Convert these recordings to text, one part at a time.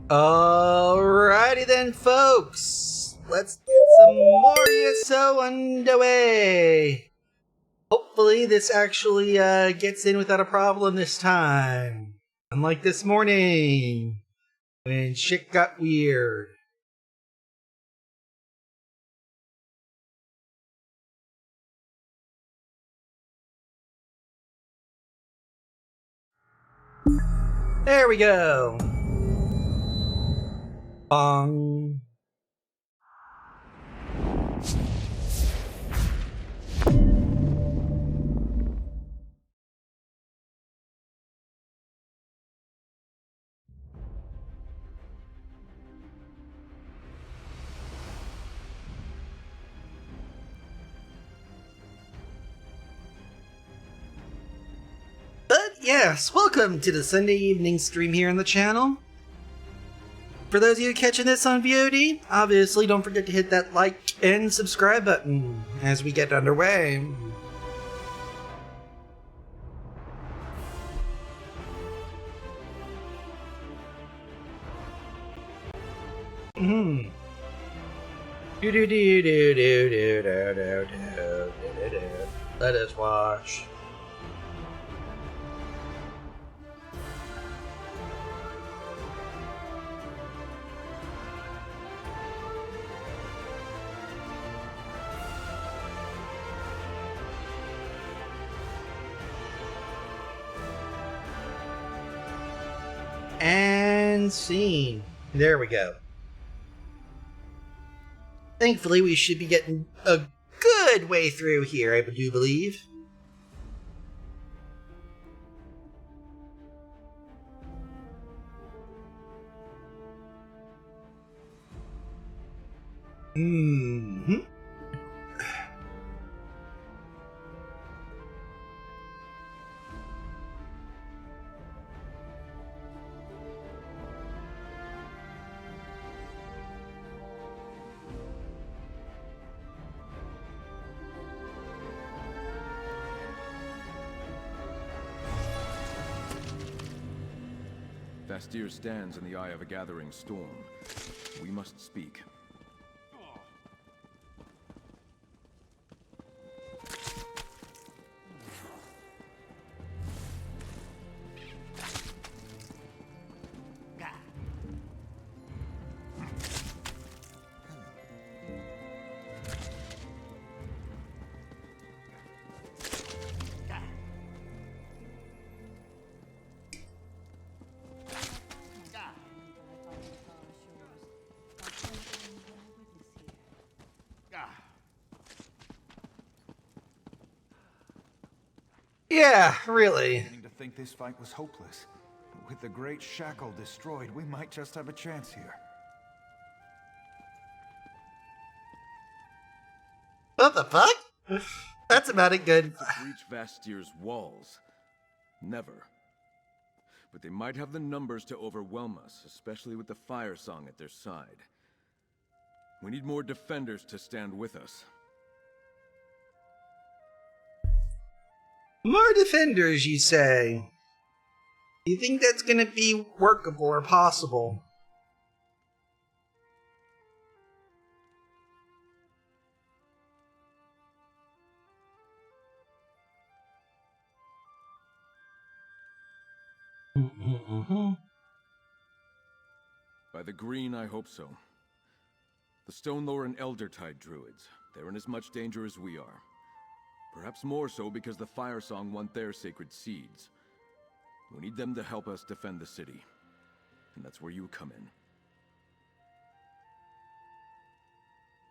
Alrighty then, folks. Let's get some more ESO underway. Hopefully this actually gets in without a problem this time. Unlike this morning, when shit got weird. There we go. Bong. But yes, welcome to the Sunday evening stream here on the channel. For those of you catching this on VOD, obviously don't forget to hit that like and subscribe button as we get underway. Let us watch. And scene. There we go. Thankfully, we should be getting a good way through here, I do believe. Vastir stands in the eye of a gathering storm. We must speak. Yeah, really. Beginning to think this fight was hopeless. With the great shackle destroyed, we might just have a chance here. What the fuck? That's about it good. Reach Vastir's walls. Never. But they might have the numbers to overwhelm us, especially with the fire song at their side. We need more defenders to stand with us. More defenders, you say? Do you think that's gonna be workable or possible? By the green, I hope so. The Stonelore and Eldertide druids, they're in as much danger as we are. Perhaps more so because the Fire Song want their sacred seeds. We need them to help us defend the city. And that's where you come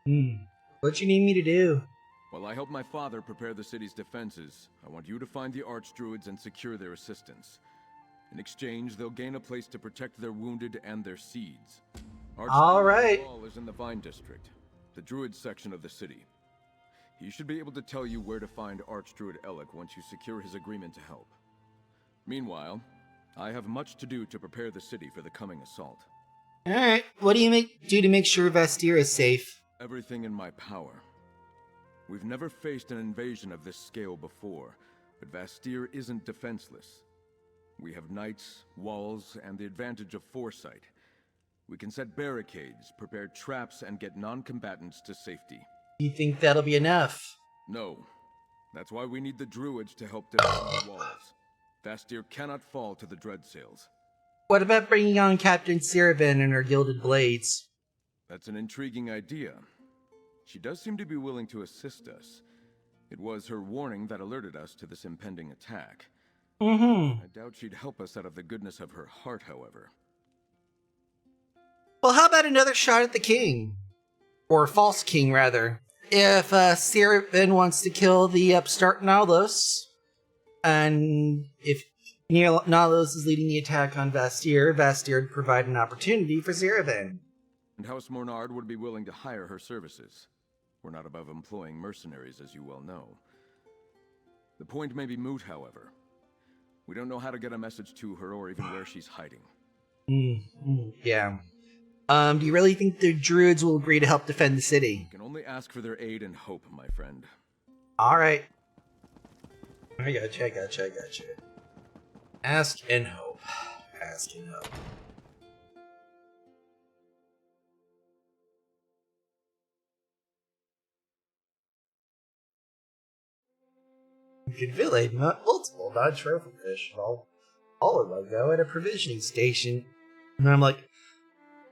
in. What you need me to do? While I help my father prepare the city's defenses, I want you to find the Archdruids and secure their assistance. In exchange, they'll gain a place to protect their wounded and their seeds. All right. Hall is in the Vine District, the Druid section of the city. He should be able to tell you where to find Archdruid Elec once you secure his agreement to help. Meanwhile, I have much to do to prepare the city for the coming assault. Alright, what do you do to make sure Vastir is safe? Everything in my power. We've never faced an invasion of this scale before, but Vastir isn't defenseless. We have knights, walls, and the advantage of foresight. We can set barricades, prepare traps, and get non-combatants to safety. Do you think that'll be enough? No. That's why we need the druids to help defend the walls. Vastir cannot fall to the Dreadsails. What about bringing on Captain Siraven and her Gilded Blades? That's an intriguing idea. She does seem to be willing to assist us. It was her warning that alerted us to this impending attack. I doubt she'd help us out of the goodness of her heart, however. Well, how about another shot at the king? Or false king, rather. If Siraven wants to kill the upstart Naulos, and if Naulos is leading the attack on Vastir, Vastir would provide an opportunity for Siraven. And House Mornard would be willing to hire her services. We're not above employing mercenaries, as you well know. The point may be moot, however. We don't know how to get a message to her or even where she's hiding. Yeah. Do you really think the druids will agree to help defend the city? We can only ask for their aid and hope, my friend. Alright. I gotcha. Ask and hope. Ask and hope. You can village multiple non-trophy fish all in one go at a provisioning station. And I'm like,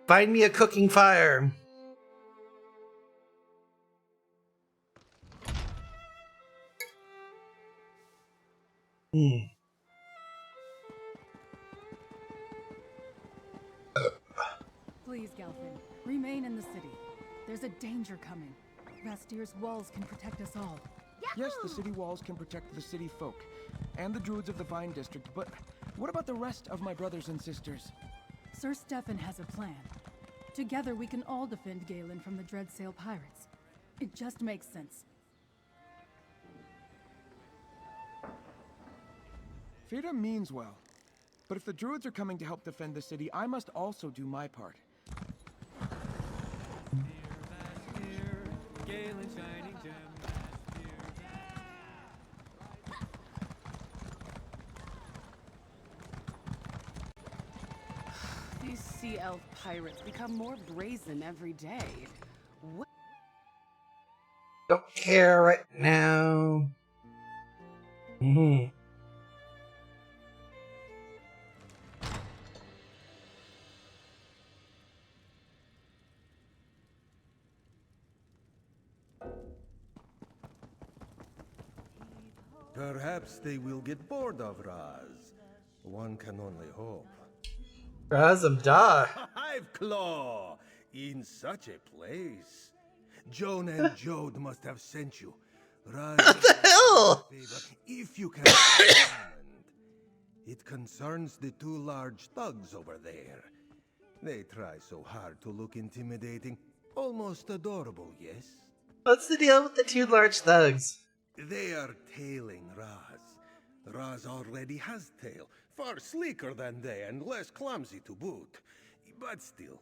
find me a cooking fire. Please, Galfin, remain in the city. There's a danger coming. Vastir's walls can protect us all. Yes, the city walls can protect the city folk and the druids of the Vine District, but what about the rest of my brothers and sisters? Sir Stefan has a plan. Together we can all defend Galen from the Dreadsail pirates. It just makes sense. Fida means well, but if the druids are coming to help defend the city, I must also do my part. These sea elf pirates become more brazen every day. What? Don't care right now. Perhaps they will get bored of Raz. One can only hope. Razamdar. Hive Claw! In such a place. Joan and Jode must have sent you. Raz, What the hell? if you can understand. It concerns the two large thugs over there. They try so hard to look intimidating. Almost adorable, yes? What's the deal with the two large thugs? They are tailing Raz. Raz already has tail, far sleeker than they and less clumsy to boot. But still,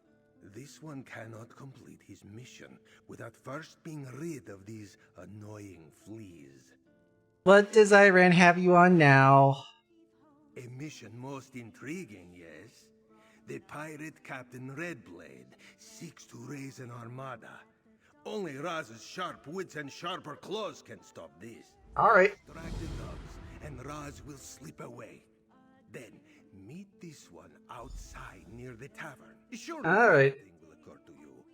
this one cannot complete his mission without first being rid of these annoying fleas. What does Iran have you on now? A mission most intriguing, yes? The pirate Captain Redblade seeks to raise an armada. Only Raz's sharp wits and sharper claws can stop this. Alright. Drag the thugs, and Raz will slip away. Then, meet this one outside near the tavern. Surely Alright. nothing will occur to you.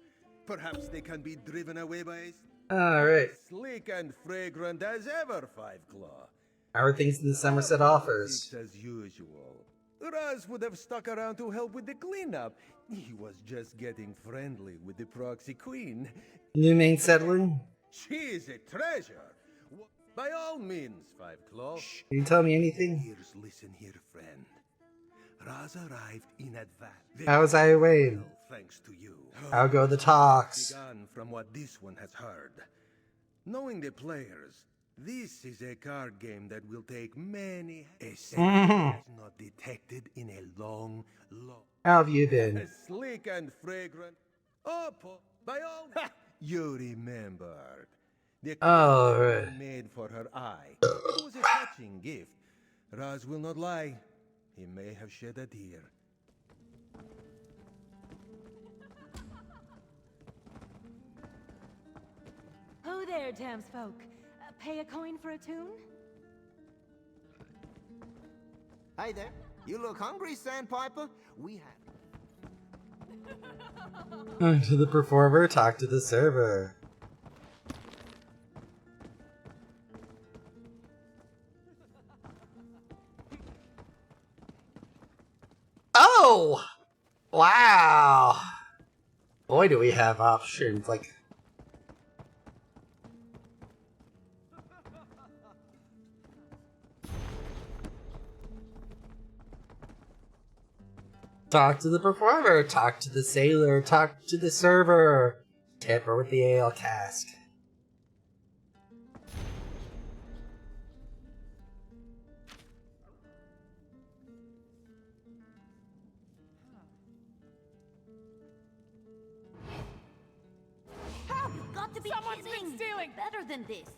Perhaps they can be driven away by Alright. sleek and fragrant as ever, Five Claw. How are things in the Somerset offers? As usual. Raz would have stuck around to help with the cleanup. He was just getting friendly with the proxy queen. New main settler? She is a treasure. By all means, Five Claw. Can you tell me anything? Listen here, friend. Raz arrived in advance. How was I away? Well, thanks to you. How go the talks? Begun from what this one has heard. Knowing the players, this is a card game that will take many a second not detected in a long. How have you been? Sleek and fragrant. Oh, by all. You remembered. The Oh, right. made for her eye. It was a touching gift. Raz will not lie. He may have shed a tear. Ho there, townsfolk. Pay a coin for a tune? Hey there. You look hungry, Sandpiper? We have... Talk to the performer, talk to the server. Oh! Wow! Boy, do we have options. Like, talk to the performer, talk to the sailor, talk to the server. Tip her with the ale cask. You've got to be Someone's been kidding! stealing! Better than this.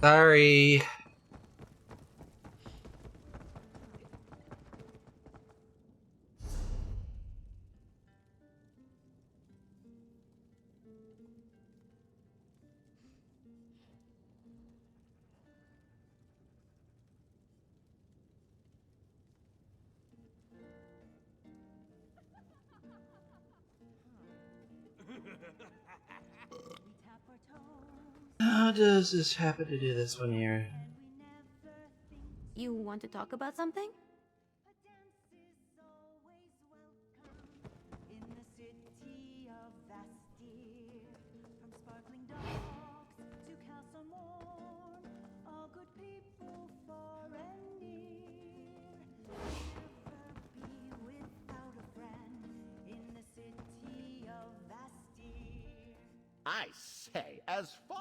Sorry. How does this happen to do this one here? You want to talk about something? I say, as far...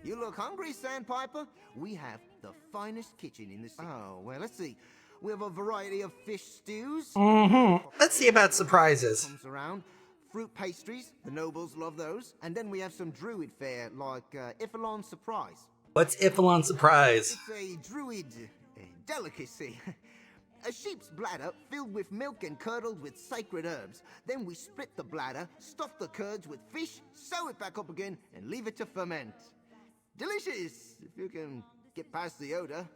You look hungry, Sandpiper? We have the finest kitchen in the city. Oh, well, let's see. We have a variety of fish stews. Let's see about surprises. Comes around. Fruit pastries. The nobles love those. And then we have some druid fare, like Ifalon Surprise. What's Ifalon Surprise? It's a druid delicacy. A sheep's bladder filled with milk and curdled with sacred herbs. Then we split the bladder, stuff the curds with fish, sew it back up again, and leave it to ferment. Delicious, if you can get past the odor.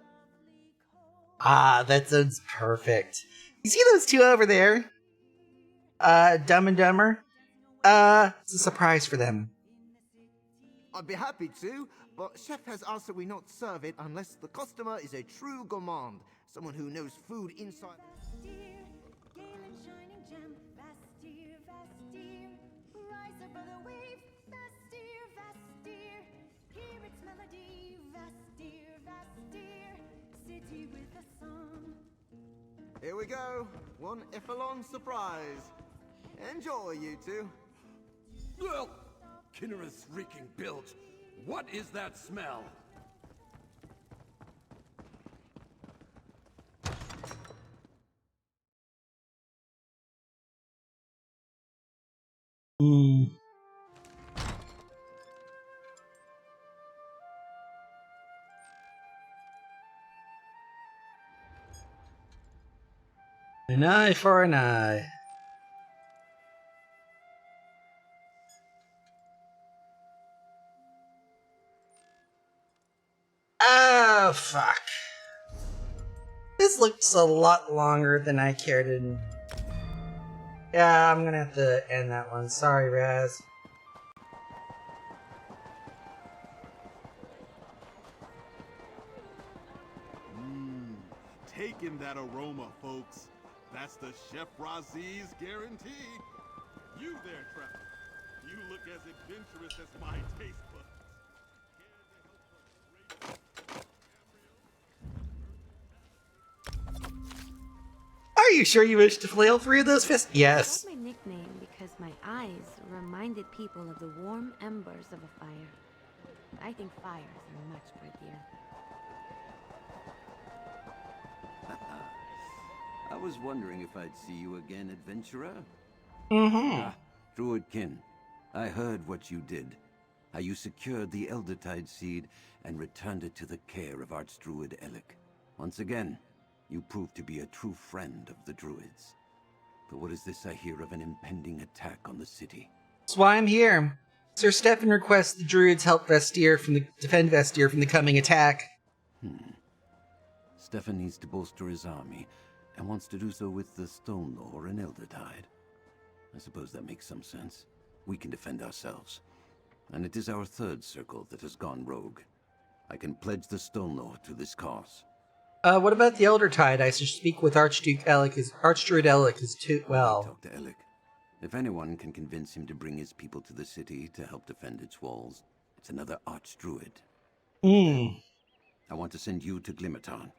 Ah, that sounds perfect. You see those two over there? Dumb and Dumber? It's a surprise for them. I'd be happy to, but Chef has asked that we not serve it unless the customer is a true gourmand. Someone who knows food inside... Here we go. One Ifalon surprise. Enjoy, you two. Well, Kinnerous reeking bilge. What is that smell? An eye for an eye. Oh, fuck. This looks a lot longer than I cared to... Yeah, I'm gonna have to end that one. Sorry, Raz. Taking that aroma, folks. That's the Chef Razi's guarantee. You there, Trevor. You look as adventurous as my taste buds. Are you sure you wish to flail through those fists? Yes. I got my nickname because my eyes reminded people of the warm embers of a fire. I think fires are much prettier. I was wondering if I'd see you again, adventurer. Druidkin, I heard what you did. How you secured the Eldertide seed and returned it to the care of Archdruid Elec. Once again, you proved to be a true friend of the Druids. But what is this I hear of an impending attack on the city? That's why I'm here. Sir Stefan requests the Druids help defend Vestir from the coming attack. Stefan needs to bolster his army, and wants to do so with the Stone Lore and Eldertide. I suppose that makes some sense. We can defend ourselves. And it is our third circle that has gone rogue. I can pledge the Stone Lore to this cause. What about the Eldertide? I should speak with Archdruid Elec is too well. Talk to Elec. If anyone can convince him to bring his people to the city to help defend its walls, it's another Archdruid. I want to send you to Glimmertarn.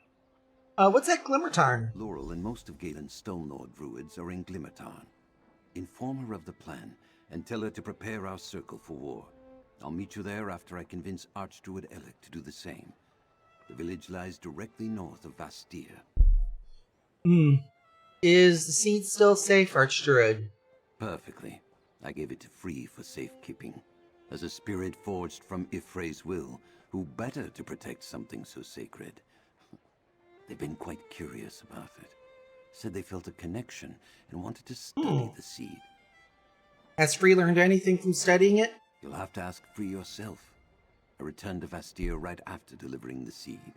What's that Glimmertarn? Laurel and most of Galen's Stone Lord druids are in Glimmertarn. Inform her of the plan, and tell her to prepare our circle for war. I'll meet you there after I convince Archdruid Elec to do the same. The village lies directly north of Vestir. Is the seed still safe, Archdruid? Perfectly. I gave it to Free for safekeeping. As a spirit forged from Ifre's will, who better to protect something so sacred? They've been quite curious about it. Said they felt a connection and wanted to study the seed. Has Free learned anything from studying it? You'll have to ask Free yourself. I returned to Vestir right after delivering the seed.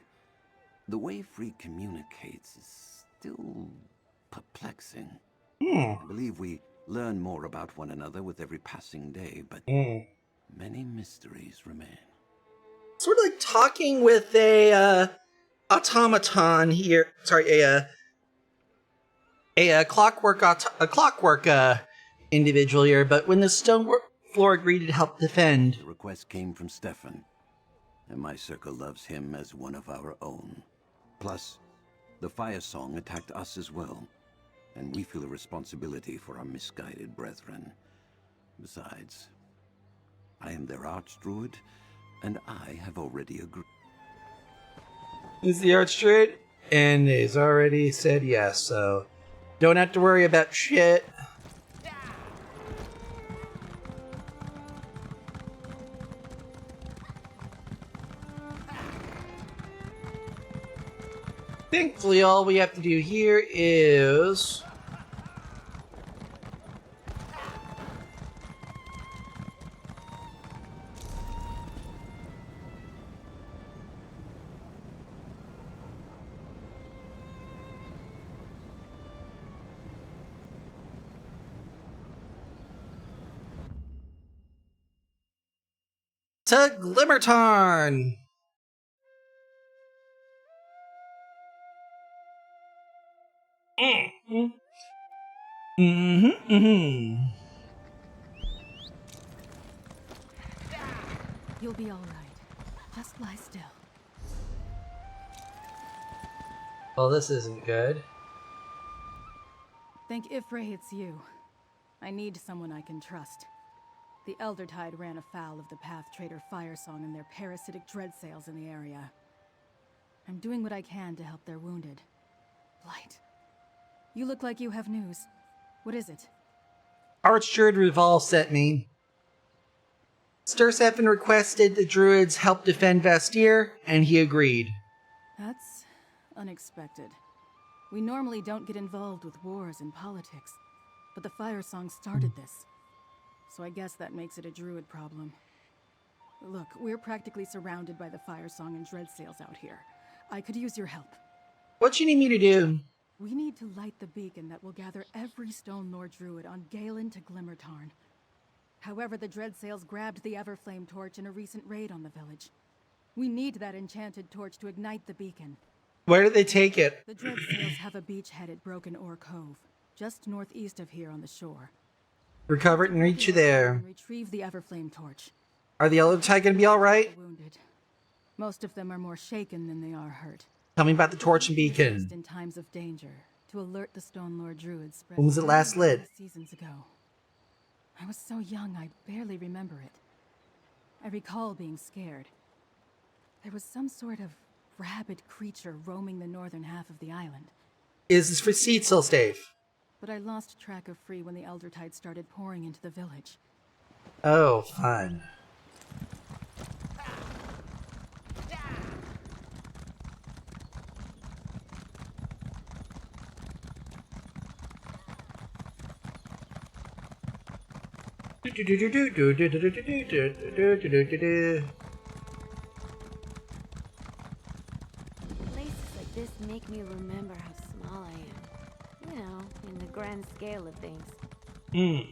The way Free communicates is still perplexing. I believe we learn more about one another with every passing day, but many mysteries remain. Sort of like talking with a automaton here. Sorry, a clockwork individual here. But when the stone floor agreed to help defend, The request came from Stefan, and my circle loves him as one of our own. Plus, the Fire Song attacked us as well, and we feel a responsibility for our misguided brethren. Besides, I am their Archdruid, and I have already agreed. is the Archdruid, and he's already said yes, so don't have to worry about shit. Thankfully, all we have to do here is... to Glimmertarn! You'll be all right. Just lie still. Well, this isn't good. Thank Ifray it's you. I need someone I can trust. The Eldertide ran afoul of the Path Trader Firesong and their parasitic dread sails in the area. I'm doing what I can to help their wounded. Light. You look like you have news. What is it? Archdruid Revolve sent me. Sturseffen requested the druids help defend Vestir, and he agreed. That's unexpected. We normally don't get involved with wars and politics, but the Firesong started this. So I guess that makes it a druid problem. Look, we're practically surrounded by the Firesong and Dreadsails out here. I could use your help. What you need me to do? We need to light the beacon that will gather every Stone Lord Druid on Galen to Glimmertarn. However, the Dreadsails grabbed the Everflame torch in a recent raid on the village. We need that enchanted torch to ignite the beacon. Where did they take it? The Dreadsails have a beachhead at Broken Oar Cove, just northeast of here on the shore. Recover it and reach you there. Retrieve the Everflame torch. Are the Eldertide gonna be alright? Wounded. Most of them are more shaken than they are hurt. Tell me about the torch and Just beacon. in times of danger, to alert the Stone Lord Druids. When was it last lit? Seasons ago. I was so young, I barely remember it. I recall being scared. There was some sort of rabid creature roaming the northern half of the island. Is this for seed still safe? but I lost track of Free when the Elder Tide started pouring into the village. Oh, fun. Places like this make me remember how small I am. You know, in the grand scale of things. Hmm.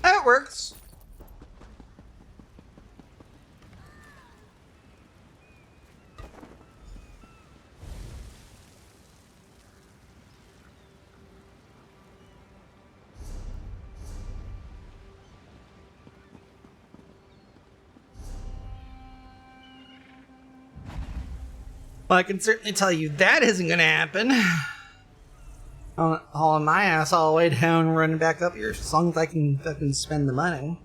That works. Well, I can certainly tell you that isn't going to happen. Hauling my ass all the way down and running back up here as long as I can fucking spend the money.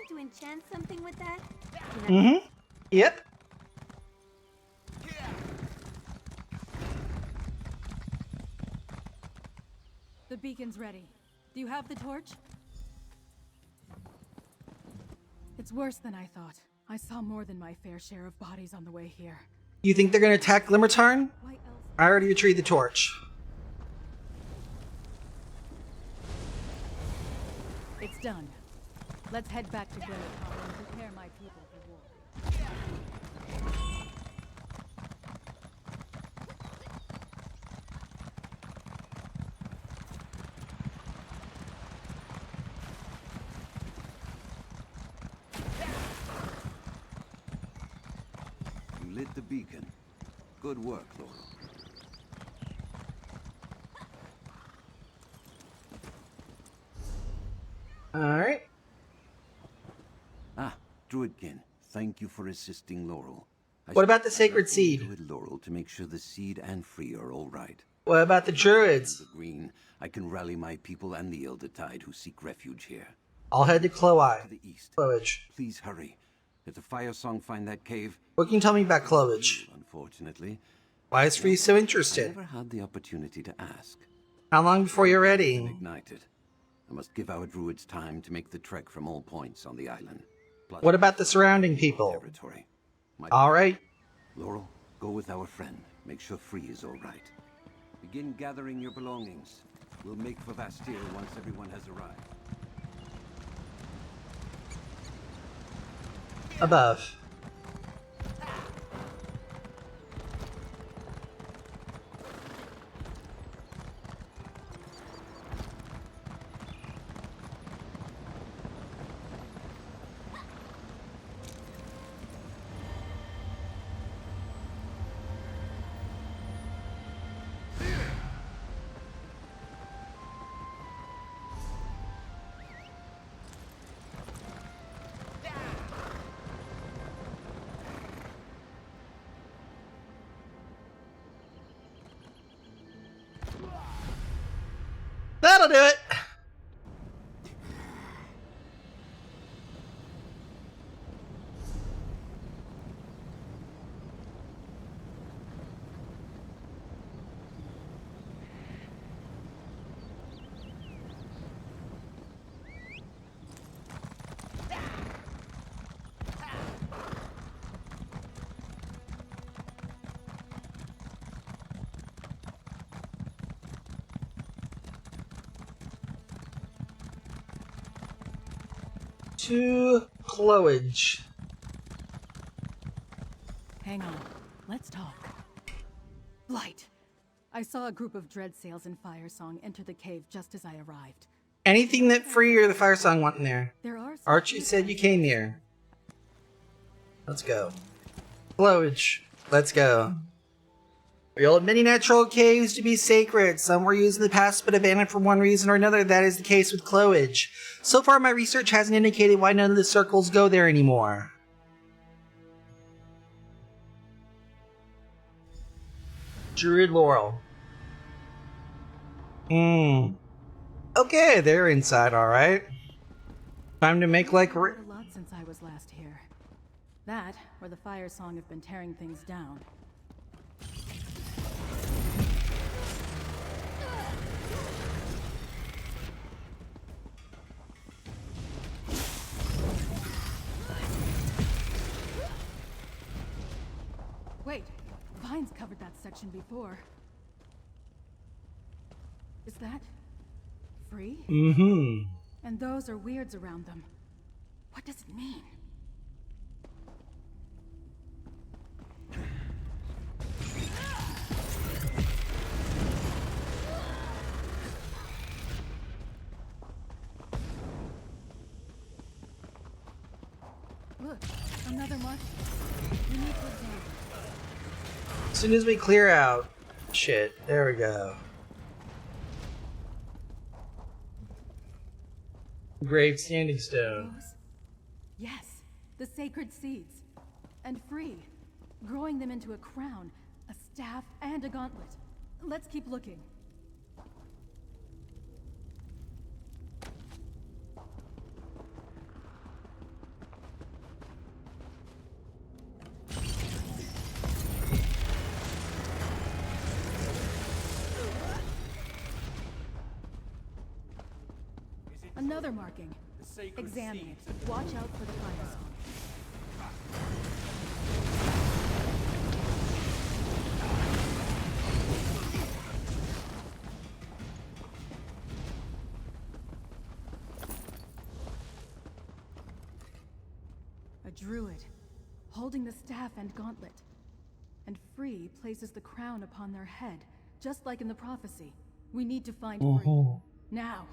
To enchant something with that? Mm-hmm. Yep. The beacon's ready. Do you have the torch? It's worse than I thought. I saw more than my fair share of bodies on the way here. You think they're gonna attack Glimmertarn? Why else? I already retrieved the torch. It's done. Let's head back to Glimmertarn and prepare my people for war. You lit the beacon. Good work, Laurel. Alright. Ah, Druidkin, thank you for assisting Laurel. What about the sacred seed? Druid Laurel to make sure the seed and Free are all right. What about the druids? The green, I can rally my people and the Elder Tide who seek refuge here. I'll head to Cloai. To the east. Clovage. Please hurry. If the Fire Song find that cave... What can you tell me about Clovage? Unfortunately. Why is Free so I interested? never had the opportunity to ask. How long before you're ready? Ignited. I must give our druids time to make the trek from all points on the island. Plus, What about the surrounding people? territory. Alright. Laurel, Go with our friend. Make sure Free is all right. Begin gathering your belongings. We'll make for Bastille once everyone has arrived. Above. That'll do it. To Clowage. Hang on. Let's talk. Blight. I saw a group of dread sails and Fire Song enter the cave just as I arrived. Anything that Free or the Fire Song want in there? There are Archie said you came here. Let's go. Clowage. Let's go. We hold many natural caves to be sacred. Some were used in the past but abandoned for one reason or another. That is the case with Clowage. So far, my research hasn't indicated why none of the circles go there anymore. Druid Laurel. Okay, they're inside, alright. Time to make like... I've heard a lot since I was last here. That, or the Fire Song have been tearing things down. Wait, Vines covered that section before. Is that Free? Mm-hmm. And those are weirds around them. What does it mean? Look, another mark. We need to examine. As soon as we clear out... Shit, there we go. Grave Standing Stone. Those? Yes, the sacred seeds. And Free, growing them into a crown, a staff, and a gauntlet. Let's keep looking. Another marking. Examine it. Watch out for the Fire Song. A druid, holding the staff and gauntlet. And Free places the crown upon their head, just like in the prophecy. We need to find Free. Now!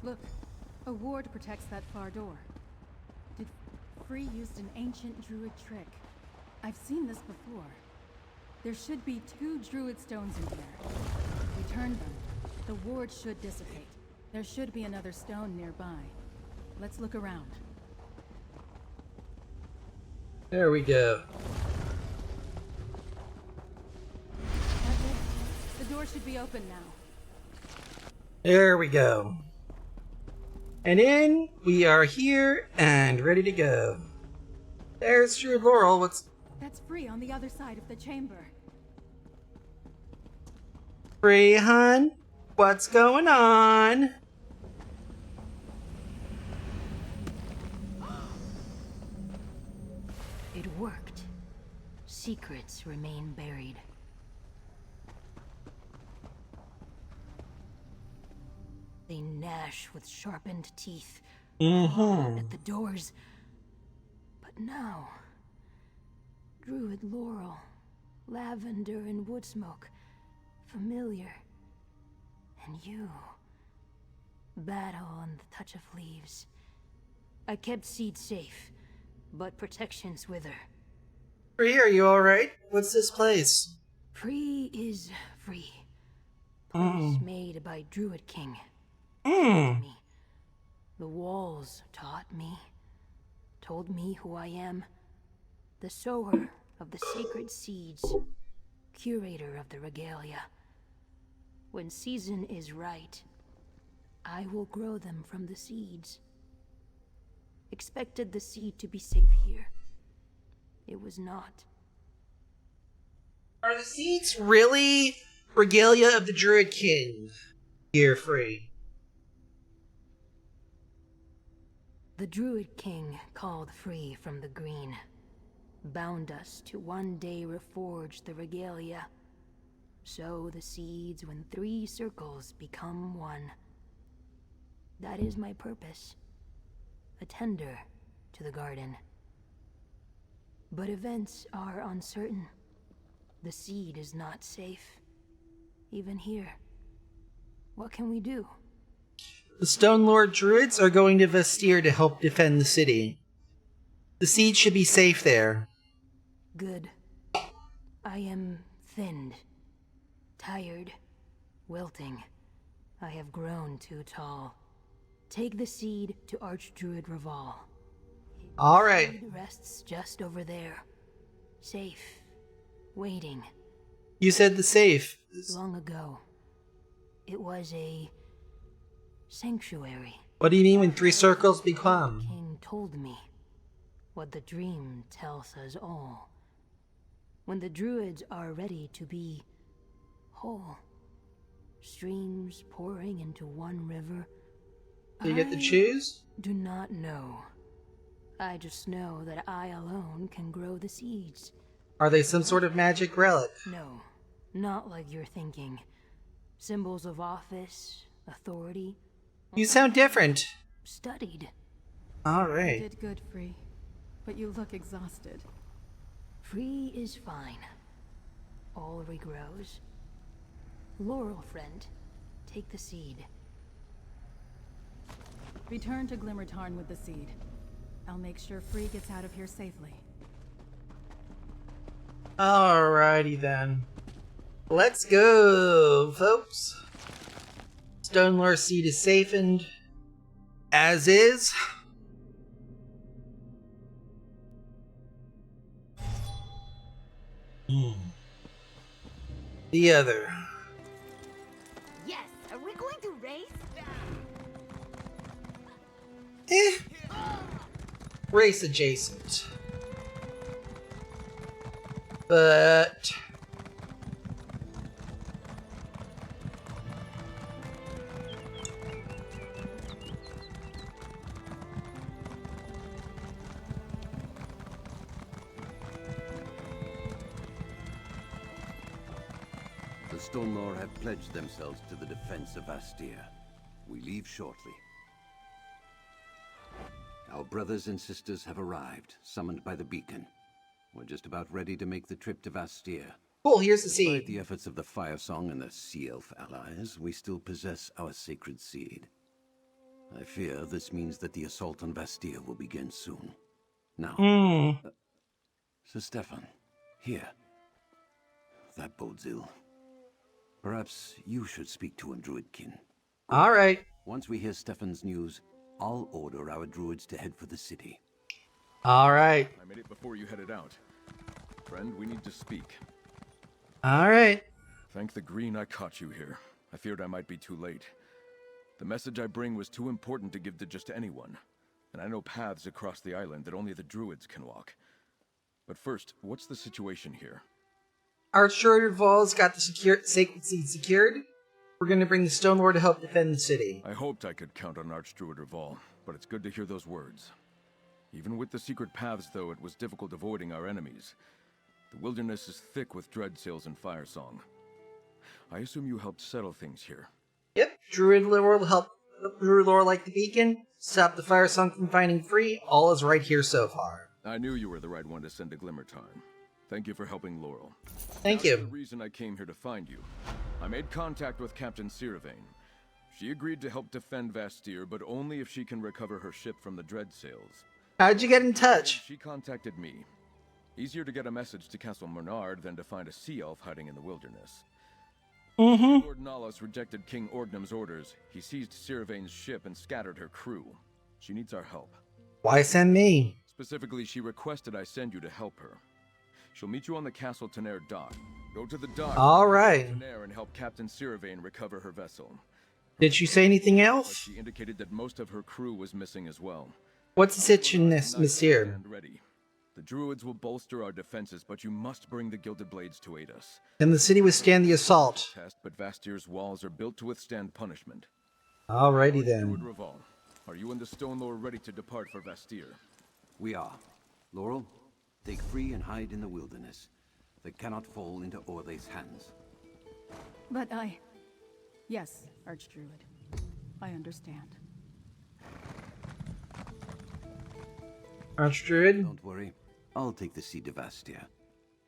Look, a ward protects that far door. Did Free used an ancient druid trick? I've seen this before. There should be 2 druid stones in here. If we turn them, the ward should dissipate. There should be another stone nearby. Let's look around. There we go. That's it. The door should be open now. There we go. And in, we are here and ready to go. There's Druid Laurel. What's... That's Free on the other side of the chamber. Free, hun? What's going on? It worked. Secrets remain buried. They gnash with sharpened teeth at the doors. But now, Druid Laurel, lavender and wood smoke, familiar. And you, battle and the touch of leaves. I kept seed safe, but protections wither. Free, are you alright? What's this place? Free is free. Place made by Druid King. Me. The walls taught me, told me who I am. The sower of the sacred seeds, curator of the regalia. When season is right, I will grow them from the seeds. Expected the seed to be safe here. It was not. Are the seeds really regalia of the Druid King? Here, Free. The Druid King called Free from the green, bound us to one day reforge the regalia. Sow the seeds when 3 circles become one. That is my purpose. A tender to the garden. But events are uncertain. The seed is not safe. Even here. What can we do? The Stone Lord Druids are going to Vestir to help defend the city. The seed should be safe there. Good. I am thinned. Tired. Wilting. I have grown too tall. Take the seed to Archdruid Raval. Alright. Seed rests just over there. Safe. Waiting. You said the safe. Long ago. It was a sanctuary. What do you mean when 3 circles become? King told me what the dream tells us all. When the druids are ready to be whole, streams pouring into one river. Do you get to choose? Do not know. I just know that I alone can grow the seeds. Are they some sort of magic relic? No, not like you're thinking. Symbols of office, authority. You sound different. Studied. Alright. You did good, Free. But you look exhausted. Free is fine. All regrows. Laurel, friend. Take the seed. Return to Glimmertarn with the seed. I'll make sure Free gets out of here safely. Alrighty then. Let's go, folks. Stone Lore seed is safened. As is. The other. Yes, are we going to race? Race adjacent. But the Stone Lore have pledged themselves to the defense of Astir. We leave shortly. Our brothers and sisters have arrived, summoned by the beacon. We're just about ready to make the trip to Astir. cool, here's the Despite seed. the efforts of the Fire Song and the Sea Elf allies, we still possess our sacred seed. I fear this means that the assault on Astir will begin soon. Now, Sir Stefan, here. That bodes ill. Perhaps you should speak to him, Druidkin. Alright. Once we hear Stefan's news, I'll order our druids to head for the city. Alright. I made it before you headed out. Friend, we need to speak. Alright. Thank the green I caught you here. I feared I might be too late. The message I bring was too important to give to just anyone. And I know paths across the island that only the druids can walk. But first, what's the situation here? Archdruid Vol's got the sacred seed secured. We're going to bring the Stone Lord to help defend the city. I hoped I could count on Archdruid Vol, but it's good to hear those words. Even with the secret paths, though, it was difficult avoiding our enemies. The wilderness is thick with dread sails and fire song. I assume you helped settle things here. Yep, Druid lore will help Druid lore like the beacon, stop the fire song from finding free. All is right here so far. I knew you were the right one to send to Glimmertarn. Thank you for helping Laurel. Thank you. That's the reason I came here to find you. I made contact with Captain Siravain. She agreed to help defend Vastir, but only if she can recover her ship from the dread sails. How'd you get in touch? She contacted me. Easier to get a message to Castle Mernard than to find a sea elf hiding in the wilderness. Lord Nalos rejected King Orgnum's orders. He seized Siravain's ship and scattered her crew. She needs our help. Why send me? Specifically, she requested I send you to help her. She'll meet you on the Castle Tenair dock. Go to the dock. All right. Tenair and help Captain Siravain recover her vessel. Did she say anything But else? she indicated that most of her crew was missing as well. What's the situation, Monsieur? Stand ready. The druids will bolster our defenses, but you must bring the Gilded Blades to aid us. Can the city withstand the assault? Test, but Vastir's walls are built to withstand punishment. Alrighty then. Druid Reval, are you and the Stone Lord ready to depart for Vastir? We are. Laurel, take free and hide in the wilderness. They cannot fall into Orlay's hands. But Yes, Archdruid. I understand. Archdruid? Don't worry. I'll take the seed to Vastir.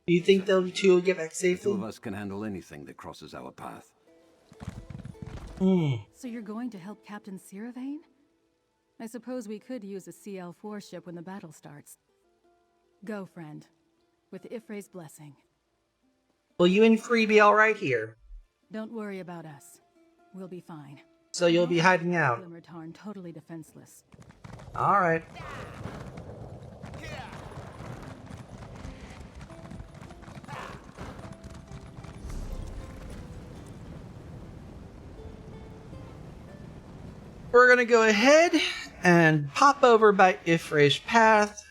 Do you think they'll two will get back The safely? two of us can handle anything that crosses our path. So you're going to help Captain Siravain? I suppose we could use a CL4 ship when the battle starts. Go, friend. With Ifre's blessing. Will you and Free be alright here? Don't worry about us. We'll be fine. So you'll be hiding out. Glimmertarn totally defenseless. Alright. We're gonna go ahead and pop over by Ifre's path.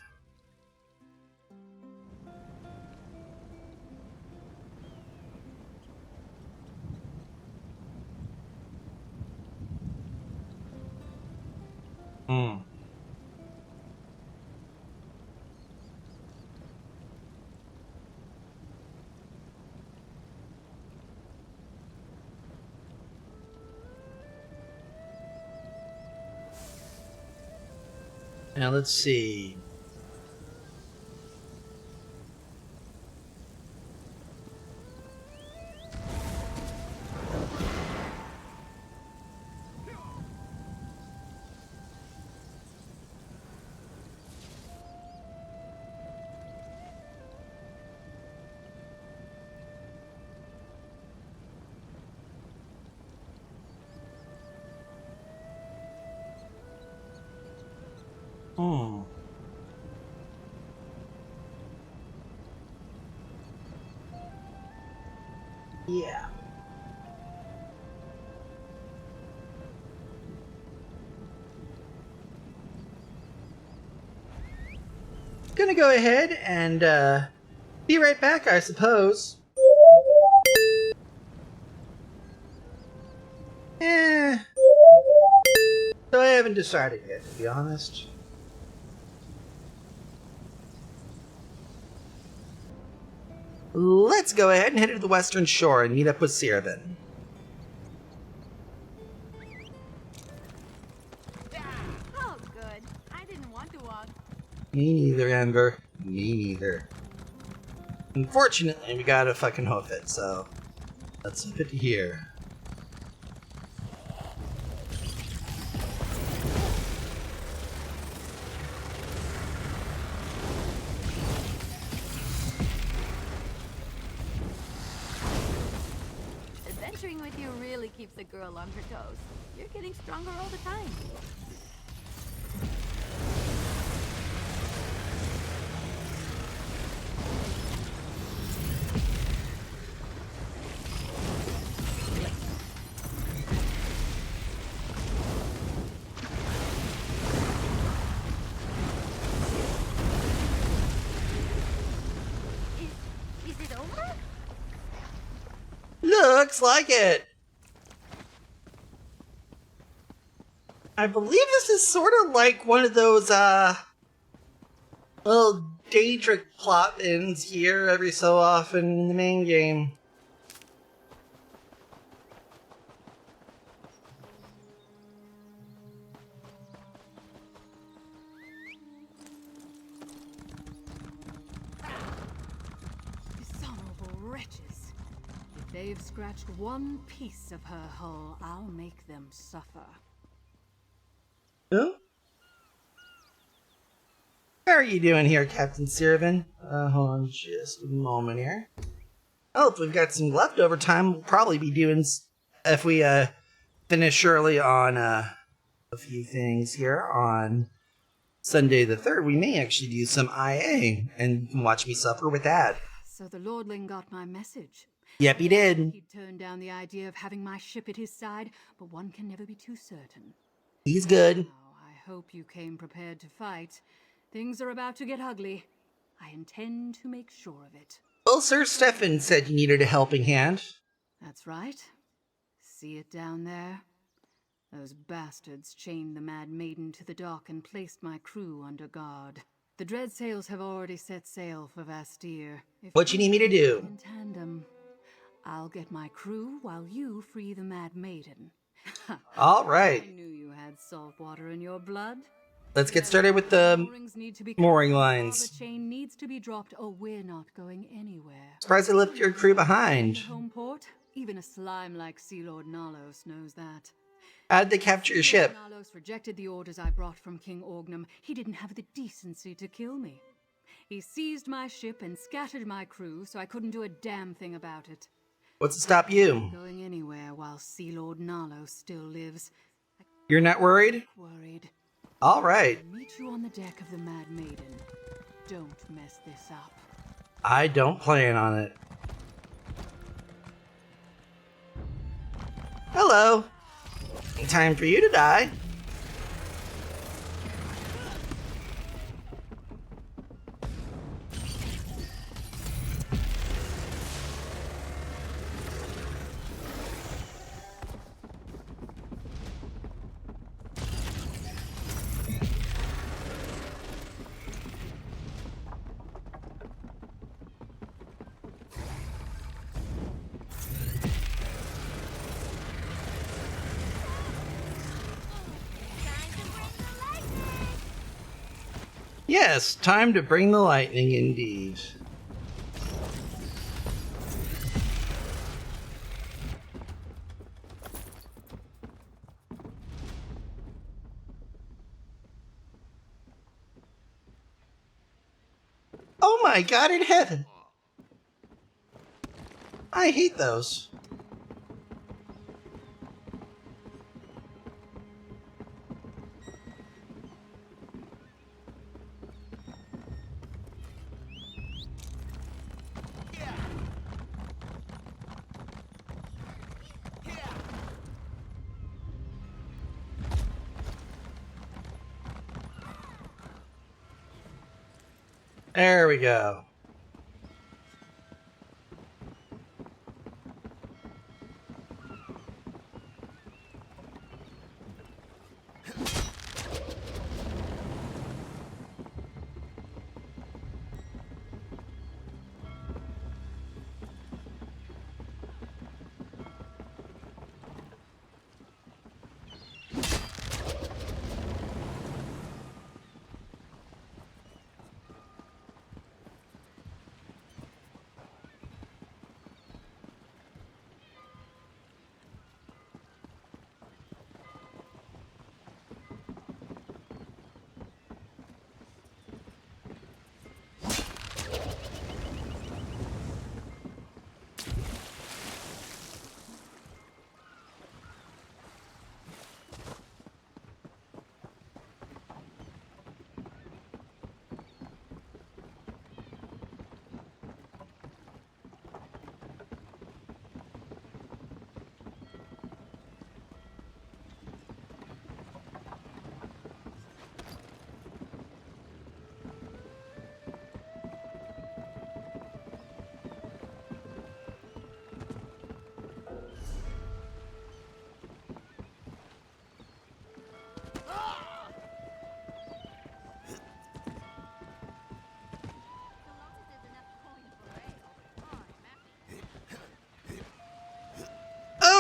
Now let's see. Yeah. Gonna go ahead and be right back, I suppose. So I haven't decided yet, to be honest. Let's go ahead and head to the western shore and meet up with Siravain. Oh, good. I didn't want to walk. Me neither, Ember. Me neither. Unfortunately, we gotta fucking hoof it, so let's hoof it here. Adventuring with you really keeps a girl on her toes. You're getting stronger all the time. over? Looks like it. I believe this is sort of like one of those, little Daedric plot ends here every so often in the main game. Dishonorable wretches. If they've scratched one piece of her hull, I'll make them suffer. Who? How are you doing here, Captain Sirvin? Hold on just a moment here. Oh, if we've got some leftover time, we'll probably be doing, if we, finish early on, a few things here on Sunday the 3rd, we may actually do some IA, and you can watch me suffer with that. So the Lordling got my message. Yep, he did. He turned down the idea of having my ship at his side, but one can never be too certain. He's good. Now, I hope you came prepared to fight. Things are about to get ugly. I intend to make sure of it. Well, Sir Stefan said you needed a helping hand. That's right. See it down there? Those bastards chained the Mad Maiden to the dock and placed my crew under guard. The dread sails have already set sail for Vastir. What you need me to do? In tandem, I'll get my crew while you free the Mad Maiden. All right. I knew you had salt water in your blood. Let's get started with the mooring lines. The chain needs to be dropped or we're not going anywhere. Surprised they left your crew behind. Home port? Even a slime like Sea Lord Nalos knows that. How did they capture your ship? Nalos rejected the orders I brought from King Orgnum. He didn't have the decency to kill me. He seized my ship and scattered my crew, so I couldn't do a damn thing about it. What's to stop you? Going anywhere while Sea Lord Nalos still lives. You're not worried? Worried. All right. I'll meet you on the deck of the Mad Maiden. Don't mess this up. I don't plan on it. Hello. Time for you to die. Yes, time to bring the lightning indeed. Oh my God in heaven! I hate those. There we go.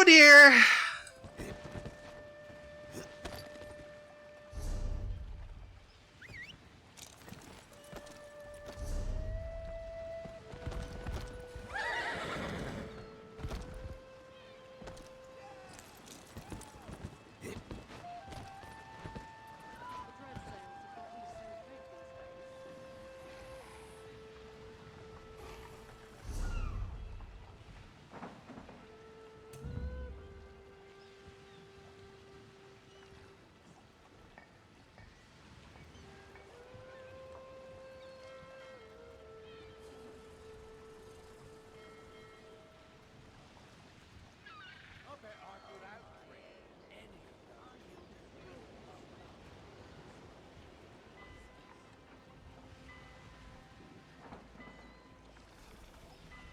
Oh dear.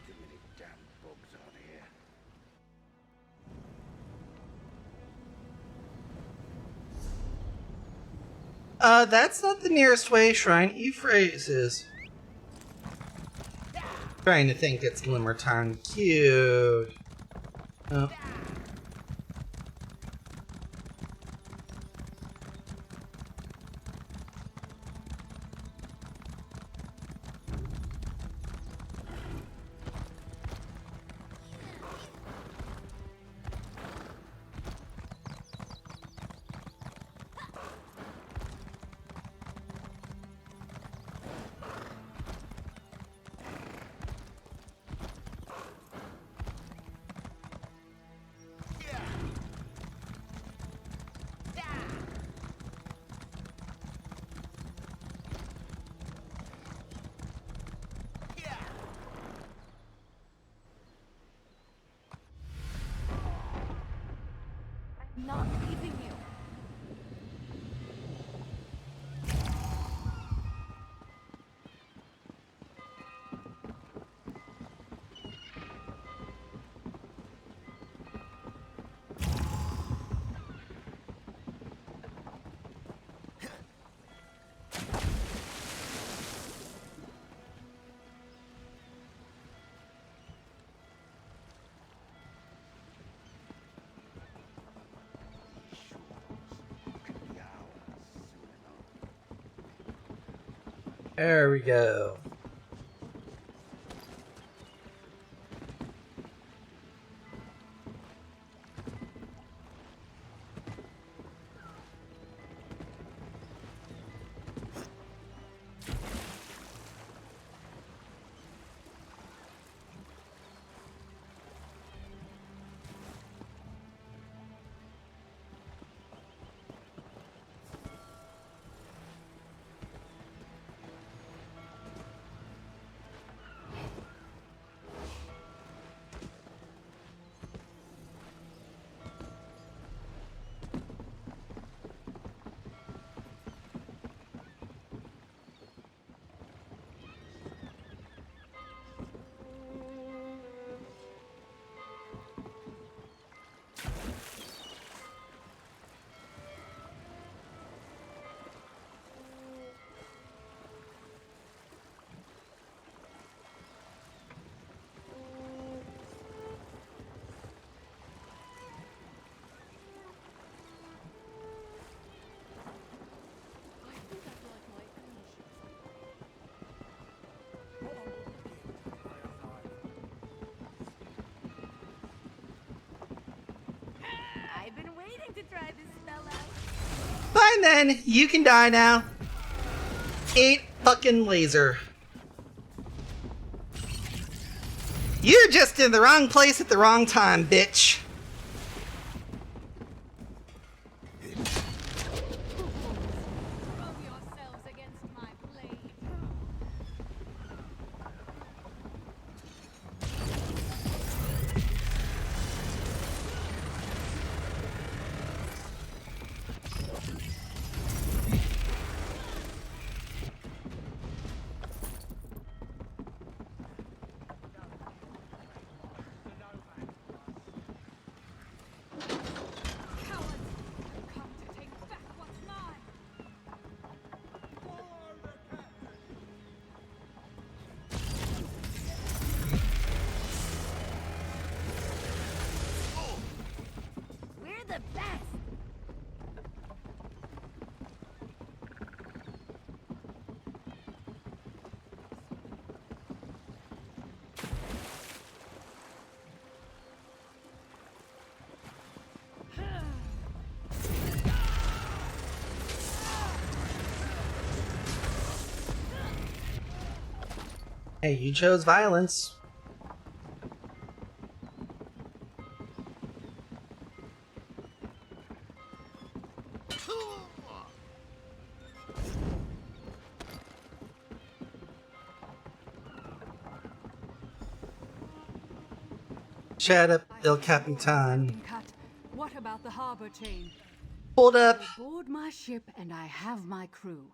Too many damn bugs out here. That's not the nearest way. Shrine Euphrates. Trying to think it's Limmerton. Cute. Oh. Not leaving you. There we go. I've been waiting to try this spell out. Fine then, you can die now. Ain't fucking laser. You're just in the wrong place at the wrong time, bitch. Throw yourselves against my blade. the best! Hey, you chose violence. Shut up, El Capitan. What about the harbor chain? Hold up. Board my ship and I have my crew.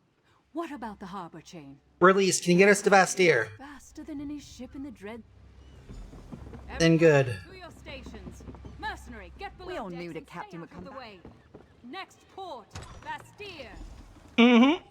What about the harbor chain? Release. Can you get us to Bastir? Faster than any ship in the dread. Then good. To your stations. Mercenary, get below We all decks knew the and captain stay would out come of the back. way. Next port, Bastir. Mm-hmm.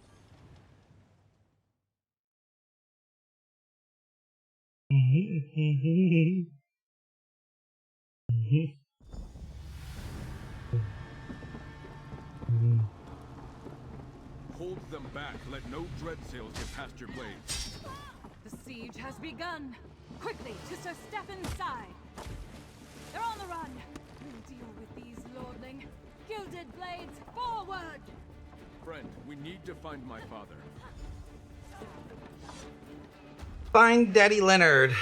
Hold them back. Let no dread sails get past your blades. The siege has begun. Quickly to Sir Stephen's side. They're on the run. We'll deal with these, lordling. Gilded blades, forward! Friend, we need to find my father. Find Daddy Leonard.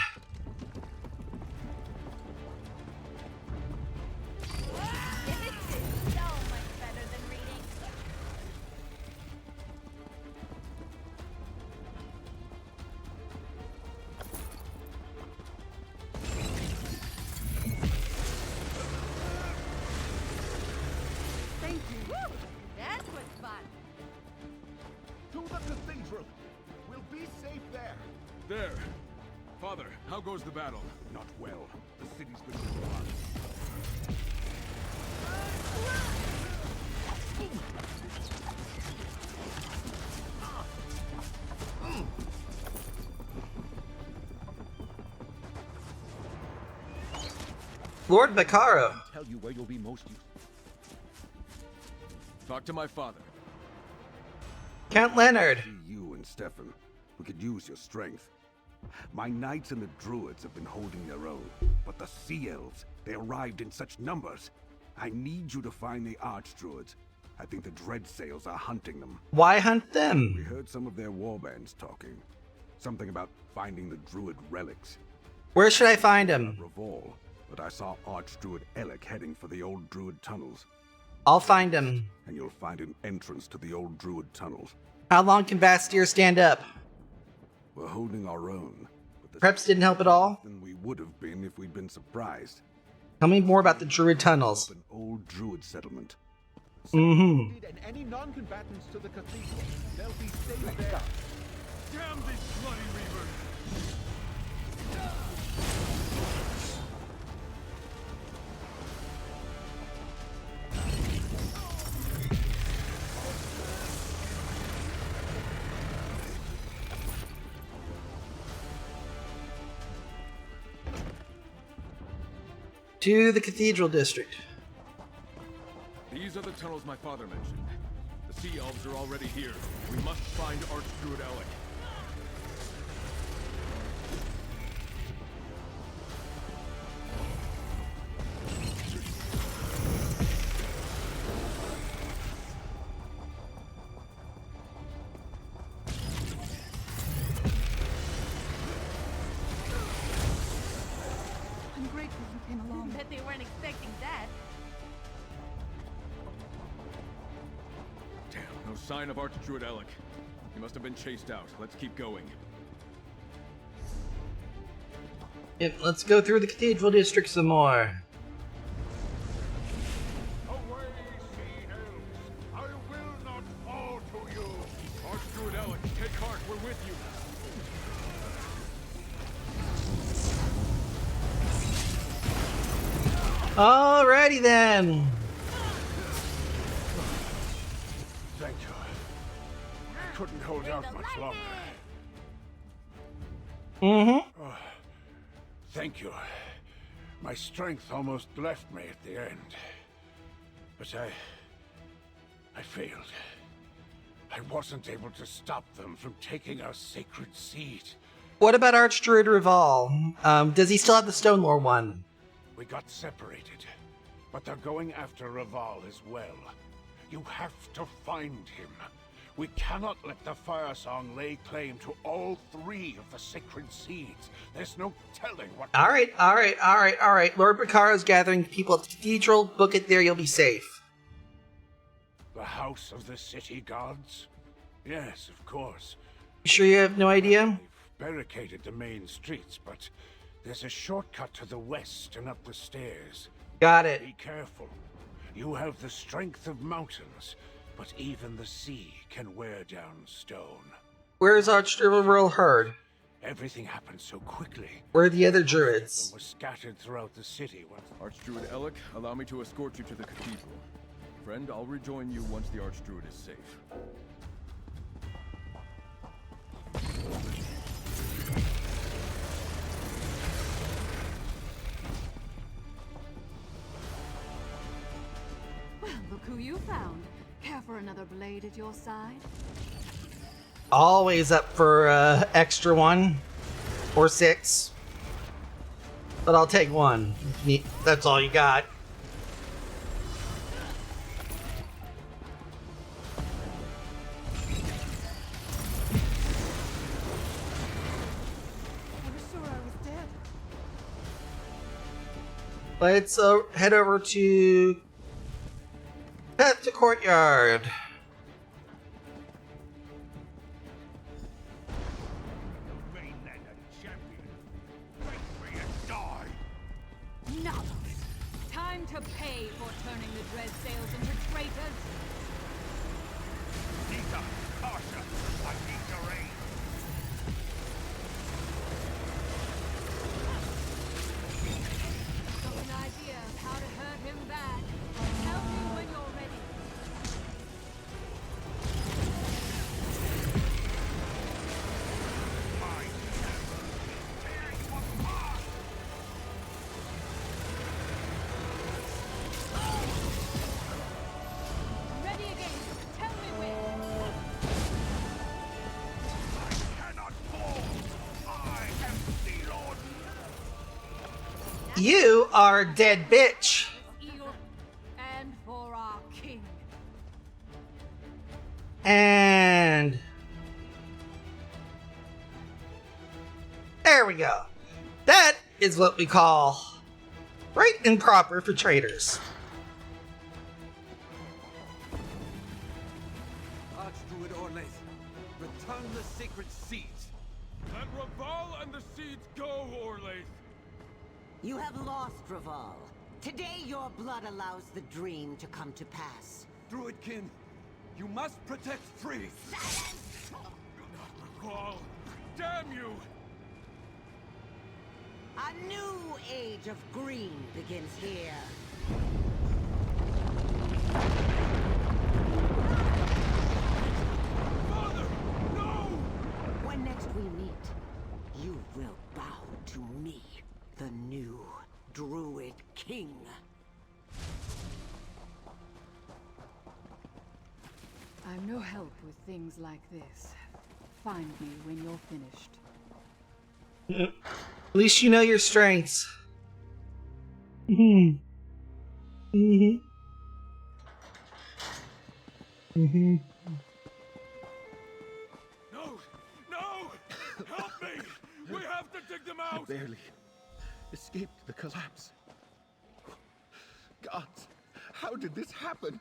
Thank you. Woo! That was fun. To the cathedral! We'll be safe there! There. Father, how goes the battle? Not well. The city's been bombarded. Lord Bacaro. Tell you where you'll be most useful. Talk to my father. Count Leonard. See you and Stefan. We could use your strength. My knights and the druids have been holding their own, but the sea elves, they arrived in such numbers. I need you to find the archdruids. I think the dread sails are hunting them. Why hunt them? We heard some of their warbands talking. Something about finding the druid relics. Where should I find him? Revol, but I saw Archdruid Alec heading for the old druid tunnels. I'll find him. And you'll find an entrance to the old druid tunnels. How long can Bastir stand up? We're holding our own. Preps didn't help at all? Than we would have been if we'd been surprised. Tell me more about the druid tunnels. An old druid settlement. Mm-hmm. And any non-combatants to the cathedral. They'll be safe there. Damn these bloody reavers! To the Cathedral District. These are the tunnels my father mentioned. The sea elves are already here. We must find Archdruid Alec. I'm grateful you came along. Bet they weren't expecting that. Damn, no sign of Archdruid Alec. He must have been chased out. Let's keep going. Yep, let's go through the Cathedral District some more. Away, sea elves! I will not fall to you! Archdruid Alec, take heart, we're with you. Alrighty then. Thank you. I couldn't hold out much longer. Mm-hmm. Oh, thank you. My strength almost left me at the end. But I failed. I wasn't able to stop them from taking our sacred seed. What about Archdruid Rival? Does he still have the Stone Lore one? We got separated, but they're going after Rival as well. You have to find him. We cannot let the Fire Song lay claim to all 3 of the sacred seeds. There's no telling what... All right. Lord Bacaro's gathering people at the cathedral. Book it there, you'll be safe. The House of the City Gods? Yes, of course. You sure you have no idea? We've barricaded the main streets, but there's a shortcut to the west and up the stairs. Got it. Be careful. You have the strength of mountains, but even the sea can wear down stone. Where's Archdruid Rival Herd? Everything happened so quickly. Where are the other druids? We're scattered throughout the city. Archdruid Elec, allow me to escort you to the cathedral. Friend, I'll rejoin you once the Archdruid is safe. Well, look who you found. Care for another blade at your side? Always up for extra 1 or 6. But I'll take 1. That's all you got. Let's head over to Path to Courtyard. Novels! Time to pay for turning the dread sails into traitors! Nita, Tasha, I need your aid. Got an idea of how to hurt him bad. Tell me when you're ready. Ready again. Tell me when. I cannot fall. I am the Lord. You are a dead bitch. And for our king. And there we go. That is what we call right and proper for traitors. Archdruid Orlaith, return the sacred seeds. Let Raval and the seeds go, Orlaith. You have lost, Raval. Today your blood allows the dream to come to pass. Druidkin, you must protect free. Raval, damn you! A new age of green begins here. Father, no! When next we meet, you will bow to me, the new Druid King. I'm no help with things like this. Find me when you're finished. At least you know your strengths. Mm-hmm. No! Help me! We have to dig them out! Barely escaped the collapse. Gods, how did this happen?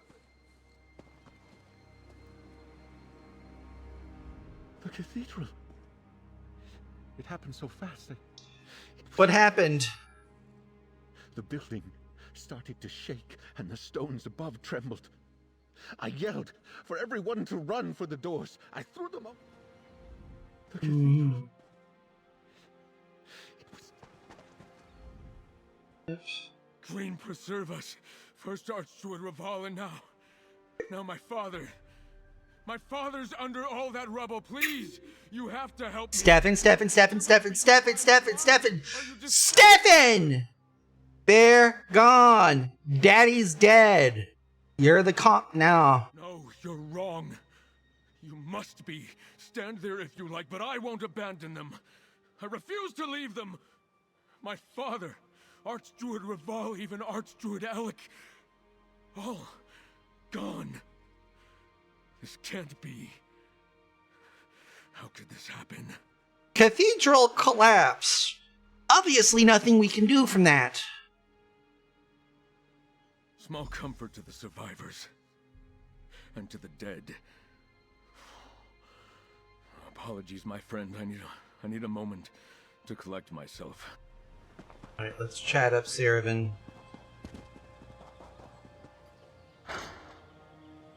The cathedral. It happened so fast. What happened? The building started to shake and the stones above trembled. I yelled for everyone to run for the doors. I threw them up. The cathedral. Green preserve us. First Archdruid Raval and now my father. My father's under all that rubble. Please, you have to help me. Stefan! Stefan! They're gone. Daddy's dead. You're the comp now. No, you're wrong. You must be. Stand there if you like, but I won't abandon them. I refuse to leave them. My father, Archdruid Raval, even Archdruid Alec, all gone. This can't be. How could this happen? Cathedral collapse. Obviously nothing we can do from that. Small comfort to the survivors. And to the dead. Apologies, my friend. I need a moment to collect myself. Alright, let's chat up Saravan.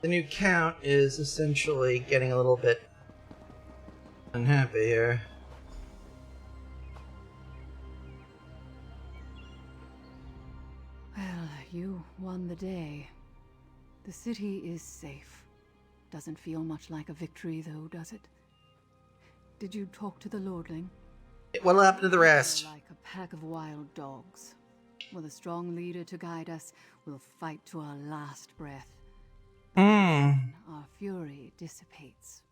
The new count is essentially getting a little bit unhappy here. Well, you won the day. The city is safe. Doesn't feel much like a victory, though, does it? Did you talk to the Lordling? What'll happen to the rest? Like a pack of wild dogs. With a strong leader to guide us, we'll fight to our last breath. Our fury dissipates.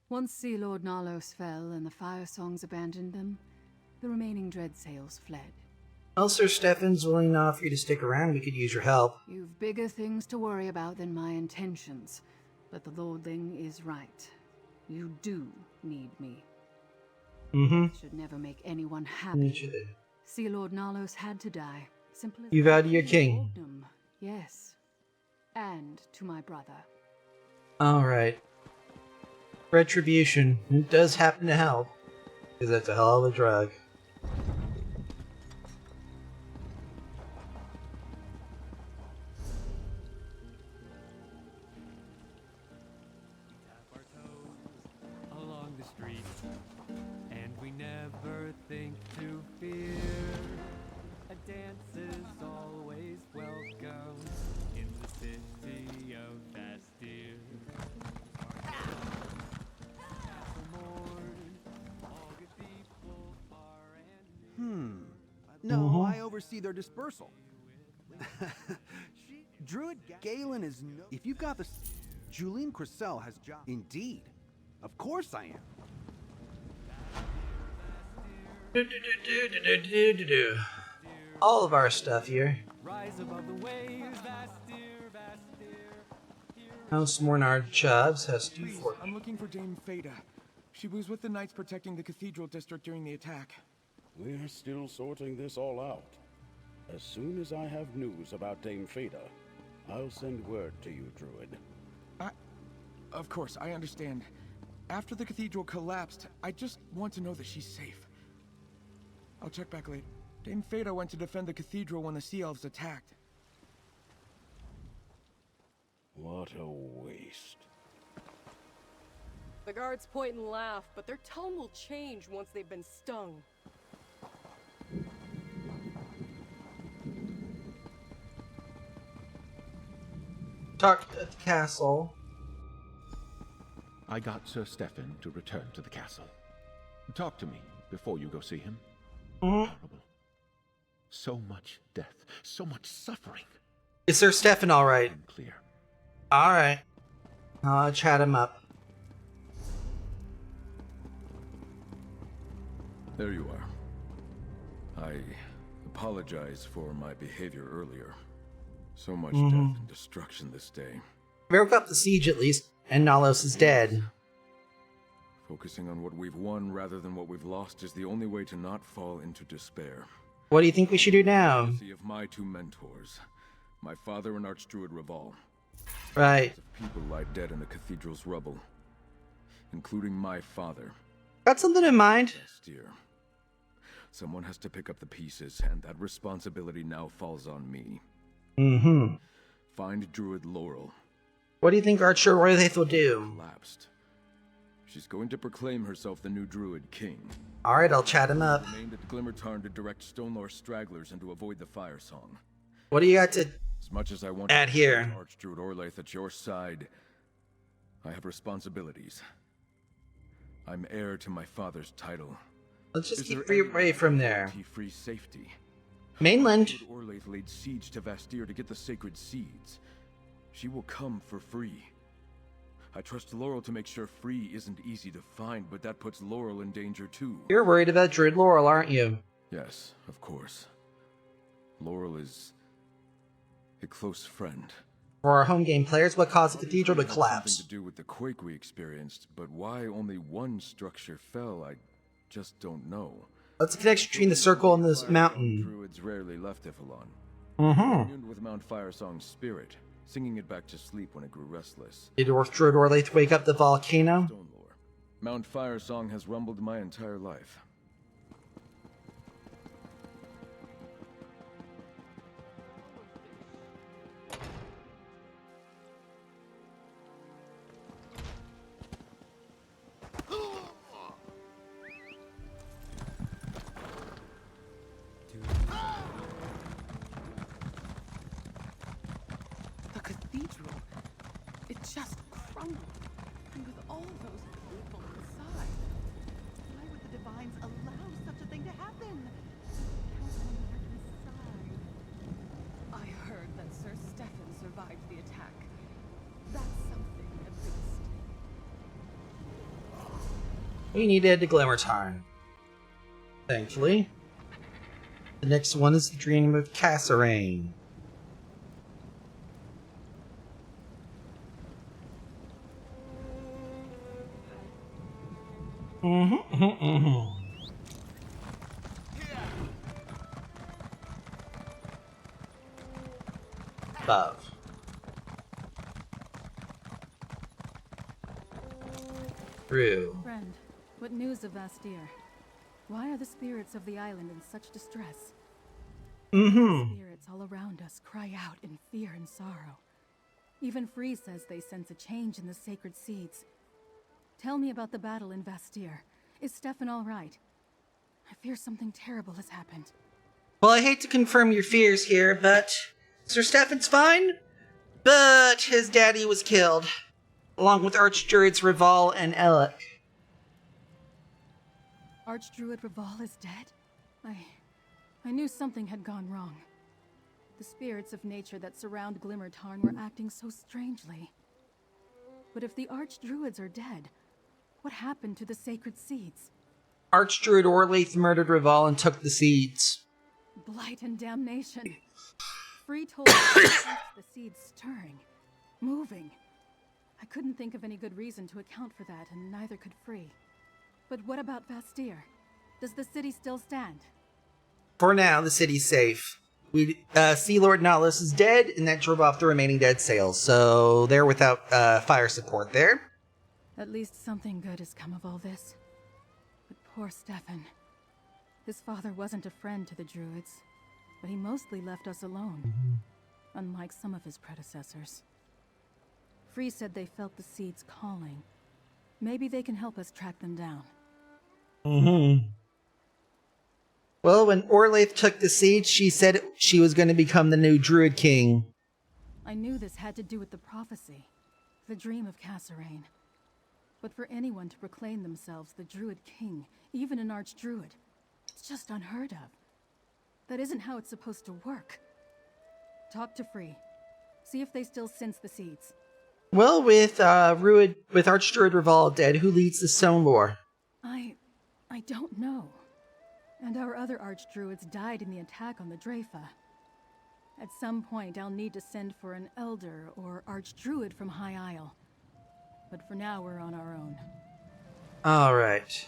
Once Sea Lord Nalos fell and the Fire Songs abandoned them, the remaining Dreadsails fled. Well, Sir Stefan's willing to offer you to stick around. We could use your help. You've bigger things to worry about than my intentions, but the Lordling is right. You do need me. Should never make anyone happy. Sea Lord Nalos had to die. Simple as You vow to your king. Yes. And to my brother. Alright. Retribution. It does happen to help. Because that's a hell of a drug. Along the street, and we never think to fear. A dance is always welcome in the city of Bastir. No, I oversee their dispersal. Druid Galen is no. If you've got this, Julian Cressel has job. Indeed, of course I am. All of our stuff here. Rise above the waves, House Mornard Chubbs has 240. I'm looking for Dame Fada. She was with the knights protecting the cathedral district during the attack. We're still sorting this all out. As soon as I have news about Dame Fada, I'll send word to you, Druid. Of course, I understand. After the cathedral collapsed, I just want to know that she's safe. I'll check back later. Dame Fada went to defend the cathedral when the Sea Elves attacked. What a waste. The guards point and laugh, but their tone will change once they've been stung. Talk at the castle. I got Sir Stefan to return to the castle. Talk to me before you go see him. Horrible. So much death, so much suffering. Is Sir Stefan alright? Unclear. Alright. I'll chat him up. There you are. I apologize for my behavior earlier. So much death and destruction this day. Broke up the siege at least, and Nalos is dead. Focusing on what we've won rather than what we've lost is the only way to not fall into despair. What do you think we should do now? Legacy of my two mentors, my father and Archdruid Raval. Right. People lie dead in the cathedral's rubble, including my father. Got something in mind? Dear. Someone has to pick up the pieces, and that responsibility now falls on me. Find Druid Laurel. What do you think Archer Roylaith will do? Collapsed. She's going to proclaim herself the new Druid King. Alright, I'll chat him up. Remained at Glimmertarn to direct Stonelore stragglers and to avoid the Fire Song. What do you got to As much as I want add here? Archdruid Orlaith at your side, I have responsibilities. I'm heir to my father's title. Let's just keep free away from there. Free safety. Mainland. Druid Orlaith laid siege to Vastir to get the sacred seeds. She will come for free. I trust Laurel to make sure free isn't easy to find, but that puts Laurel in danger too. You're worried about Druid Laurel, aren't you? Yes, of course. Laurel is a close friend. For our home game players, what caused the cathedral to It had collapse? something to do with the quake we experienced, but why only one structure fell, I just don't know. What's the connection between the circle and this mountain? Druids rarely left Ifilon. Mm-hmm. Communed with Mount Firesong's spirit, singing it back to sleep when it grew restless. Did Druid Orlaith wake up the volcano? Mount Firesong has rumbled my entire life. The cathedral, it just crumbled. And with all those people inside, why would the divines allow such a thing to happen? Councilman inside. I heard that Sir Stefan survived the attack. That's something at least. We needed the Glimmertarn. Thankfully. The next one is the Dream of Kasserine. Above. Through. Friend, what news of Vastir? Why are the spirits of the island in such distress? Mm-hmm. Spirits all around us cry out in fear and sorrow. Even Free says they sense a change in the sacred seeds. Tell me about the battle in Vastir. Is Stefan all right? I fear something terrible has happened. Well, I hate to confirm your fears here, but Sir Stefan's fine. But his daddy was killed, along with Archdruids Rival and Elec. Archdruid Rival is dead? I knew something had gone wrong. The spirits of nature that surround Glimmertarn were acting so strangely. But if the Archdruids are dead, what happened to the sacred seeds? Archdruid Orlaith murdered Rival and took the seeds. Blight and damnation. Free told me the seeds stirring, moving. I couldn't think of any good reason to account for that, and neither could Free. But what about Vastir? Does the city still stand? For now, the city's safe. Sea Lord Nautilus is dead, and that drove off the remaining dead sails, so they're without fire support there. At least something good has come of all this. But poor Stefan. His father wasn't a friend to the Druids, but he mostly left us alone, unlike some of his predecessors. Free said they felt the seeds calling. Maybe they can help us track them down. Mm-hmm. Well, when Orlaith took the seeds, she said she was going to become the new Druid King. I knew this had to do with the prophecy, the dream of Kasserine. But for anyone to proclaim themselves the Druid King, even an Archdruid, it's just unheard of. That isn't how it's supposed to work. Talk to Free. See if they still sense the seeds. Well, with Archdruid Rival dead, who leads the Stone Lore? I don't know. And our other Archdruids died in the attack on the Dreyfa. At some point, I'll need to send for an Elder or Archdruid from High Isle. But for now, we're on our own. Alright.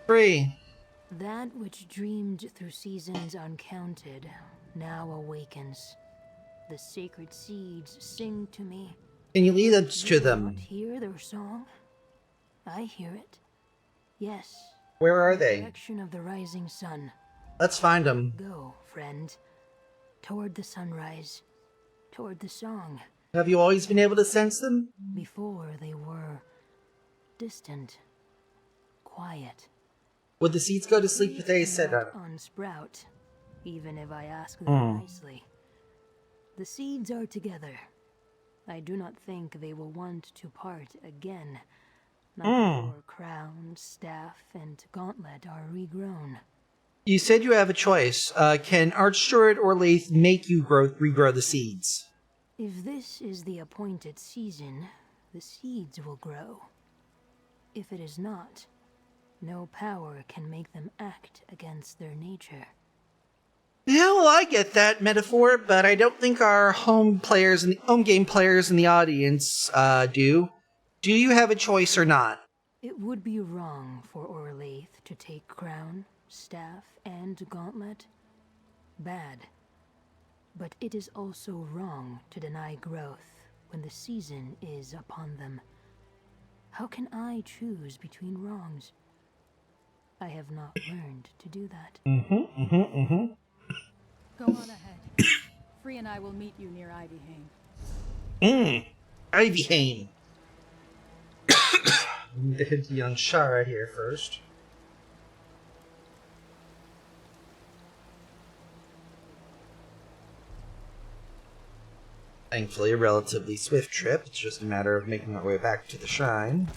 Free. That which dreamed through seasons uncounted now awakens. The sacred seeds sing to me. Can you lead us to Do you them? not hear their song? I hear it. Yes. Where are In the they? direction of the rising sun. Let's find them. Go, friend. Toward the sunrise. Toward the song. Have you always been able to sense them? Before they were distant. Quiet. Would the seeds go to sleep if they said that? On sprout, even if I ask them nicely. The seeds are together. I do not think they will want to part again. Not before crown, staff, and gauntlet are regrown. You said you have a choice. Can Archdruid or Lathe make you regrow the seeds? If this is the appointed season, the seeds will grow. If it is not, no power can make them act against their nature. Yeah, well, I get that metaphor, but I don't think our home game players in the audience do. Do you have a choice or not? It would be wrong for Orlaith to take crown, staff, and gauntlet. Bad. But it is also wrong to deny growth when the season is upon them. How can I choose between wrongs? I have not learned to do that. Go on ahead. Free and I will meet you near Ivyhane. Ivyhane. We need to hit the young Shara here first. Thankfully, a relatively swift trip. It's just a matter of making our way back to the shrine.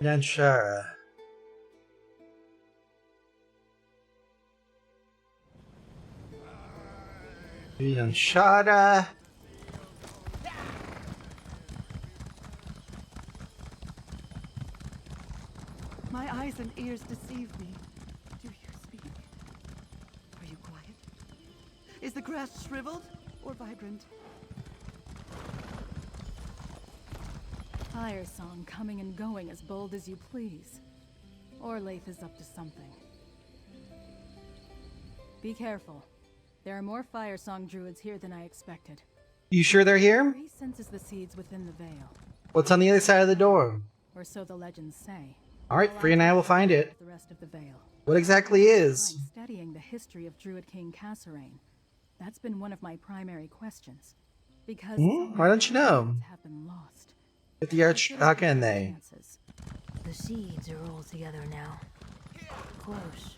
Nanshara. Nanshara. My eyes and ears deceive me. Do you speak? Are you quiet? Is the grass shriveled or vibrant? Fire song coming and going as bold as you please. Orlaith is up to something. Be careful. There are more fire song druids here than I expected. You sure they're here? He senses the seeds within the veil. What's on the other side of the door? Or so the legends say. Alright, Free and I will find it. The rest of the veil. What exactly is? I'm studying the history of Druid King Kasserine. That's been one of my primary questions. Because Why don't you know? Have been lost. With the how can they? The seeds are all together now. Close.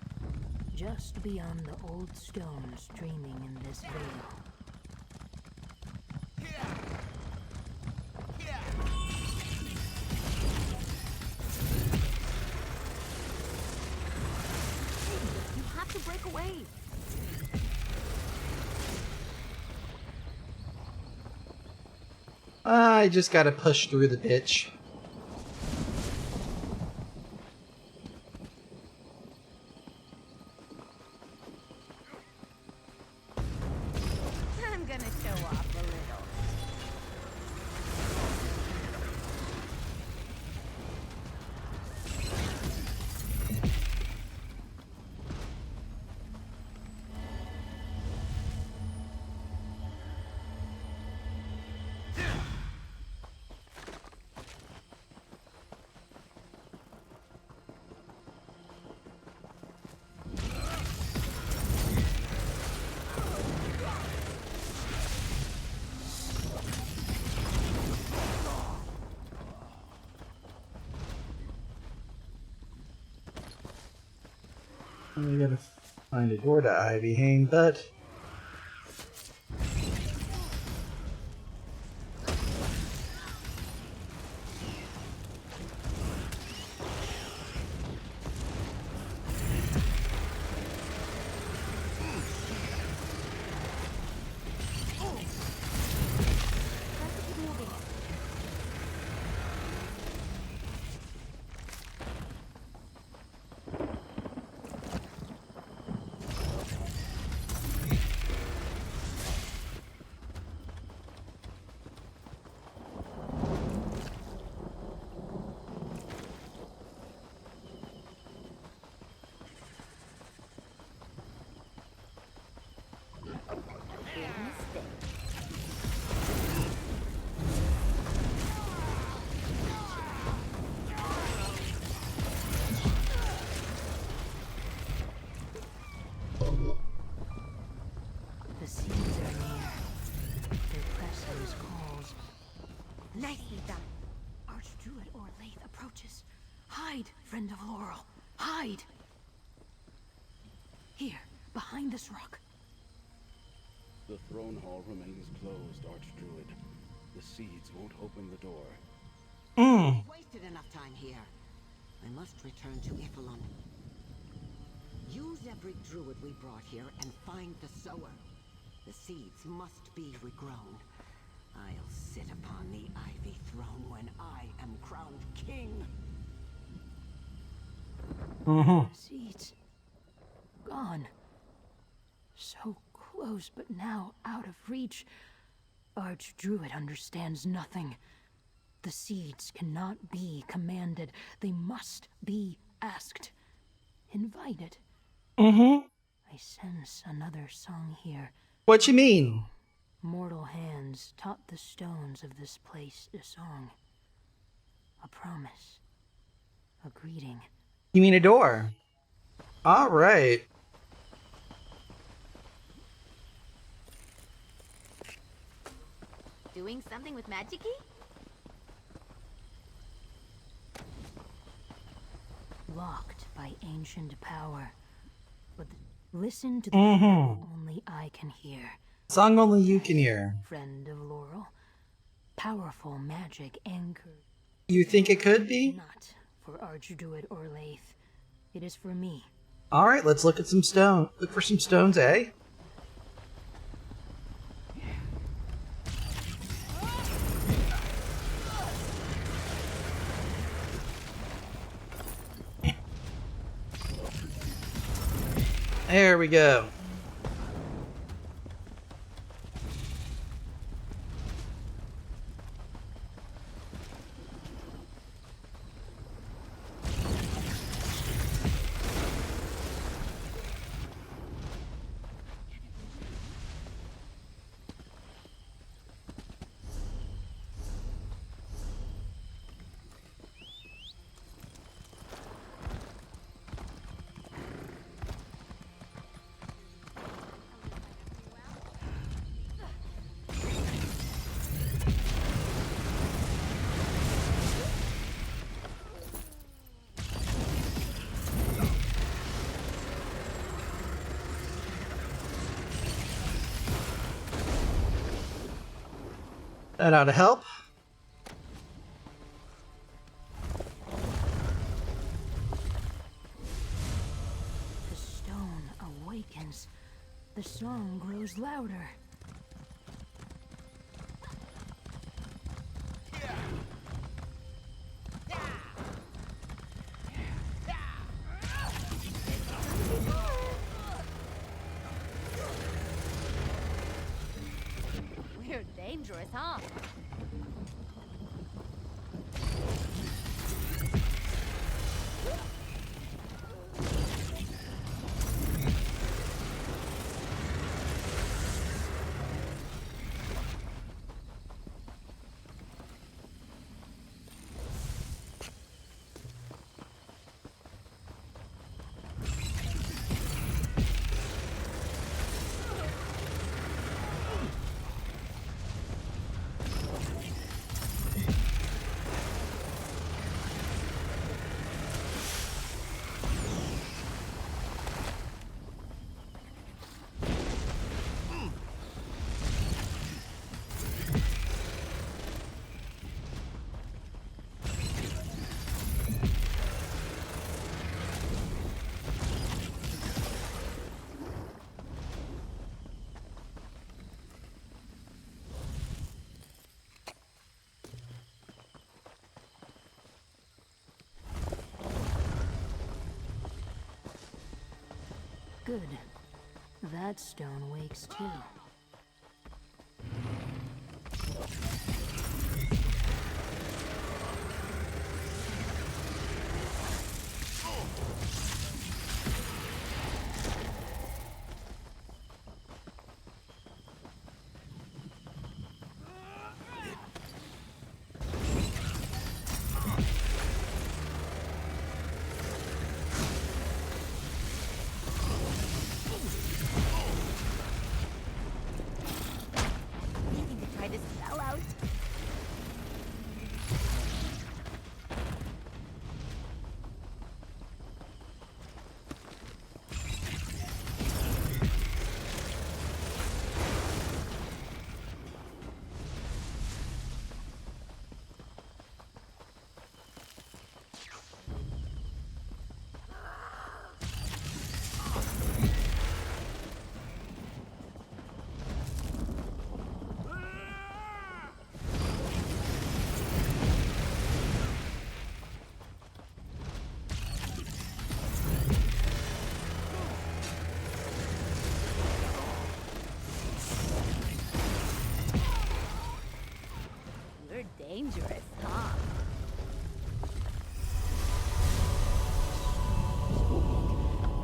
Just beyond the old stones dreaming in this veil. You have to break away. I just gotta push through the bitch. I'm gonna show off a little. We gotta find a door to Ivyhane, but The seeds are near. Their pressers calls. Nicely done. Archdruid Orlaith approaches. Hide, friend of Laurel. Hide! Here, behind this rock. The throne hall remains closed, Archdruid. The seeds won't open the door. We've wasted enough time here. I must return to Ifilon. Use every druid we brought here and find the sower. The seeds must be regrown. I'll sit upon the ivy throne when I am crowned king. Seeds. Gone. So close, but now out of reach. Archdruid understands nothing. The seeds cannot be commanded. They must be asked. Invited. I sense another song here. What you mean? Mortal hands taught the stones of this place a song. A promise. A greeting. You mean a door? Alright. Doing something with magic-y? Locked by ancient power. But listen to the song only I can hear. Song only you can hear. Friend of Laurel. Powerful magic anchored. You think it could be? Not for Archdruid or Laith. It is for me. Alright, let's look at some stone. Look for some stones, eh? There we go. That ought to help. The stone awakens. The song grows louder. We're dangerous, huh? Good. That stone wakes too. Try this spell out. dangerous, huh?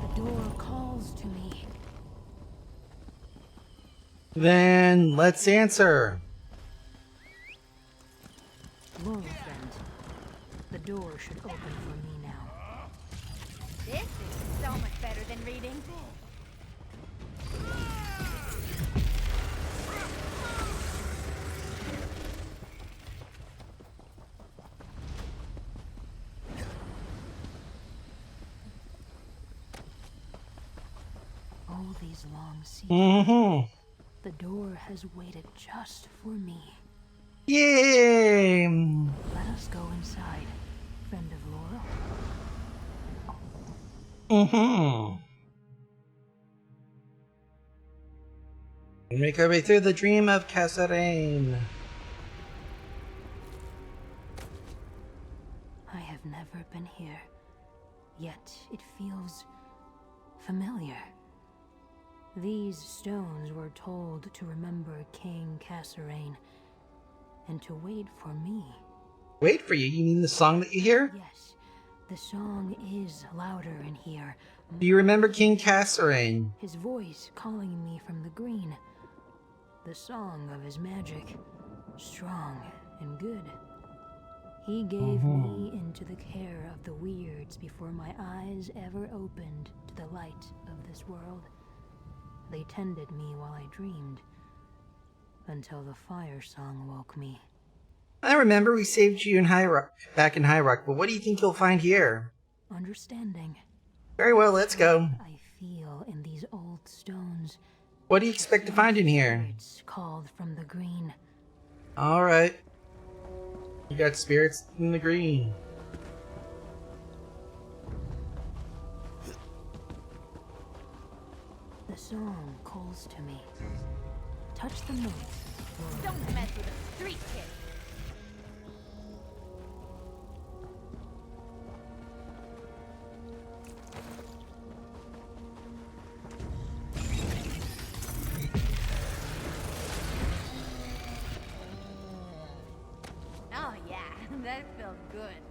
The door calls to me. Then let's answer. Laurel friend, the door should open for me now. This is so much better than reading. All these long seasons, The door has waited just for me. Yay! Let us go inside, friend of Laurel. We make our way through the dream of Kasserine. I have never been here, yet it feels familiar. These stones were told to remember King Kasserine and to wait for me. Wait for you? You mean the song that you hear? Yes, the song is louder in here. Do you remember King Kasserine? His voice calling me from the green. The song of his magic, strong and good. He gave me into the care of the weirds before my eyes ever opened to the light of this world. They tended me while I dreamed, until the fire song woke me. I remember we saved you in High Rock, back in High Rock, but what do you think you'll find here? Understanding. Very well, let's go. I feel in these old stones. What do you expect to find in here? It's called from the green. Alright. You got spirits in the green. The song calls to me. Touch the notes. Don't mess with a street kid. Oh yeah, that felt good.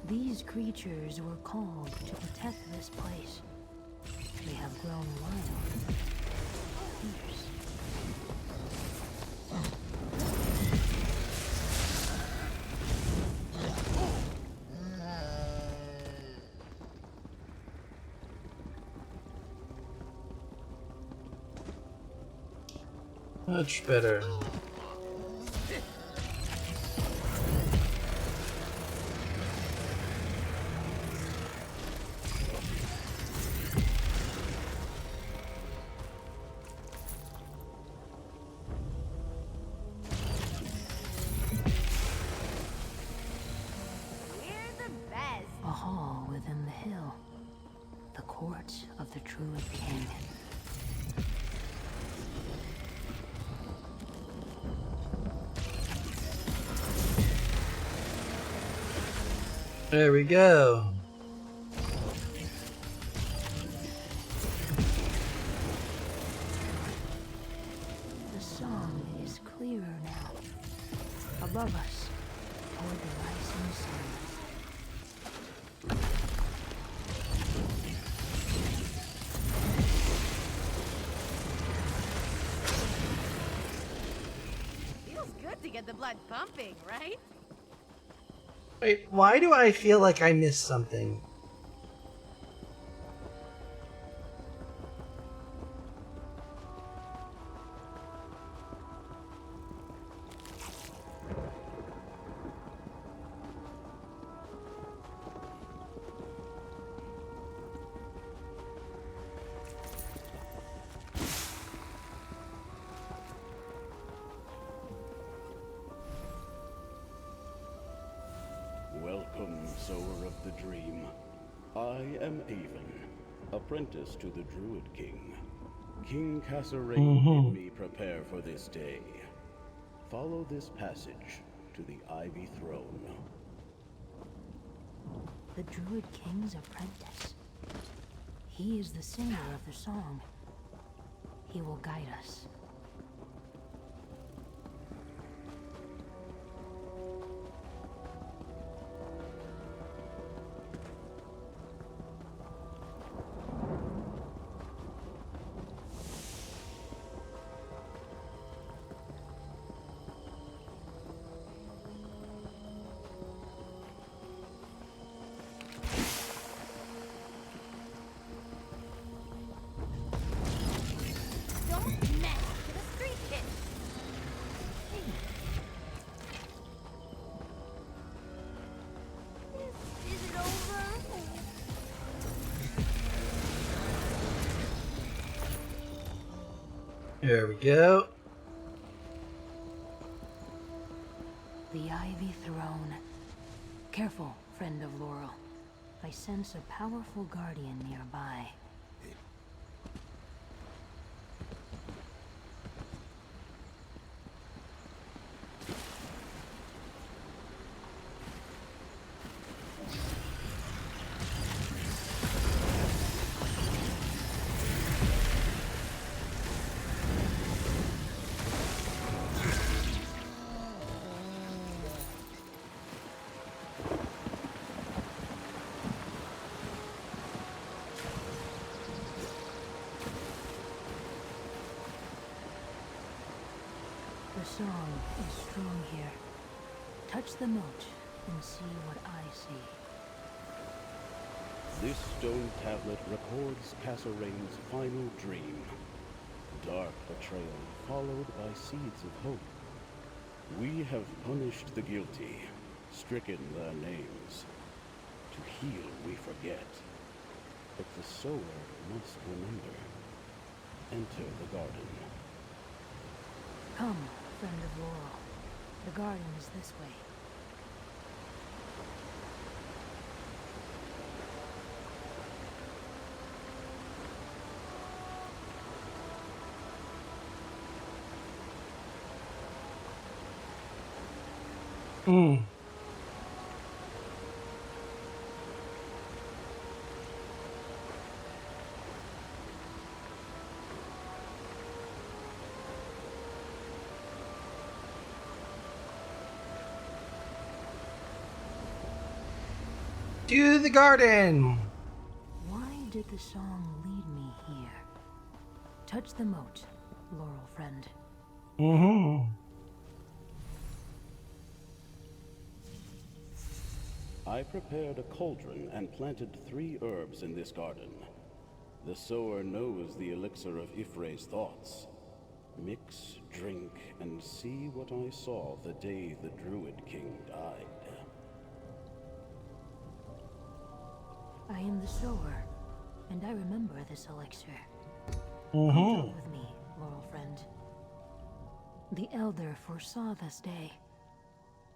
These creatures were called to protect this place. They have grown wild, fierce. Much better. A hall within the hill. The court of the Druid King. There we go. The song is clearer now. Above us, toward the rising sun. Feels good to get the blood pumping, right? Wait, why do I feel like I missed something? Welcome, sower of the dream. I am Avon, apprentice to the Druid King. King Kasserine bid me prepare for this day. Follow this passage to the Ivy Throne. The Druid King's apprentice. He is the singer of the song. He will guide us. There we go. The Ivy Throne. Careful, friend of Laurel. I sense a powerful guardian nearby. The song is strong here. Touch the moat and see what I see. This stone tablet records Casseraine's final dream. Dark betrayal followed by seeds of hope. We have punished the guilty, stricken their names. To heal we forget. But the sower must remember. Enter the garden. Come, friend of Laurel. The garden is this way. To the garden! Why did the song lead me here? Touch the moat, Laurel friend. I prepared a cauldron and planted 3 herbs in this garden. The sower knows the elixir of Ifre's thoughts. Mix, drink, and see what I saw the day the Druid King died. I am the sower, and I remember this elixir. Mm-hmm. With me, Laurel friend. The Elder foresaw this day,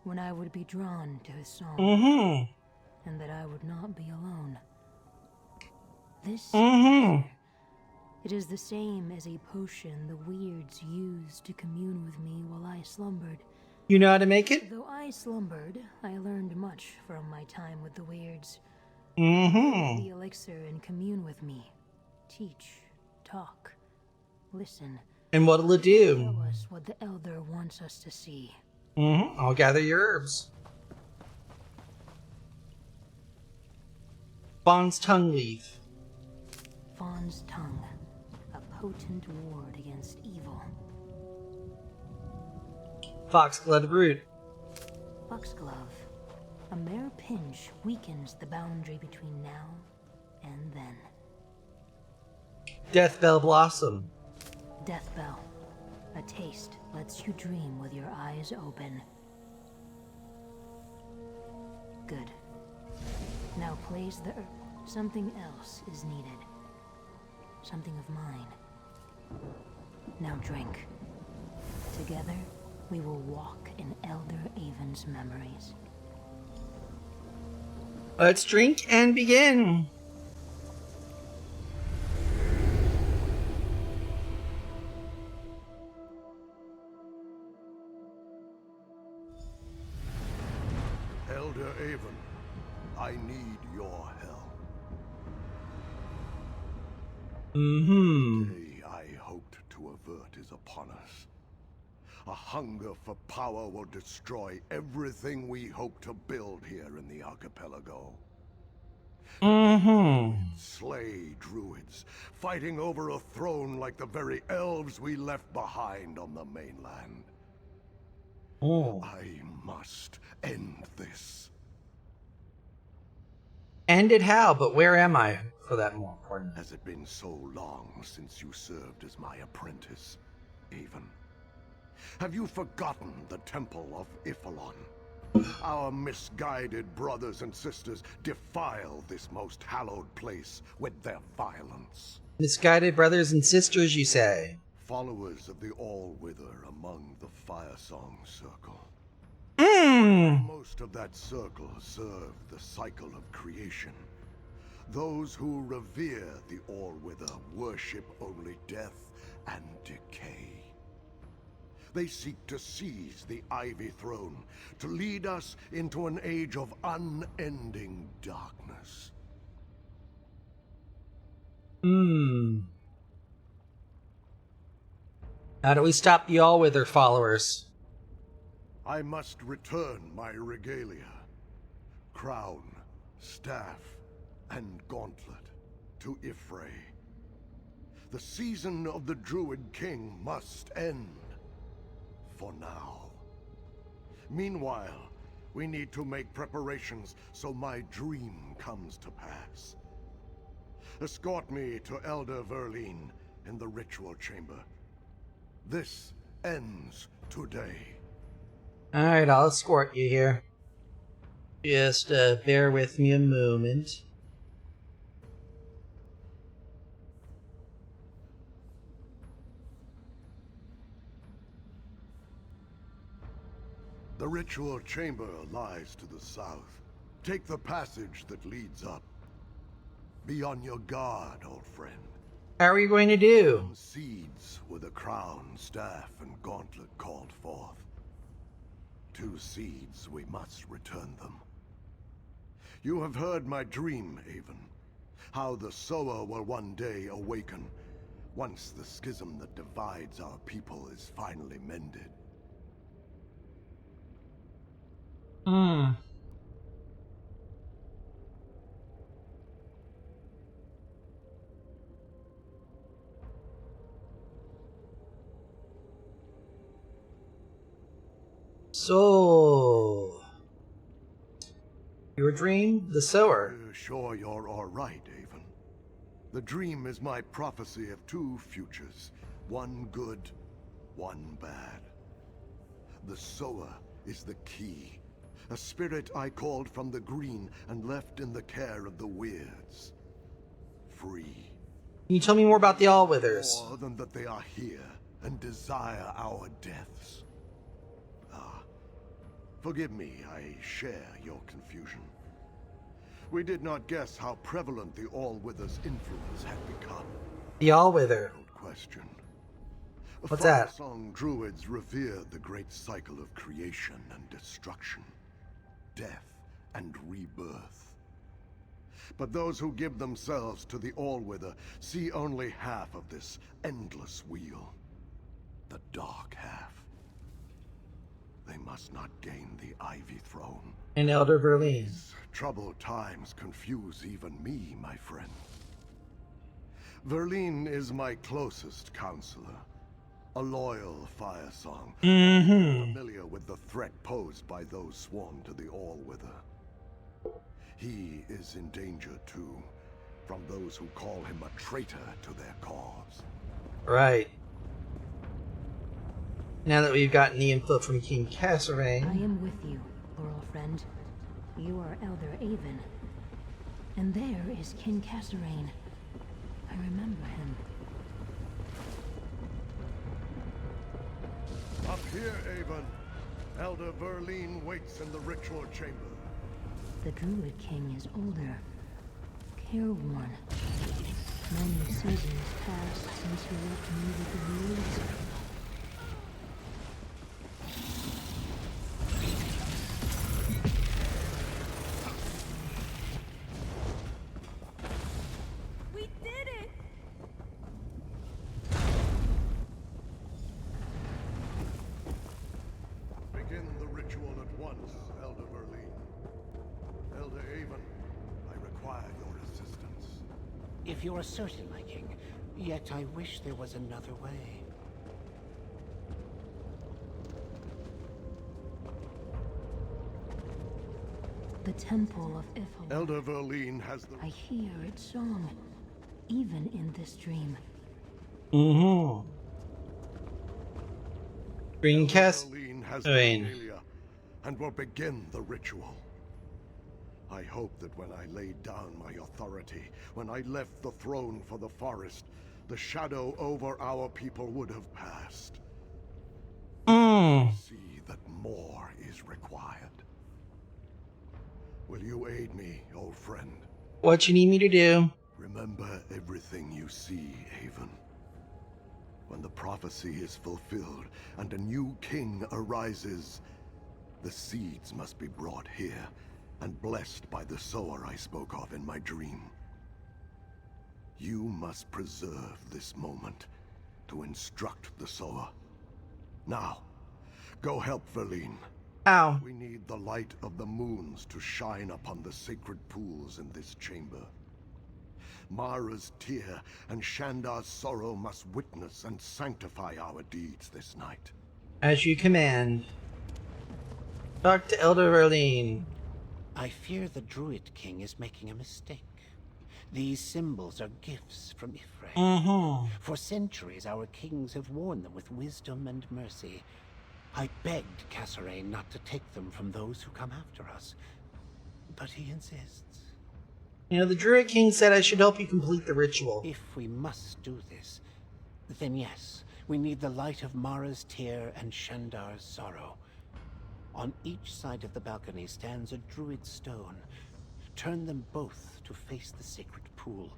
when I would be drawn to his song, and that I would not be alone. This elixir, it is the same as a potion the weirds used to commune with me while I slumbered. You know how to make it? Though I slumbered, I learned much from my time with the weirds. Mm-hmm. The elixir and commune with me. Teach, talk, listen. And what'll it do? Show us what the Elder wants us to see. Mm-hmm. I'll gather your herbs. Fawn's tongue leaf. Fawn's tongue, a potent ward against evil. Foxglove root. Foxglove. A mere pinch weakens the boundary between now and then. Deathbell blossom. Deathbell. A taste lets you dream with your eyes open. Good. Now place the herb. Something else is needed. Something of mine. Now drink. Together, we will walk in Elder Avon's memories. Let's drink and begin. Elder Avon, I need your help. The day I hoped to avert is upon us. A hunger for power will destroy everything we hope to build here in the archipelago. Slay druids, fighting over a throne like the very elves we left behind on the mainland. I must end this. End it how? But where am I for that more important? Has it been so long since you served as my apprentice, Avon? Have you forgotten the Temple of Ifalon? Our misguided brothers and sisters defile this most hallowed place with their violence. Misguided brothers and sisters, you say? Followers of the All-Wither among the Firesong Circle. Most of that circle serve the cycle of creation. Those who revere the All-Wither worship only death and decay. They seek to seize the Ivy Throne, to lead us into an age of unending darkness. How do we stop the All-Wither followers? I must return my regalia, crown, staff, and gauntlet to Ifray. The season of the Druid King must end. For now. Meanwhile, we need to make preparations so my dream comes to pass. Escort me to Elder Verlin in the ritual chamber. This ends today. Alright, I'll escort you here. Just bear with me a moment. The ritual chamber lies to the south. Take the passage that leads up. Be on your guard, old friend. How are you going to do? Some seeds with a crown, staff, and gauntlet called forth. 2 seeds, we must return them. You have heard my dream, Avon. How the sower will one day awaken, once the schism that divides our people is finally mended. So, your dream, the sower. Sure you're all right, Avon. The dream is my prophecy of 2 futures, one good, one bad. The sower is the key. A spirit I called from the green and left in the care of the Weirds. Free. Can you tell me more about the All-Withers? More than that they are here and desire our deaths. Forgive me, I share your confusion. We did not guess how prevalent the All-Wither's influence had become. The All-Wither. Question. What's that? Firesong druids revere the great cycle of creation and destruction. Death and rebirth. But those who give themselves to the All-Wither see only half of this endless wheel. The dark half. They must not gain the Ivy Throne. And Elder Verlin. Troubled times confuse even me, my friend. Verlin is my closest counselor. A loyal Firesong, familiar with the threat posed by those sworn to the All-Wither. He is in danger too, from those who call him a traitor to their cause. Right. Now that we've gotten the info from King Kasserine. I am with you, Laurel friend. You are Elder Avon. And there is King Kasserine. I remember him. Up here, Avon. Elder Verlin waits in the ritual chamber. The Druid King is older, careworn. Many seasons passed since he left me with the Weirds. We did it! If you are certain, my king, yet I wish there was another way. The Temple of Ifalon. Elder Verlene has the... I hear its song, even in this dream. Mm-hmm. Screencast. Verlene has I the mean, regalia and will begin the ritual. I hope that when I laid down my authority, when I left the throne for the forest, the shadow over our people would have passed. See that more is required. Will you aid me, old friend? What you need me to do? Remember everything you see, Haven. When the prophecy is fulfilled and a new king arises, the seeds must be brought here and blessed by the sower I spoke of in my dream. You must preserve this moment to instruct the sower. Now, go help Verlene. How? We need the light of the moons to shine upon the sacred pools in this chamber. Mara's tear and Shandar's sorrow must witness and sanctify our deeds this night. As you command. Talk to Elder Verlene. I fear the Druid King is making a mistake. These symbols are gifts from Ifre. For centuries, our kings have worn them with wisdom and mercy. I begged Casserain not to take them from those who come after us, but he insists. You know, the Druid King said I should help you complete the ritual. If we must do this, then yes, we need the light of Mara's tear and Shandar's sorrow. On each side of the balcony stands a druid stone. Turn them both to face the sacred pool.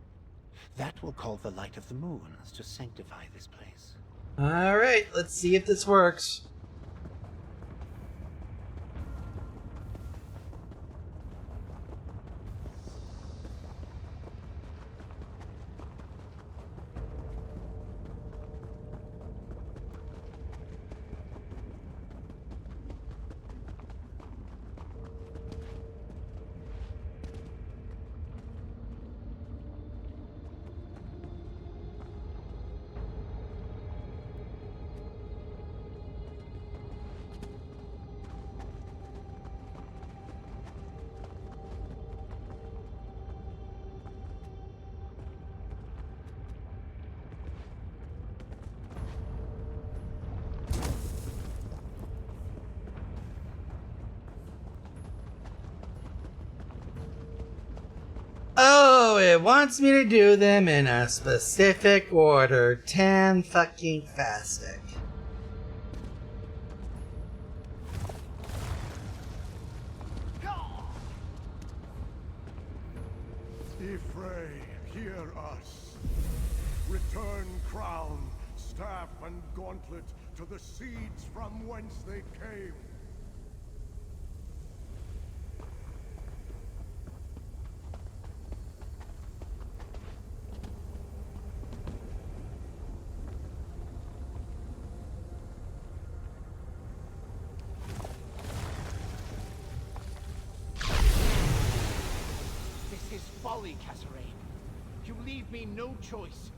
That will call the light of the moons to sanctify this place. Alright, let's see if this works. Oh, it wants me to do them in a specific order. Tan fucking fastic. Ifre, hear us. Return crown, staff, and gauntlet to the seeds from whence they came. This is folly, Casserain. You leave me no choice.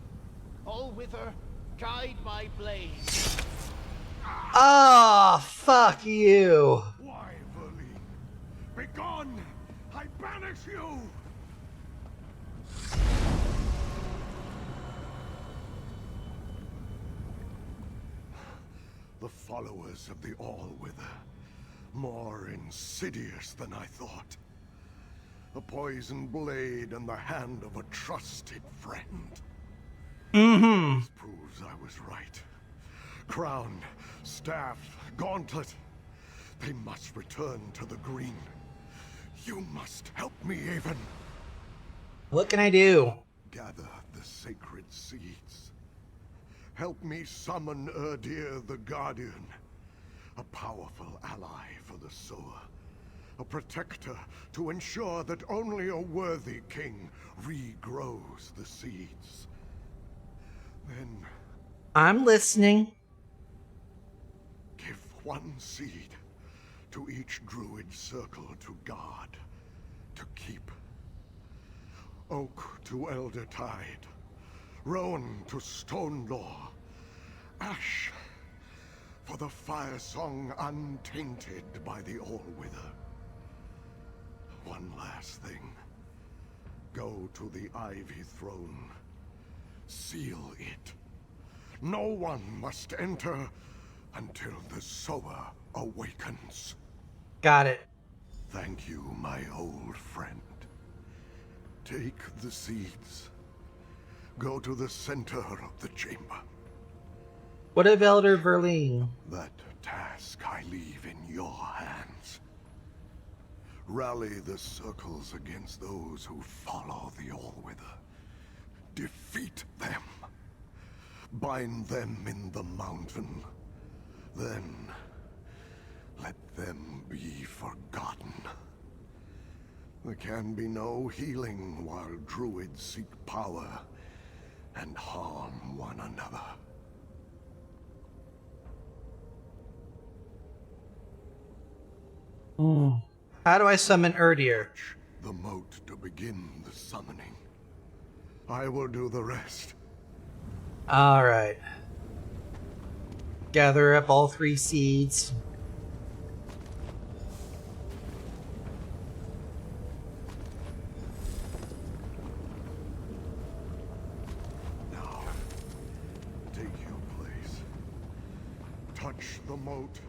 All wither, guide my blade. Ah, fuck you. Why, Verlene? Begone! I banish you! The followers of the All-Wither. More insidious than I thought. A poisoned blade in the hand of a trusted friend. This proves I was right. Crown, staff, gauntlet. They must return to the green. You must help me, Haven. What can I do? Gather the sacred seeds. Help me summon Erdir the Guardian. A powerful ally for the sower. A protector to ensure that only a worthy king regrows the seeds. Then I'm listening. give one seed to each druid circle to guard, to keep. Oak to Eldertide, Rowan to Stone Law, Ash for the fire song untainted by the All-Wither. One last thing. Go to the Ivy Throne. Seal it. No one must enter until the sower awakens. Got it. Thank you, my old friend. Take the seeds. Go to the center of the chamber. What of Elder Verlaine? That task I leave in your hands. Rally the circles against those who follow the All-Wither. Defeat them. Bind them in the mountain. Then let them be forgotten. There can be no healing while druids seek power and harm one another. How do I summon Erdir? The moat to begin the summoning. I will do the rest. Alright. Gather up all 3 seeds. Now, take your place. Touch the moat,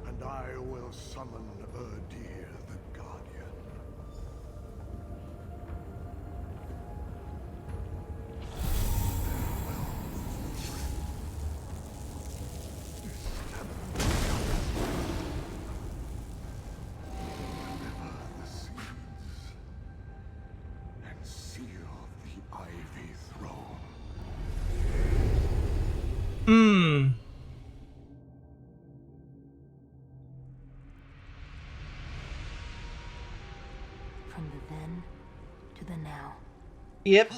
and I will summon Erdir the Guardian. From the then to the now. Yep.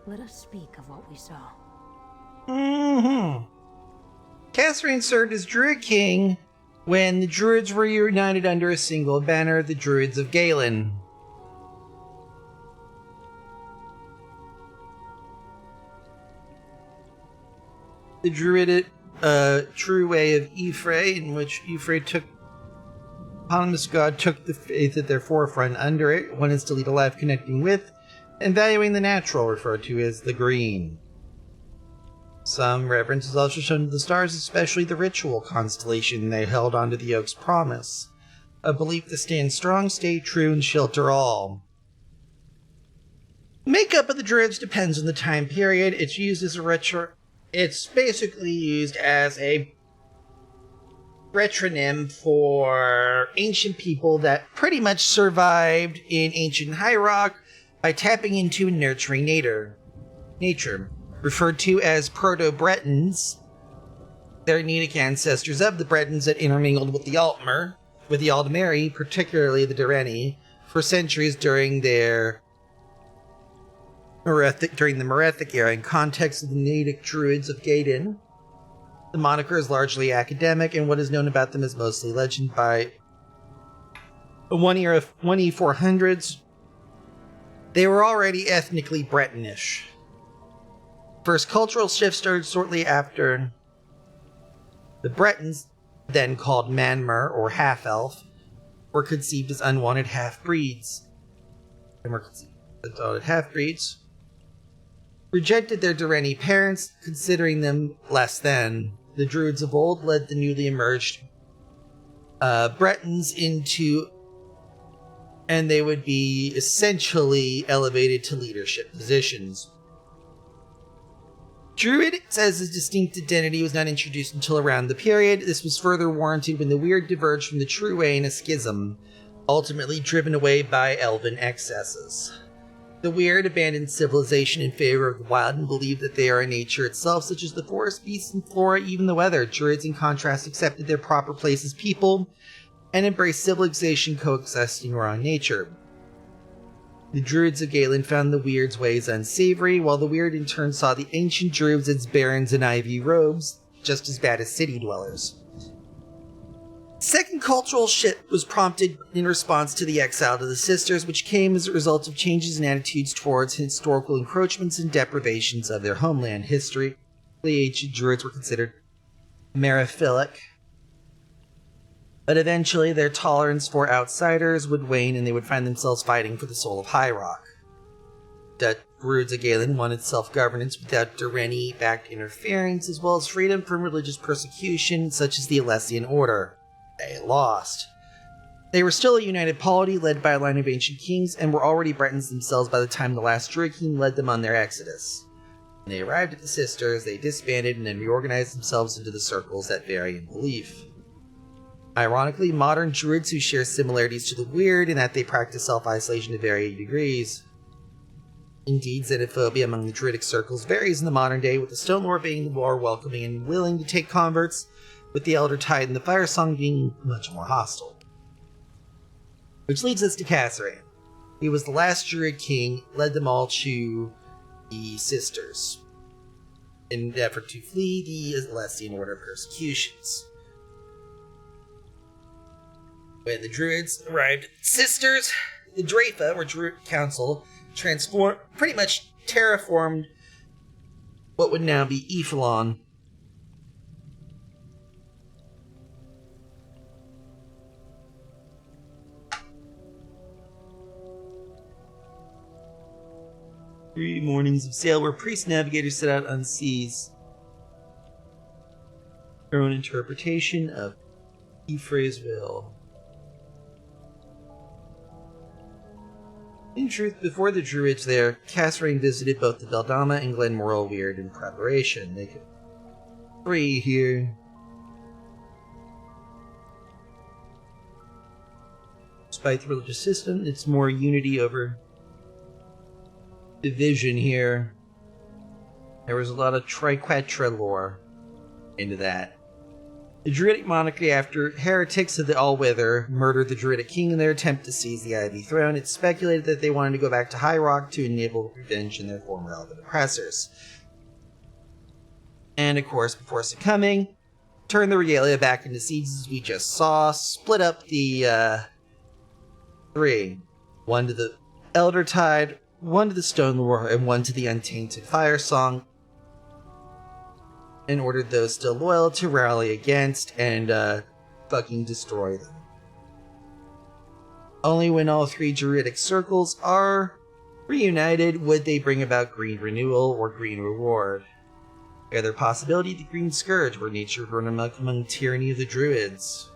Let us speak of what we saw. Catherine served as Druid King when the Druids were united under a single banner, the Druids of Galen. The Druid true way of Ephraim, in which Ephraim took eponymous god took the faith at their forefront. Under it, one is to lead a life connecting with and valuing the natural, referred to as the green. Some reverence is also shown to the stars, especially the ritual constellation they held onto the oak's promise, a belief that stand strong, stay true, and shelter all. Makeup of the Druids depends on the time period. It's used as a It's basically used as a retronym for ancient people that pretty much survived in ancient High Rock by tapping into and nurturing nature. Referred to as Proto-Bretons, they're Nedic ancestors of the Bretons that intermingled with the Aldmeri, particularly the Durrani, for centuries during the Merethic era. In context of the Nedic Druids of Gaden, the moniker is largely academic, and what is known about them is mostly legend. By 1E400s, they were already ethnically Bretonish. First cultural shift started shortly after the Bretons, then called Manmer or half-elf, were conceived as unwanted half-breeds. Rejected their Durrani parents, considering them less than. The Druids of old led the newly emerged Bretons into, and they would be essentially elevated to leadership positions. Druid says his distinct identity was not introduced until around the period. This was further warranted when the Weird diverged from the true way in a schism, ultimately driven away by elven excesses. The Weird abandoned civilization in favor of the wild and believed that they are in nature itself, such as the forest, beasts, and flora, even the weather. Druids, in contrast, accepted their proper place as people and embraced civilization coexisting around nature. The Druids of Galen found the Weird's ways unsavory, while the Weird in turn saw the ancient Druids as barons in ivy robes, just as bad as city dwellers. Second cultural shift was prompted in response to the exile of the sisters, which came as a result of changes in attitudes towards historical encroachments and deprivations of their homeland. History, the ancient Druids were considered merophilic, but eventually their tolerance for outsiders would wane and they would find themselves fighting for the soul of High Rock. The Druids of Galen wanted self-governance without Durrani-backed interference, as well as freedom from religious persecution, such as the Alessian Order. They lost. They were still a united polity led by a line of ancient kings, and were already Bretons themselves by the time the last Druid king led them on their exodus. When they arrived at the Sisters, they disbanded and then reorganized themselves into the circles that vary in belief. Ironically, modern Druids who share similarities to the weird in that they practice self-isolation to varying degrees. Indeed, xenophobia among the Druidic circles varies in the modern day, with the Stone Lord being more welcoming and willing to take converts, with the Elder Tide and the Fire Song being much more hostile. Which leads us to Kassaran. He was the last Druid king, led them all to the Sisters, in an effort to flee the Alessian Order persecutions. When the Druids arrived at the Sisters, the Drapha, or Druid Council, pretty much terraformed what would now be Ephelon. Three mornings of sail where priest navigators set out on seas. Their own interpretation of Ephraimsville. In truth, before the Druids there, Kassaran visited both the Beldama and Glenmoral Weird in preparation. They could free here. Despite the religious system, it's more unity over division here. There was a lot of Triquetra lore into that. The Druidic monarchy, after heretics of the Allwither murdered the Druidic king in their attempt to seize the Ivy Throne, it's speculated that they wanted to go back to High Rock to enable revenge in their former relevant oppressors. And of course, before succumbing, turn the regalia back into seeds as we just saw, split up the three. One to the Elder Tide, one to the Stone Lore, and one to the Untainted Fire Song, and ordered those still loyal to rally against and fucking destroy them. Only when all three Druidic circles are reunited would they bring about green renewal or green reward. The other possibility, the green scourge, where nature run among tyranny of the Druids.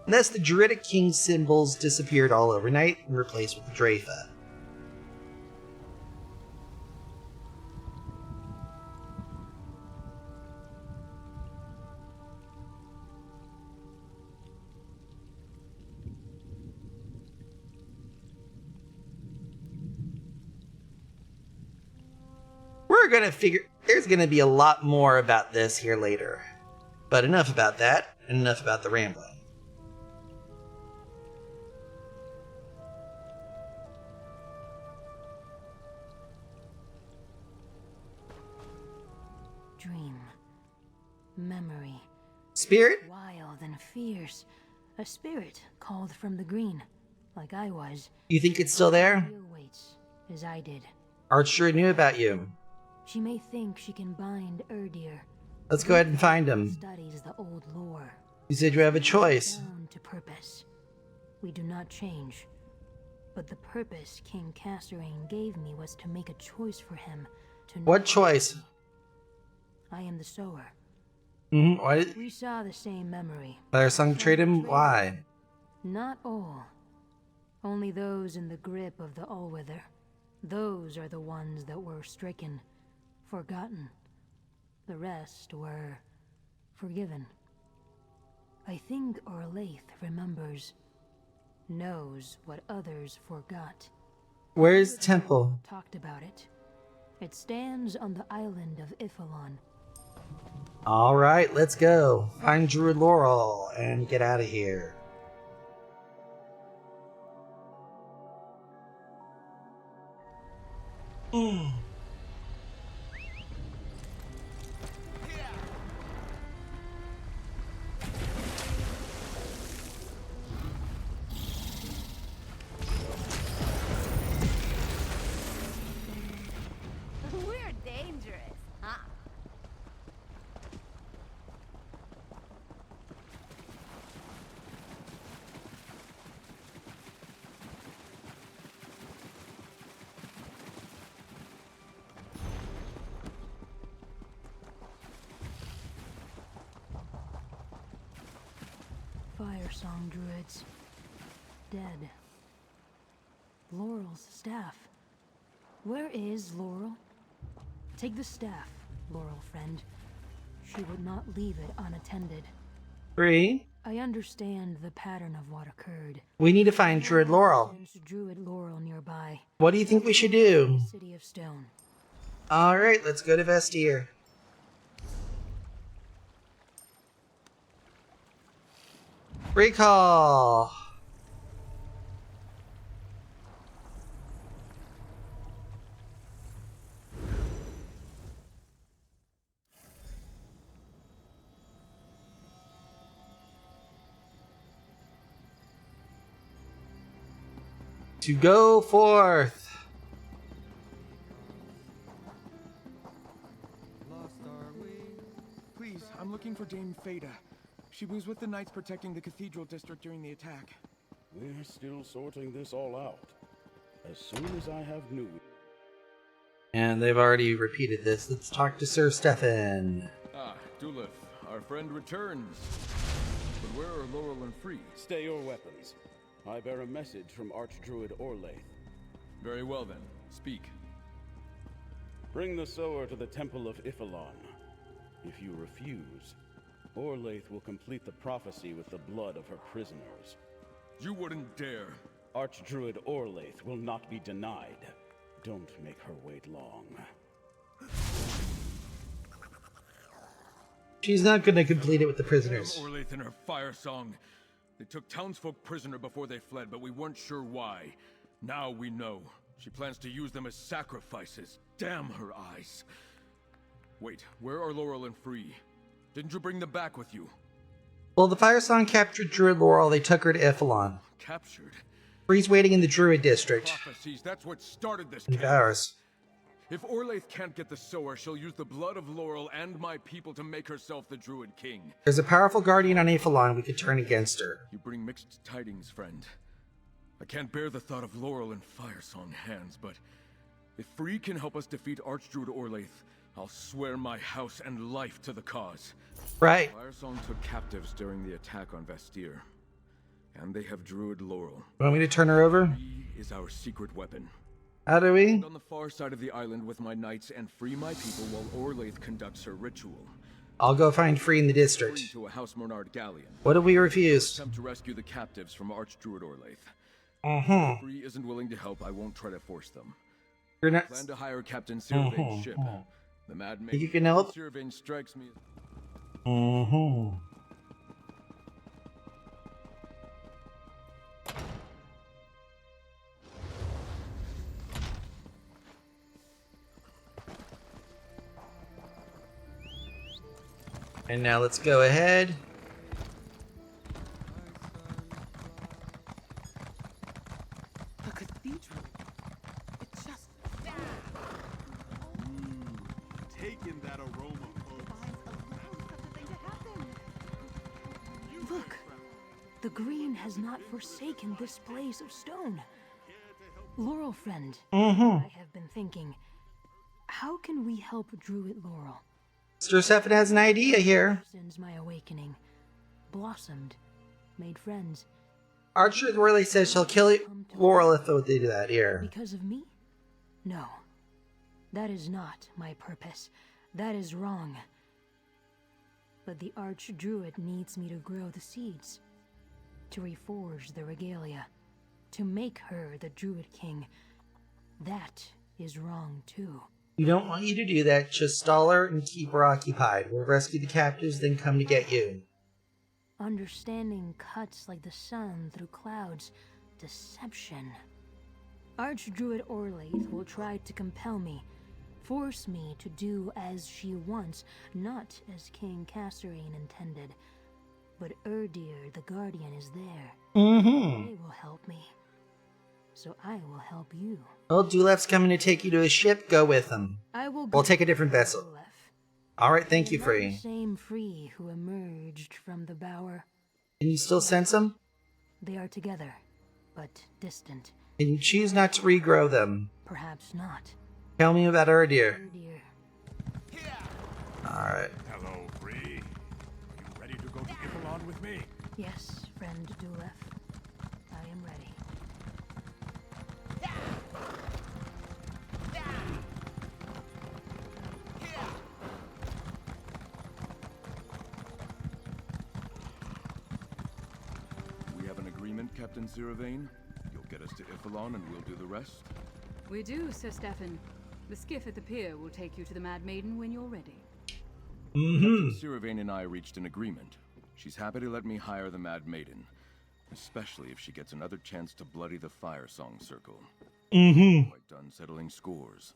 And thus the Druidic king's symbols disappeared all overnight and replaced with the Drapha. We're gonna figure... There's gonna be a lot more about this here later. But enough about that, and enough about the rambling. Dream. Memory. Spirit? Wild and fierce. A spirit called from the green, like I was. You think it's still there? Waits, as I did. Archer knew about you. She may think she can bind Erdir. Let's go ahead and find him. Studies the old lore. You said you have a choice. Down to purpose. We do not change. But the purpose King Kassaran gave me was to make a choice for him. To what choice? I am the sower. Why? We saw the same memory. Fire Song betrayed him? Why? Not all. Only those in the grip of the Allwither. Those are the ones that were stricken, forgotten. The rest were forgiven. I think Orlaith remembers, knows what others forgot. Where's the temple? Talked about it. It stands on the island of Ephelon. Alright, let's go. Find Druid Laurel and get out of here. song druids. Dead. Laurel's staff. Where is Laurel? Take the staff, Laurel friend. She would not leave it unattended. Free. I understand the pattern of what occurred. We need to find Druid Laurel. Druid Laurel nearby. What do you think we should do? City of Stone. Alright, let's go to Vestir. Recall! To go forth! Please, I'm looking for Dame Fada. She was with the knights protecting the cathedral district during the attack. We're still sorting this all out. As soon as I have news... And they've already repeated this. Let's talk to Sir Stefan. Ah, Dulith, our friend returns. But where are Laurel and Free? Stay your weapons. I bear a message from Archdruid Orlaith. Very well then. Speak. Bring the sower to the Temple of Ifilon. If you refuse, Orlaith will complete the prophecy with the blood of her prisoners. You wouldn't dare. Archdruid Orlaith will not be denied. Don't make her wait long. She's not going to complete it with the prisoners. Damn Orlaith and her fire song. They took townsfolk prisoner before they fled, but we weren't sure why. Now we know. She plans to use them as sacrifices. Damn her eyes. Wait, where are Laurel and Free? Didn't you bring them back with you? Well, the Fire Song captured Druid Laurel. They took her to Ifilon. Captured? Free's waiting in the Druid district. Prophecies, that's what started this In chaos. Ours. If Orlaith can't get the sower, she'll use the blood of Laurel and my people to make herself the Druid King. There's a powerful guardian on Ifilon we could turn against her. You bring mixed tidings, friend. I can't bear the thought of Laurel in Firesong hands, but if Free can help us defeat Archdruid Orlaith, I'll swear my house and life to the cause. Right. Firesong took captives during the attack on Vestir, and they have Druid Laurel. Want me to turn her over? Free is our secret weapon. How do we? On the far side of the island with my knights and free my people while Orlaith conducts her ritual. I'll go find Free in the district. Free to a House Monard galleon. What if we refuse? Attempt to rescue the captives from Archdruid Orlaith. Uh-huh. If Free isn't willing to help, I won't try to force them. You're not... Plan to hire Captain Sirvain's ship. The mad man. You can help? Sirvain strikes me. Uh-huh. And now let's go ahead. The cathedral. It's just Taking that aroma, folks. Look! The green has not forsaken this place of stone. Laurel friend, I have been thinking, how can we help Druid Laurel? Sir Stefan has an idea here. Since my awakening, blossomed, made friends. Archer Worley says she'll kill Laurel if they do that here. Because of me? No. That is not my purpose. That is wrong. But the Archdruid needs me to grow the seeds, to reforge the regalia, to make her the Druid King. That is wrong too. We don't want you to do that. Just stall her and keep her occupied. We'll rescue the captives, then come to get you. Understanding cuts like the sun through clouds. Deception. Archdruid Orlaith will try to compel me, force me to do as she wants, not as King Kasserine intended. But Erdir, the Guardian, is there. They will help me. So I will help you. Well, Dulef's coming to take you to his ship. Go with him. I will We'll take a different vessel. Alright, thank you, Not Free. the same Free who emerged from the bower. Can you still sense them? They are together, but distant. Can you choose not to regrow them? Perhaps not. Tell me about Erdir. Erdir. Alright. Hello, Free. Are you ready to go to Ifilon with me? Yes, friend Dulef. I am ready. We have an agreement, Captain Siravane? You'll get us to Iffalon and we'll do the rest? We do, Sir Stefan. The skiff at the pier will take you to the Mad Maiden when you're ready. Captain Siravane and I reached an agreement. She's happy to let me hire the Mad Maiden, especially if she gets another chance to bloody the Fire Song Circle. Quite done settling scores.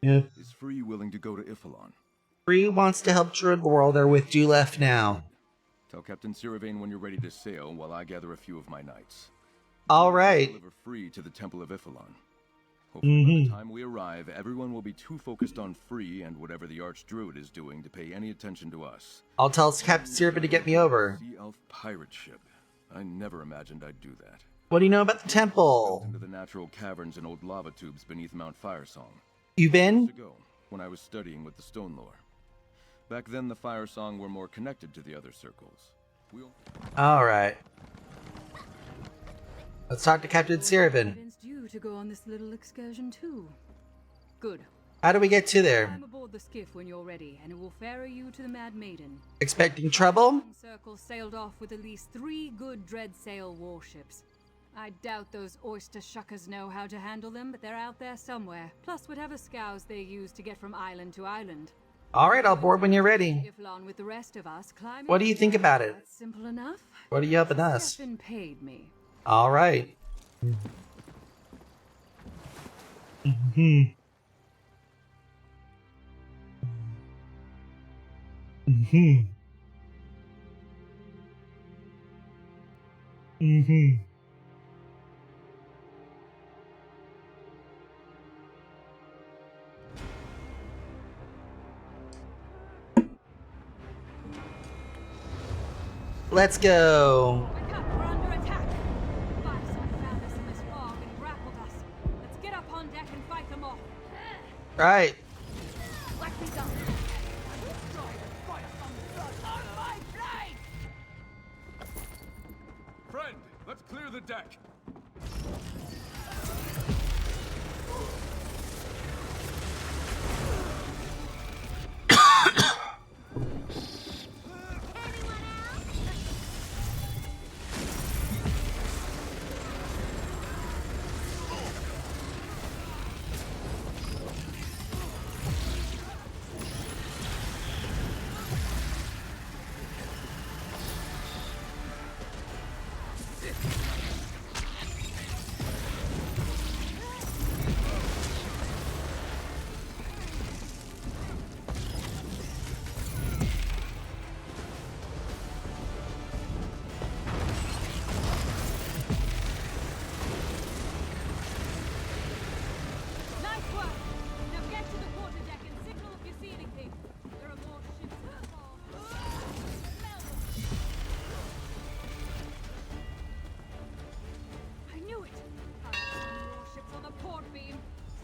Yep. Is Free willing to go to Iffalon? Free wants to help Druid Laurel. They're with Dulef now. Tell Captain Siravane when you're ready to sail while I gather a few of my knights. Alright. Deliver Free to the Temple of Iffalon. Hopefully by the time we arrive, everyone will be too focused on Free and whatever the Archdruid is doing to pay any attention to us. I'll tell Captain Siravane to get me over. Sea Elf pirate ship. I never imagined I'd do that. What do you know about the temple? Into the natural caverns and old lava tubes beneath Mount Firesong. You been? Years ago, when I was studying with the Stone Lore. Back then, the Firesong were more connected to the other circles. Alright. Let's talk to Captain Siravane. Convinced you to go on this little excursion too. Good. How do we get to there? I'm aboard the skiff when you're ready, and it will ferry you to the Mad Maiden. Expecting trouble? Circle sailed off with at least 3 good Dreadsail warships. I doubt those oyster shuckers know how to handle them, but they're out there somewhere. Plus whatever scows they use to get from island to island. Alright, I'll board when you're ready. Iffalon with the rest of us, climbing. What do you think about it? That's simple enough. What are you helping us? Stefan paid me. Alright. Let's go. Wake up, we're under attack. Firesong found us in this fog and grappled us. Let's get up on deck and fight them off. Right. Let me go. Friend, let's clear the deck. Nice work. Now get to the quarterdeck and signal if you see anything. There are more ships in the fog. I knew it. More ships on the port beam.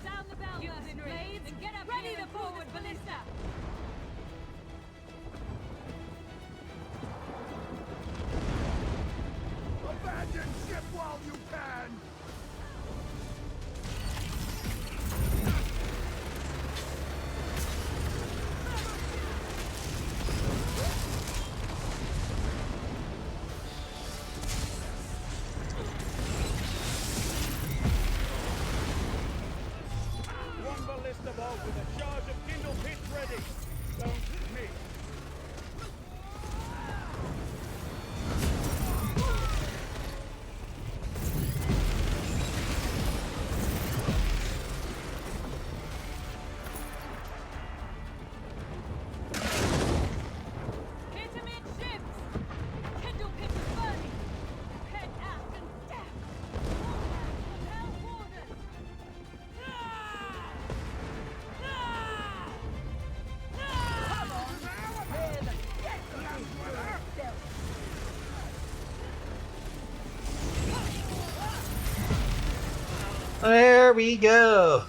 Sound the bell, blades, and get up ready to forward ballista. Abandon ship while you can! One ballista bolt with a charge of kindle pitch ready. Don't miss. Hit him in ships. Kindle pitch is burning. Head aft and down. Propel forward. There we go.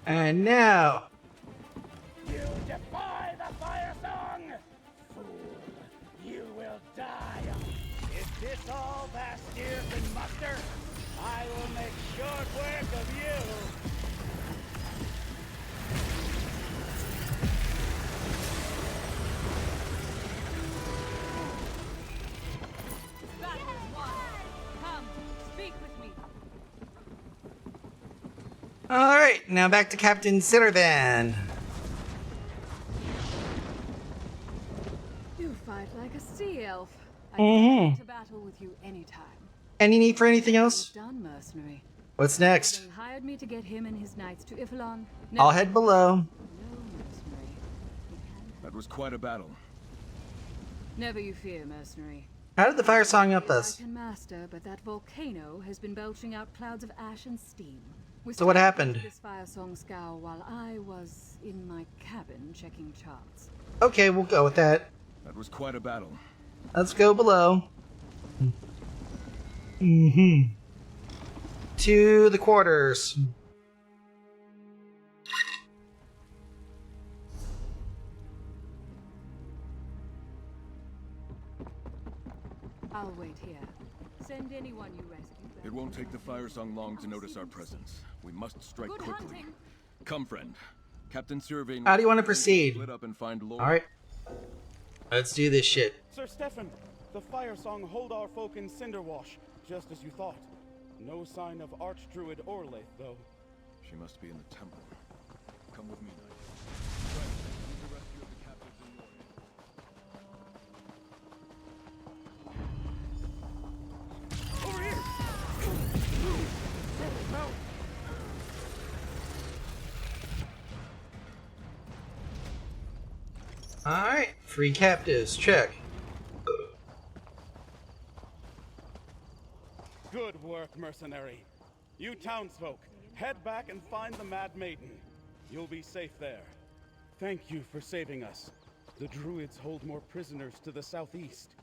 And now, You defy the fire song! Fool, you will die. Is this all Bastir can muster? I will make short work of you. Battle is won. Come, speak with me. alright, now back to Captain Sitter then. You fight like a sea elf. I can to battle with you anytime. Any need for anything else? Done, mercenary. What's next? You hired me to get him and his knights to Ifilon. I'll head below. That was quite a battle. Never you fear, mercenary. How did the fire song help us? I can master, but that volcano has been belching out clouds of ash and steam. We So what started happened? This fire song scour while I was in my cabin checking charts. Okay, we'll go with that. That was quite a battle. Let's go below. To the quarters. I'll wait here. Send anyone you rescue back. It won't take the fire song long to notice our presence. We must strike Good quickly. hunting. Come, friend. Captain Sirvain. How do you want to proceed? Split up and find Lord. Alright. Let's do this shit. Sir Stefan, the fire song hold our folk in Cinderwash, just as you thought. No sign of Archdruid Orlaith, though. She must be in the temple. Come with me, knight. Friend, lead the rescue of the captives in your hands. Over here! No! Alright, free captives, check. Good work, mercenary. You townsfolk, head back and find the Mad Maiden. You'll be safe there. Thank you for saving us. The Druids hold more prisoners to the southeast.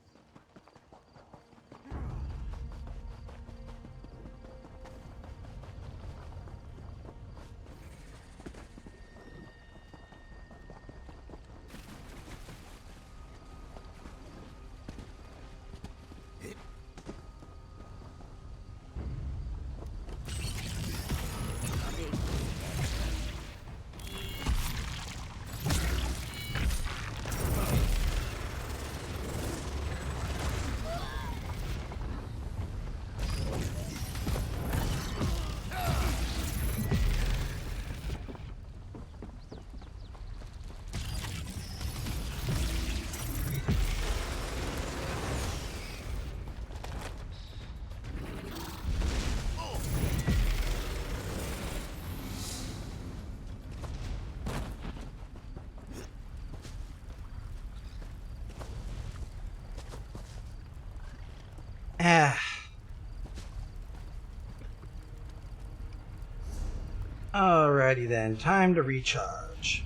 Alrighty then, time to recharge.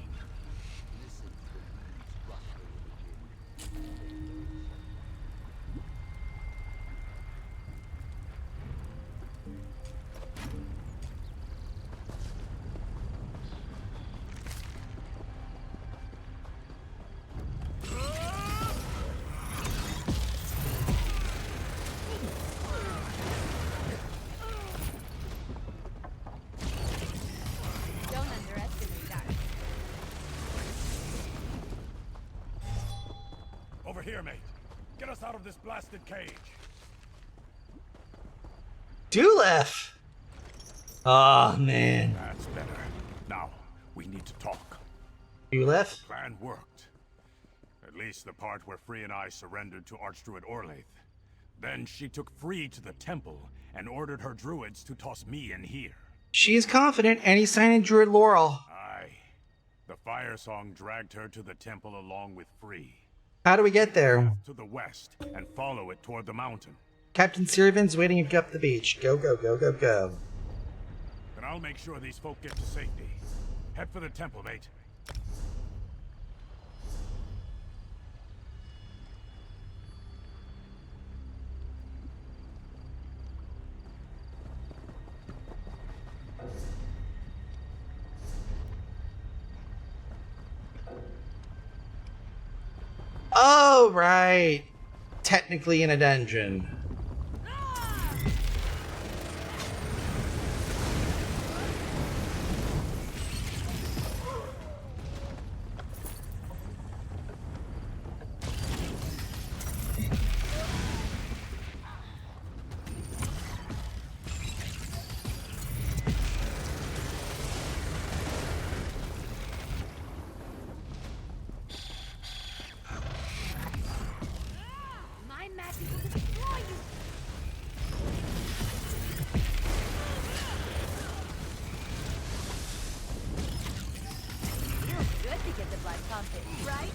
Don't underestimate us. Over here, mate. Get us out of this blasted cage. Dulef! Aw, man. That's better. Now, we need to talk. Dulef? Plan worked. At least the part where Free and I surrendered to Archdruid Orlaith. Then she took Free to the temple and ordered her druids to toss me in here. She is confident any sign in Druid Laurel. Aye. The fire song dragged her to the temple along with Free. How do we get there? To the west and follow it toward the mountain. Captain Sirvin's waiting up the beach. Go, go, go, go, go. Then I'll make sure these folk get to safety. Head for the temple, mate. Oh, right. Technically in a dungeon. My magic will destroy you! Feels good to get the blood pumping, right?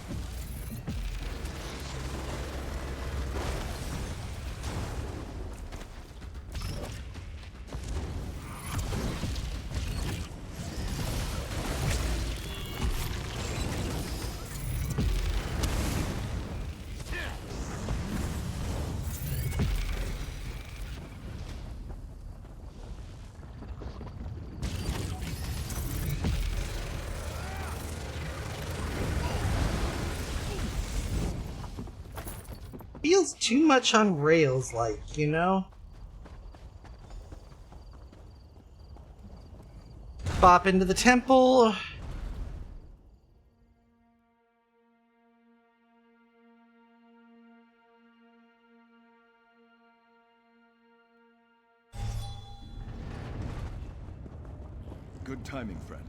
Feels too much on rails, like, you know? Bop into the temple. Good timing, friend.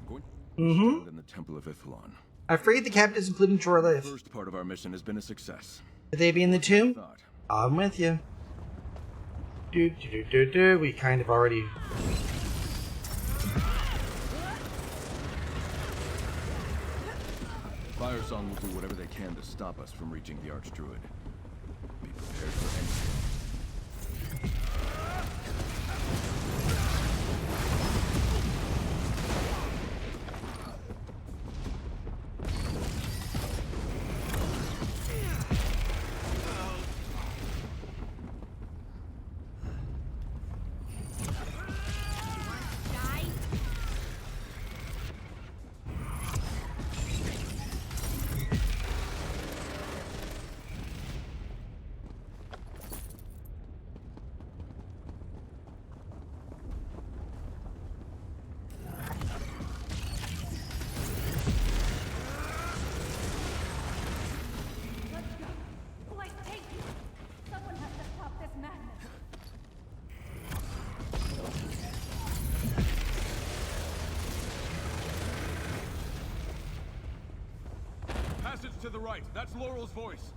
I'm going Mm-hmm. to stand in the Temple of Ithalon. I freed the captives, including The Jorlith. first part of our mission has been a success. Could they be in the tomb? I'm with you. We kind of already... Firesong will do whatever they can to stop us from reaching the Archdruid. Be prepared for anything. Passage to the right. That's Laurel's voice.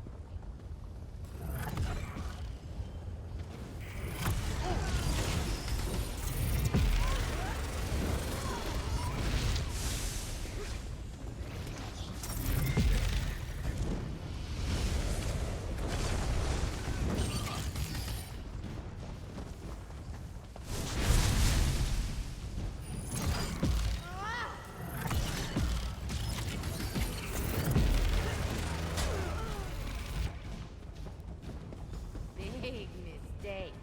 Big mistake.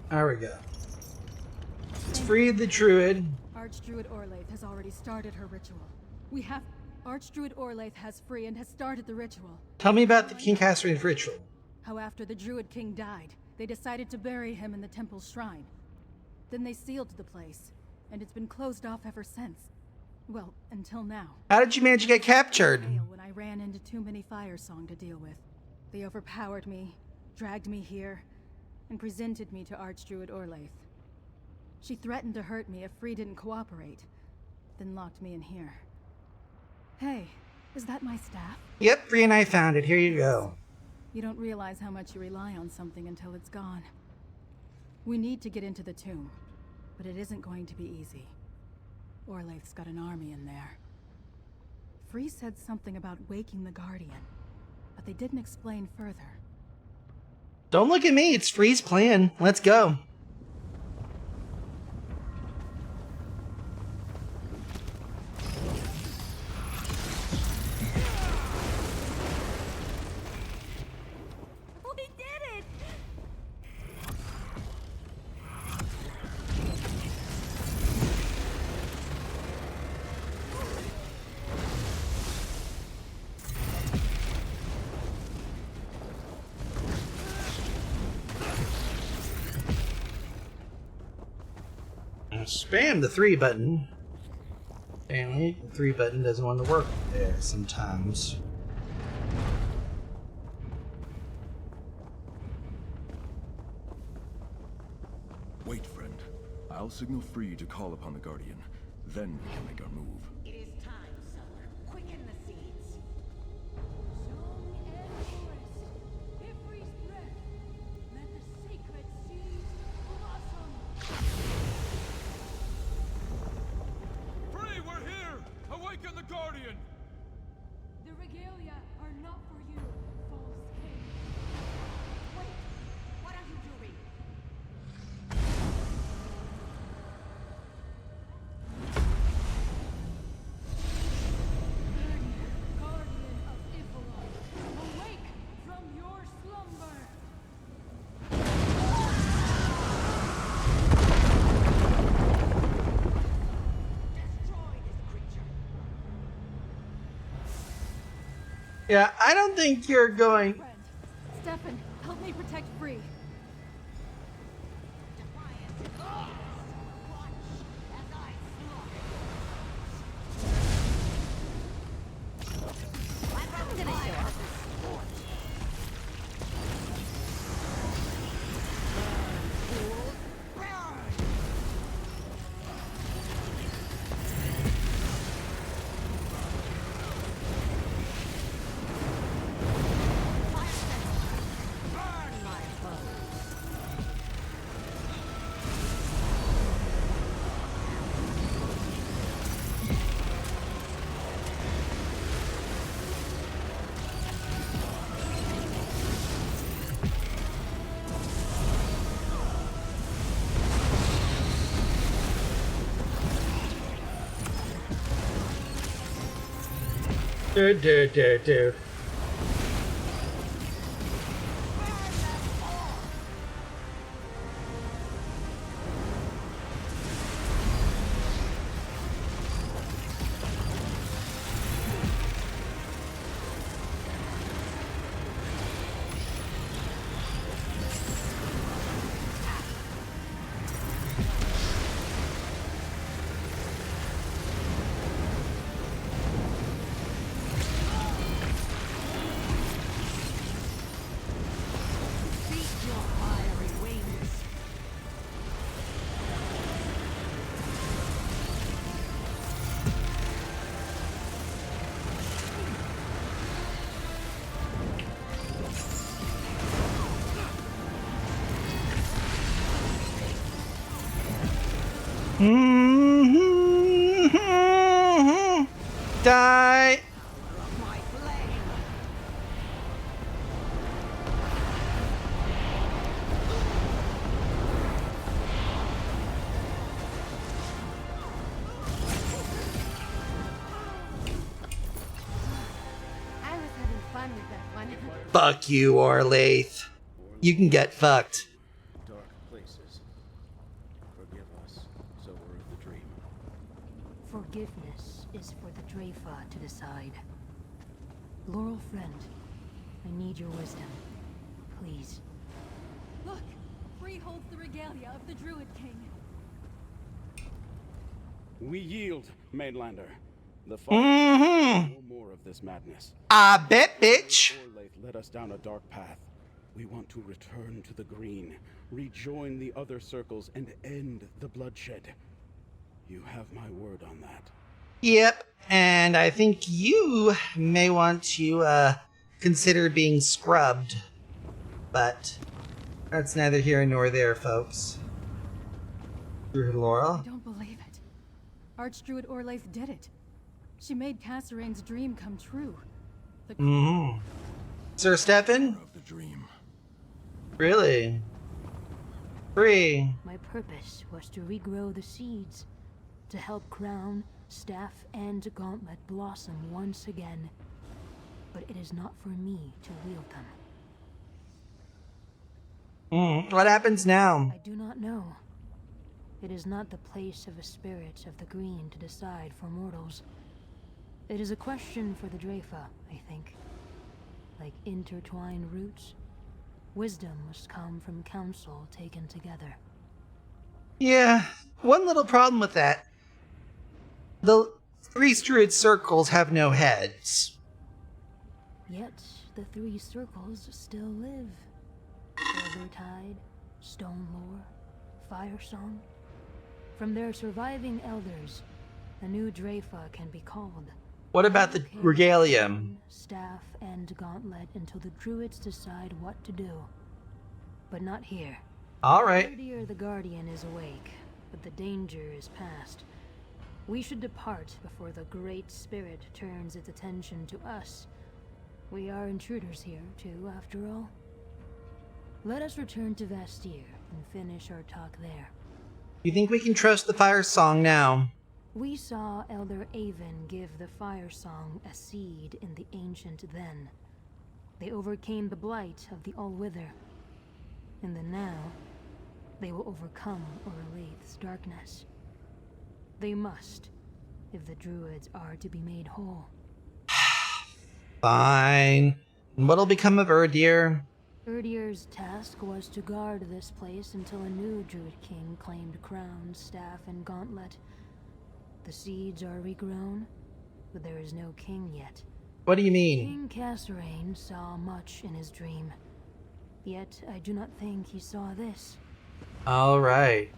There we go. Let's free the druid. Archdruid Orlaith has already started her ritual. Archdruid Orlaith has free and has started the ritual. Tell me about the King Cassarine's ritual. How after the Druid King died, they decided to bury him in the temple's shrine. Then they sealed the place, and it's been closed off ever since. Well, until now. How did you manage to get captured? When I ran into too many Firesong to deal with. They overpowered me, dragged me here, and presented me to Archdruid Orlaith. She threatened to hurt me if Free didn't cooperate, then locked me in here. Hey, is that my staff? Yep, Free and I found it. Here you go. You don't realize how much you rely on something until it's gone. We need to get into the tomb, but it isn't going to be easy. Orlaith's got an army in there. Free said something about waking the Guardian, but they didn't explain further. Don't look at me. It's Free's plan. Let's go. We did it! Spam the 3 button. Apparently, the 3 button doesn't want to work there sometimes. Wait, friend. I'll signal free to call upon the Guardian. Then we can make our move. It is time, sower. Quicken the seeds. Free, we're here! Awaken the Guardian! The regalia are not for you, false king. Wait! What are you doing? Guardian of Ivalon, awake from your slumber! Yeah, I don't think you're going. Stefan, help me protect Bree. Dude. Die. I was having fun with that one. Fuck you, Orlaith. You can get fucked. Dark places. Forgive us, sower of the dream. Forgiveness is for the Dreyfa to decide. Laurel friend, I need your wisdom. Please. Look! Bree holds the regalia of the Druid King. We yield, Mainlander. The Mm-hmm. no more of this madness. I bet, bitch. Orlaith led us down a dark path. We want to return to the green, rejoin the other circles, and end the bloodshed. You have my word on that. Yep, and I think you may want to consider being scrubbed, but that's neither here nor there, folks. Through Laurel. I don't believe it. Archdruid Orlaith did it. She made Cassarain's dream come true. Sir Stefan? Of the dream. Really? Free. My purpose was to regrow the seeds, to help crown, staff, and gauntlet blossom once again. But it is not for me to wield them. What happens now? I do not know. It is not the place of a spirit of the green to decide for mortals. It is a question for the Dreyfa, I think. Like intertwined roots, wisdom must come from counsel taken together. Yeah, one little problem with that. The 3 druid circles have no heads. Yet the 3 circles still live. Eldertide, Stone Lore, Fire Song. From their surviving elders, a new Drafa can be called. What about the regalia? Staff and gauntlet until the druids decide what to do. But not here. Alright. Erdir the Guardian is awake, but the danger is past. We should depart before the Great Spirit turns its attention to us. We are intruders here, too, after all. Let us return to Vastir and finish our talk there. You think we can trust the Fire Song now? We saw Elder Avon give the Fire Song a seed in the Ancient Then. They overcame the blight of the All-Wither. In the now, they will overcome Orlaith's darkness. They must, if the druids are to be made whole. Fine. And what'll become of Erdir? Erdir's task was to guard this place until a new druid king claimed crown, staff, and gauntlet. The seeds are regrown, but there is no king yet. What do you mean? King Kasserine saw much in his dream. Yet I do not think he saw this. Alright.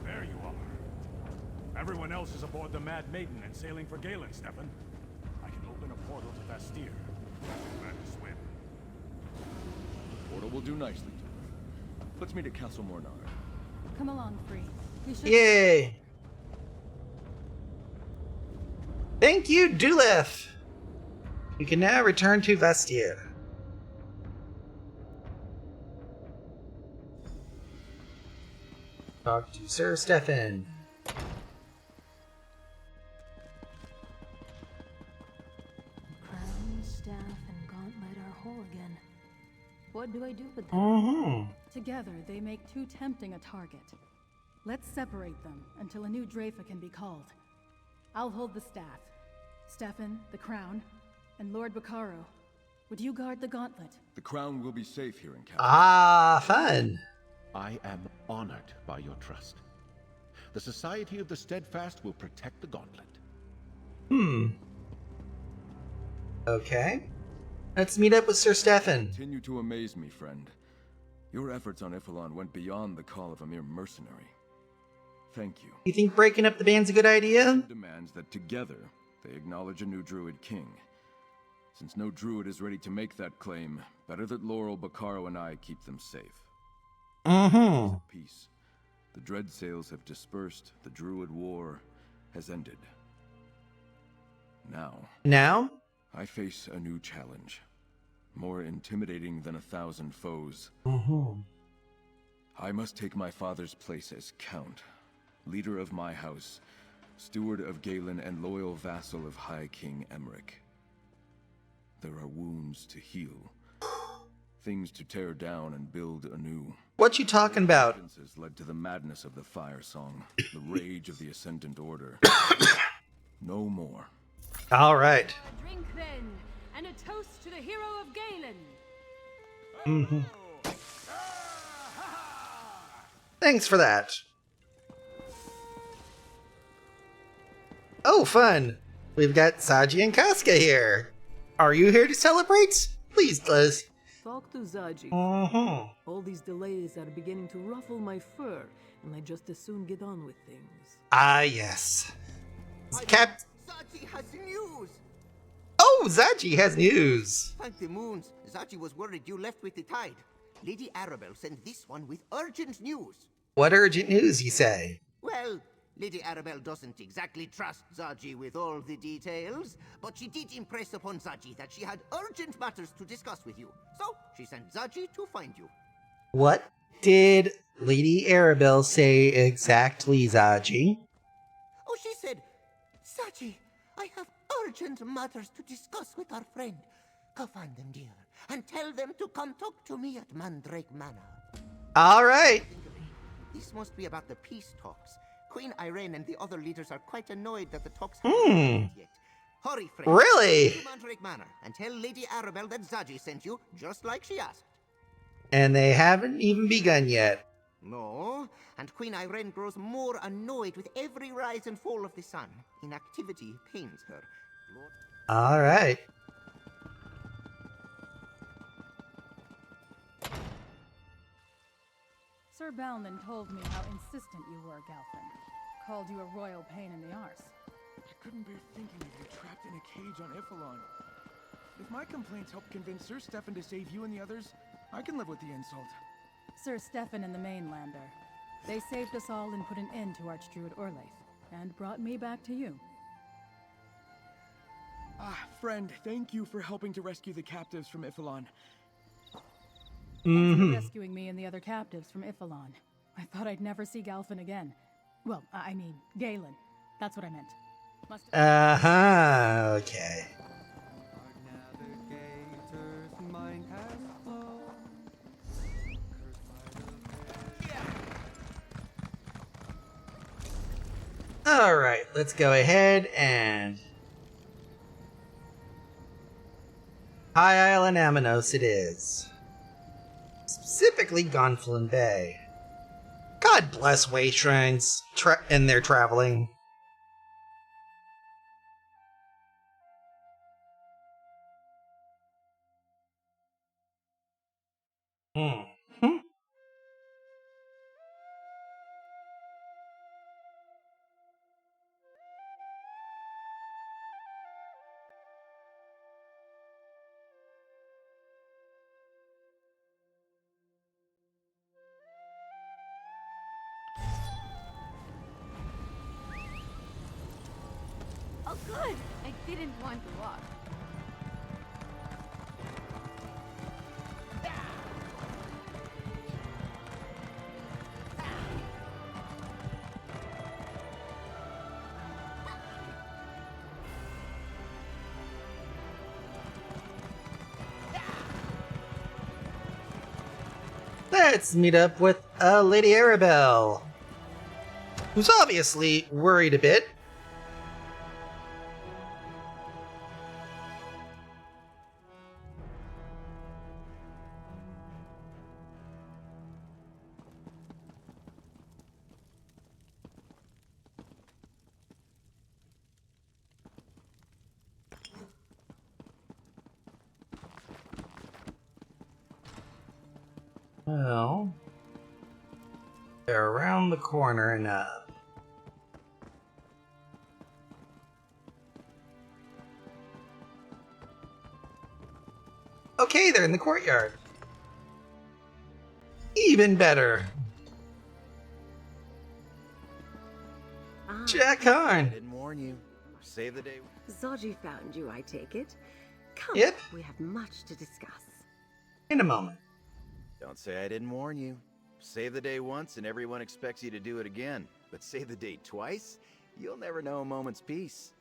There you are. Everyone else is aboard the Mad Maiden and sailing for Galen, Stefan. I can open a portal to Vastir. Learn to swim. Portal will do nicely. Let's meet at Castle Mornar. Come along, Free. We should... Yay! Thank you, Dulith! You can now return to Vastir. Talk to Sir Stefan. Crown, staff, and gauntlet are whole again. What do I do with them? Together, they make too tempting a target. Let's separate them until a new Drafa can be called. I'll hold the staff. Stefan, the crown, and Lord Bacaro. Would you guard the gauntlet? The crown will be safe here in Castle. Ah, fun. I am honored by your trust. The Society of the Steadfast will protect the gauntlet. Okay. Let's meet up with Sir Stefan. Continue to amaze me, friend. Your efforts on Ifilon went beyond the call of a mere mercenary. Thank you. You think breaking up the band's a good idea? Demands that together they acknowledge a new druid king. Since no druid is ready to make that claim, better that Laurel, Bacaro, and I keep them safe. Peace. The dread sails have dispersed. The druid war has ended. Now? I face a new challenge. More intimidating than 1,000 foes. I must take my father's place as Count, leader of my house, steward of Galen, and loyal vassal of High King Emmerich. There are wounds to heal, things to tear down and build anew. What you talking about? Has led to the madness of the Fire Song, the rage of the Ascendant Order. No more. All right. Drink then, and a toast to the hero of Galen. Thanks for that. Oh, fun. We've got Saji and Casca here. Are you here to celebrate? Please, Liz. Talk to Zaji. All these delays are beginning to ruffle my fur, and I just as soon get on with things. Ah, yes. Zaji has news! Oh, Zaji has news! Thank the moons, Zaji was worried you left with the tide. Lady Arabelle sent this one with urgent news. What urgent news, you say? Well, Lady Arabelle doesn't exactly trust Zaji with all the details, but she did impress upon Zaji that she had urgent matters to discuss with you. So, she sent Zaji to find you. What did Lady Arabelle say exactly, Zaji? Oh, she said, Zaji, I have urgent matters to discuss with our friend. Go find them, dear, and tell them to come talk to me at Mandrake Manor. All right. This must be about the peace talks. Queen Irene and the other leaders are quite annoyed that the talks haven't started yet. Hurry, friend. Really? Go to Mandrake Manor and tell Lady Arabelle that Zaji sent you, just like she asked. And they haven't even begun yet. No, and Queen Irene grows more annoyed with every rise and fall of the sun. Inactivity pains her. Alright. Sir Balnan told me how insistent you were, Galfin. Called you a royal pain in the arse. I couldn't bear thinking of you trapped in a cage on Ifalon. If my complaints help convince Sir Stefan to save you and the others, I can live with the insult. Sir Stefan and the Mainlander. They saved us all and put an end to Archdruid Orlaith, and brought me back to you. Ah, friend, thank you for helping to rescue the captives from Ifalon. Thanks for rescuing me and the other captives from Ifalon. I thought I'd never see Galfin again. Well, I mean, Galen. That's what I meant. Okay. Alright, let's go ahead and... High Island Aminos it is. Specifically Gonfalon Bay. God bless way shrines and their traveling. Oh, good! I didn't want to walk. Let's meet up with Lady Arabelle, who's obviously worried a bit. Well, they're around the corner and okay, they're in the courtyard. Even better. Jack I Harn. didn't warn you. Save the day. Zoji found you, I take it. Come, Yep. we have much to discuss. In a moment. Don't say I didn't warn you. Save the day once and everyone expects you to do it again. But save the day twice? You'll never know a moment's peace.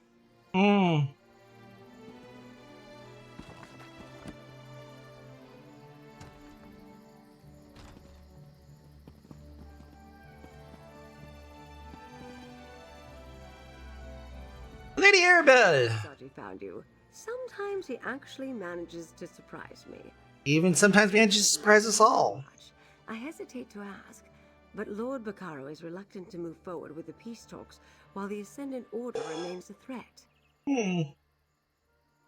Lady Arabelle. Zoji found you. Sometimes he actually manages to surprise me. Even sometimes manages to surprise us all. I hesitate to ask, but Lord Bacaro is reluctant to move forward with the peace talks while the Ascendant Order remains a threat.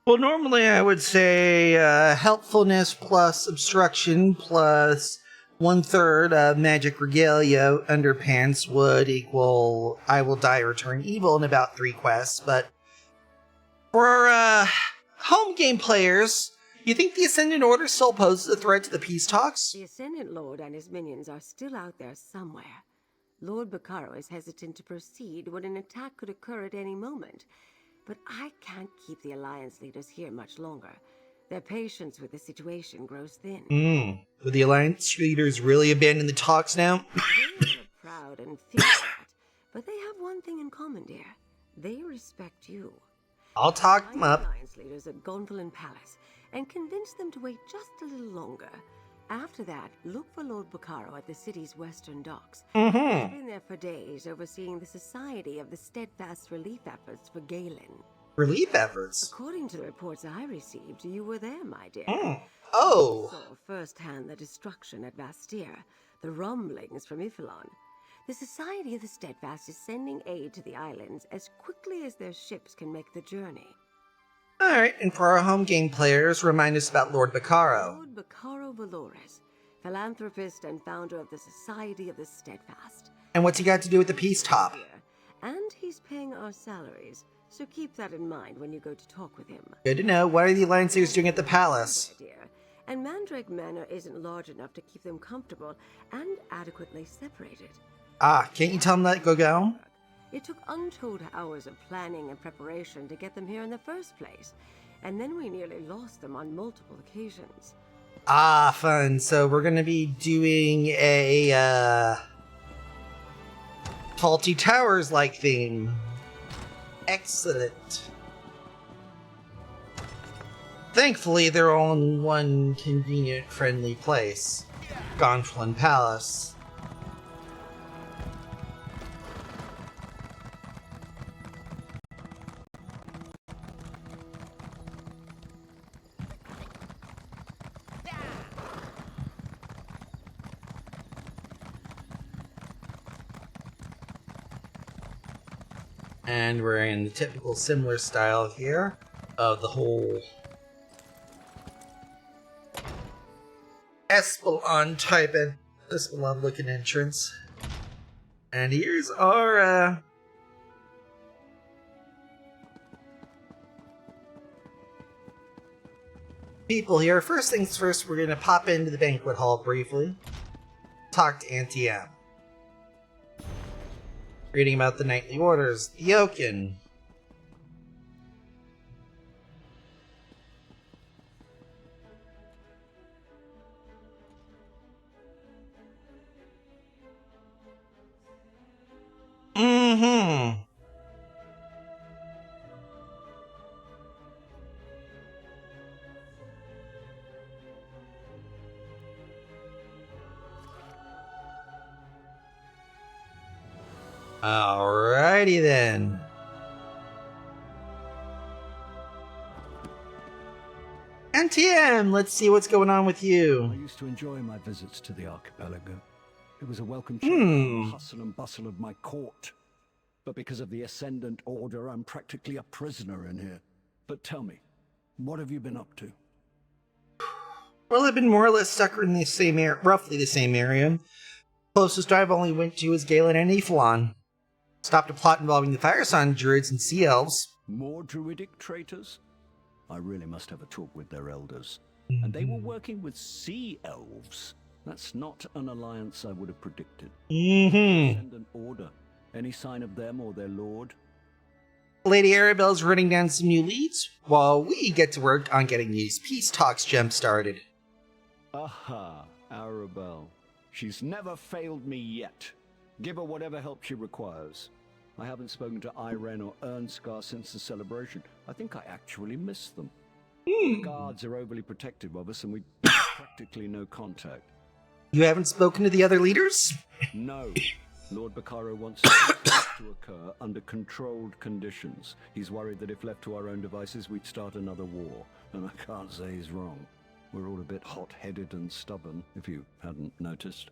Well, normally I would say helpfulness plus obstruction plus 1/3 magic regalia underpants would equal I will die or turn evil in about 3 quests, but for home game players, you think the Ascendant Order still poses a threat to the peace talks? The Ascendant Lord and his minions are still out there somewhere. Lord Bacaro is hesitant to proceed when an attack could occur at any moment. But I can't keep the Alliance leaders here much longer. Their patience with the situation grows thin. Would the Alliance leaders really abandon the talks now? They are proud and feel that, but they have one thing in common, dear. They respect you. I'll talk them up. Alliance leaders at Gonfalon Palace and convince them to wait just a little longer. After that, look for Lord Bacaro at the city's western docks. He's been there for days, overseeing the Society of the Steadfast Relief Efforts for Galen. Relief efforts? According to the reports I received, you were there, my dear. Oh. Saw firsthand the destruction at Bastir, The rumblings from Ifilon. The Society of the Steadfast is sending aid to the islands as quickly as their ships can make the journey. Alright, and for our home game players, remind us about Lord Bacaro. Lord Bacaro Valores, philanthropist and founder of the Society of the Steadfast. And what's he got to do with the peace talk? And he's paying our salaries, so keep that in mind when you go to talk with him. Good to know. What are the Alliancers doing at the palace? Dear. And Mandrake Manor isn't large enough to keep them comfortable and adequately separated. Ah, can't you tell them that go? It took untold hours of planning and preparation to get them here in the first place, and then we nearly lost them on multiple occasions. Ah, fun. So we're gonna be doing a, Faulty Towers-like theme. Excellent. Thankfully, they're all in one convenient, friendly place. Gonflin Palace. And we're in the typical similar style here of the whole Espelon type and Espelon looking entrance. And here's our people here. First things first, we're gonna pop into the banquet hall briefly. Talk to Auntie M. Reading about the nightly orders, the Yoken. Alrighty then. NTM, let's see what's going on with you. I used to enjoy my visits to the archipelago. It was a welcome change from the hustle and bustle of my court. But because of the Ascendant Order, I'm practically a prisoner in here. But tell me, what have you been up to? Well, I've been more or less stuck in the same area, roughly the same area. Closest I've only went to is Galen and Ifilon. Stopped a plot involving the Firesong Druids and Sea Elves. More druidic traitors? I really must have a talk with their elders. And they were working with Sea Elves. That's not an alliance I would have predicted. Ascendant Order. Any sign of them or their lord? Lady Arabelle's running down some new leads, while we get to work on getting these peace talks jump-started. Aha, Arabelle. She's never failed me yet. Give her whatever help she requires. I haven't spoken to Irene or Ernskar since the celebration. I think I actually miss them. The guards are overly protective of us and we practically no contact. You haven't spoken to the other leaders? No. Lord Bacaro wants this to occur under controlled conditions. He's worried that if left to our own devices, we'd start another war. And I can't say he's wrong. We're all a bit hot-headed and stubborn, if you hadn't noticed.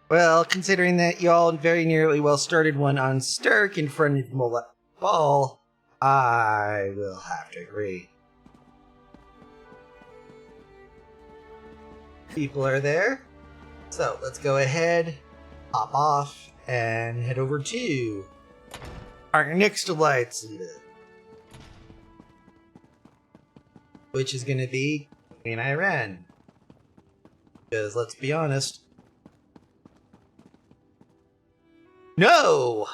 Well, considering that y'all very nearly well started one on Stirk in front of Mullet Ball, I will have to agree. People are there. So, let's go ahead, hop off, and head over to our next alliance leader. Which is going to be Queen Irene. Because, let's be honest, no!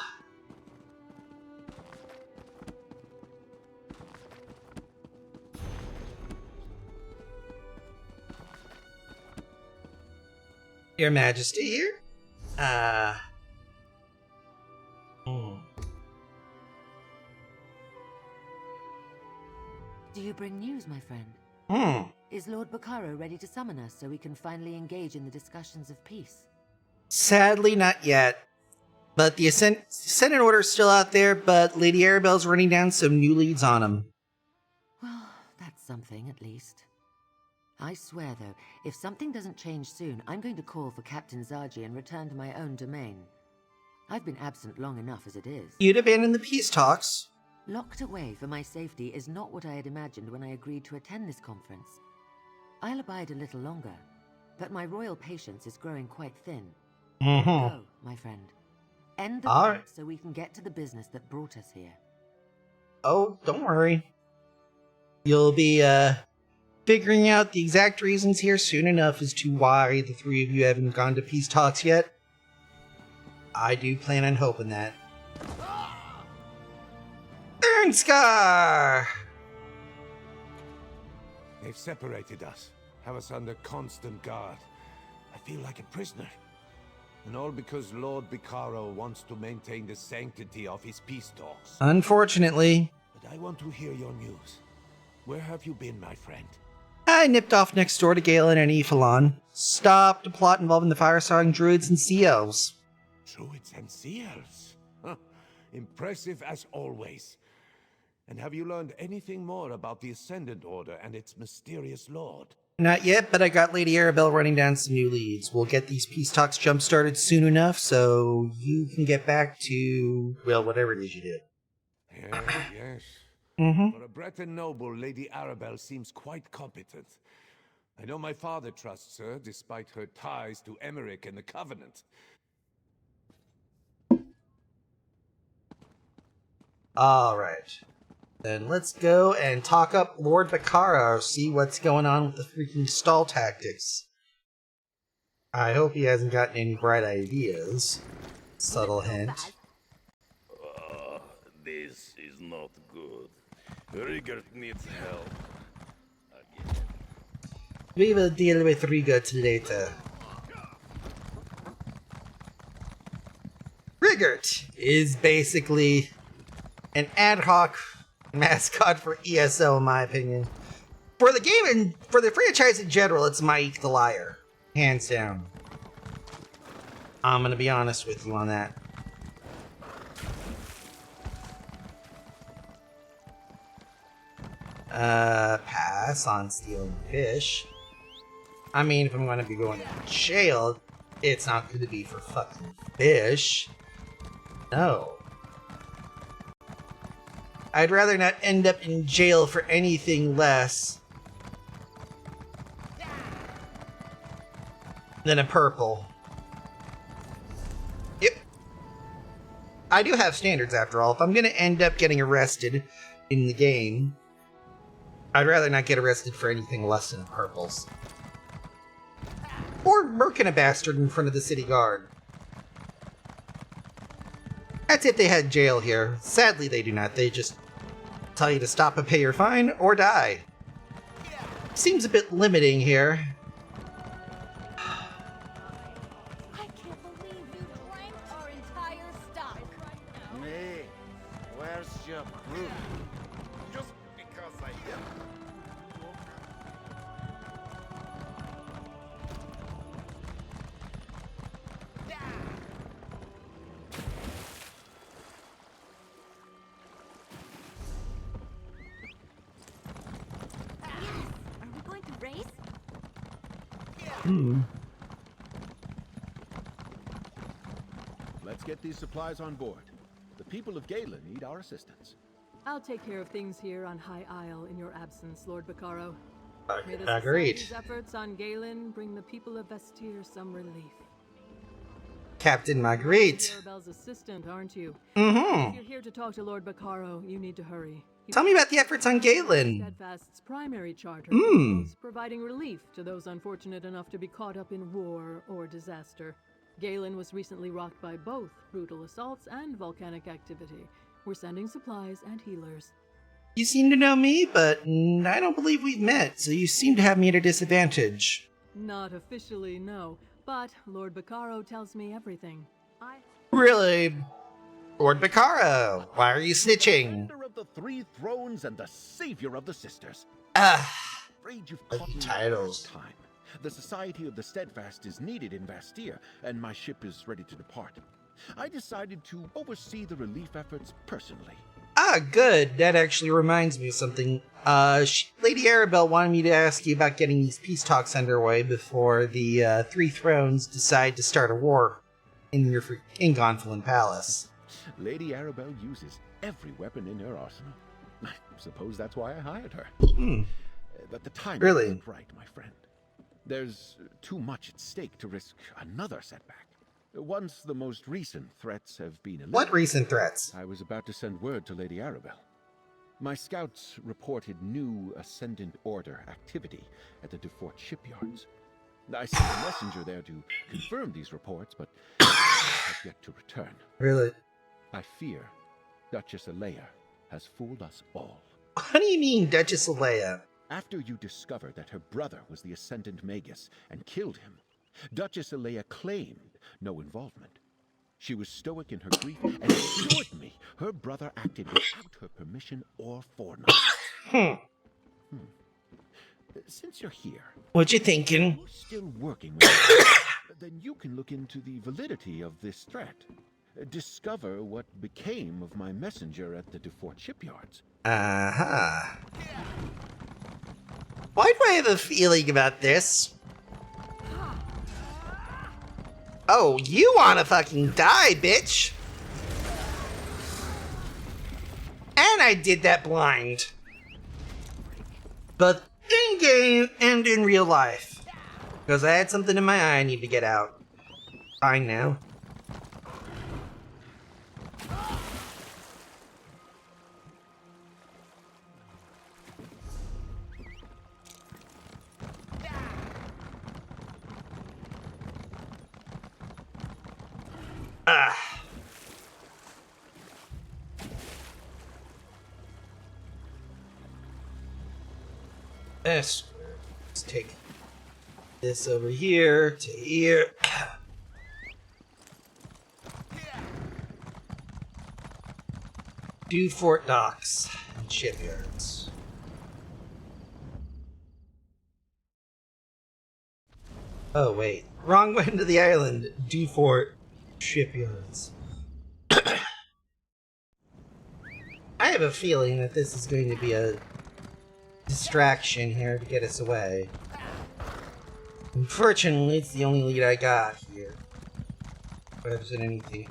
Your Majesty here? Do you bring news, my friend? Is Lord Bacaro ready to summon us so we can finally engage in the discussions of peace? Sadly, not yet. But the Senate order's still out there, but Lady Arabelle's running down some new leads on him. Well, that's something, at least. I swear, though, if something doesn't change soon, I'm going to call for Captain Zaji and return to my own domain. I've been absent long enough as it is. You'd abandon the peace talks. Locked away for my safety is not what I had imagined when I agreed to attend this conference. I'll abide a little longer, but my royal patience is growing quite thin. Go, my friend. End the fight so we can get to the business that brought us here. Oh, don't worry. You'll be, figuring out the exact reasons here soon enough as to why the three of you haven't gone to peace talks yet. I do plan on hoping that. Ernskar! They've separated us, have us under constant guard. I feel like a prisoner. And all because Lord Bicaro wants to maintain the sanctity of his peace talks. Unfortunately. But I want to hear your news. Where have you been, my friend? I nipped off next door to Galen and Ephelon. Stopped a plot involving the Firesong Druids and Sea Elves. Druids and Sea Elves? Huh. Impressive as always. And have you learned anything more about the Ascendant Order and its mysterious lord? Not yet, but I got Lady Arabelle running down some new leads. We'll get these peace talks jump-started soon enough so you can get back to, well, whatever it is you did. Yes. Mm-hmm. For a Breton noble, Lady Arabelle seems quite competent. I know my father trusts her, despite her ties to Emmerich and the Covenant. Alright. Then let's go and talk up Lord Bicaro, see what's going on with the freaking stall tactics. I hope he hasn't gotten any bright ideas. Subtle hint. This is not good. Rigert needs help. We will deal with Rigert later. Rigert is basically an ad hoc mascot for ESO, in my opinion. For the game and for the franchise in general, it's Mike the Liar. Hands down. I'm gonna be honest with you on that. Pass on stealing fish. I mean, if I'm gonna be going to jail, it's not gonna be for fucking fish. No. I'd rather not end up in jail for anything less than a purple. Yep. I do have standards after all. If I'm gonna end up getting arrested in the game, I'd rather not get arrested for anything less than purples. Or murking a bastard in front of the city guard. That's if they had jail here. Sadly, they do not. They just tell you to stop and pay your fine or die. Seems a bit limiting here. I can't believe you drank our entire stock. May, where's your proof? Just because I did. Are we going to race? Let's get these supplies on board. The people of Galen need our assistance. I'll take care of things here on High Isle in your absence, Lord Bicaro. May the Agreed. Society's efforts on Galen bring the people of Vestir some relief. Captain Marguerite. You're Arabelle's assistant, aren't you? Mm-hmm. If you're here to talk to Lord Bicaro, you need to hurry. Tell me about the efforts on Galen. Steadfast's primary charter Mm. is providing relief to those unfortunate enough to be caught up in war or disaster. Galen was recently rocked by both brutal assaults and volcanic activity. We're sending supplies and healers. You seem to know me, but I don't believe we've met, so you seem to have me at a disadvantage. Not officially, no. But Lord Bicaro tells me everything. Really? Lord Bicaro, why are you snitching? Commander of the Three Thrones and the savior of the Sisters. Afraid you've caught me titles. Time. The Society of the Steadfast is needed in Vestir, and my ship is ready to depart. I decided to oversee the relief efforts personally. Ah, good. That actually reminds me of something. Lady Arabelle wanted me to ask you about getting these peace talks underway before the Three Thrones decide to start a war in Gonfalon Palace. Lady Arabelle uses every weapon in her arsenal. I suppose that's why I hired her. But the timing isn't right, my friend. There's too much at stake to risk another setback. Once the most recent threats have been eliminated... What recent threats? I was about to send word to Lady Arabelle. My scouts reported new Ascendant Order activity at the Dufort shipyards. I sent a messenger there to confirm these reports, but has yet to return. Really? I fear Duchess Alea has fooled us all. What do you mean, Duchess Alea? After you discovered that her brother was the Ascendant Magus and killed him, Duchess Alea claimed no involvement. She was stoic in her grief and assured me her brother acted without her permission or foreknowledge. Since you're here... What you thinking? You're still working with her, then you can look into the validity of this threat. Discover what became of my messenger at the Dufort shipyards. Uh-huh. Why do I have a feeling about this? Oh, you wanna fucking die, bitch! And I did that blind. Both in-game and in real life. Because I had something in my eye I need to get out. Fine now. Let's take this over here to here. Dufort docks and shipyards. Oh wait, wrong way to the island. Dufort shipyards. I have a feeling that this is going to be a distraction here to get us away. Unfortunately, it's the only lead I got here. But there's anything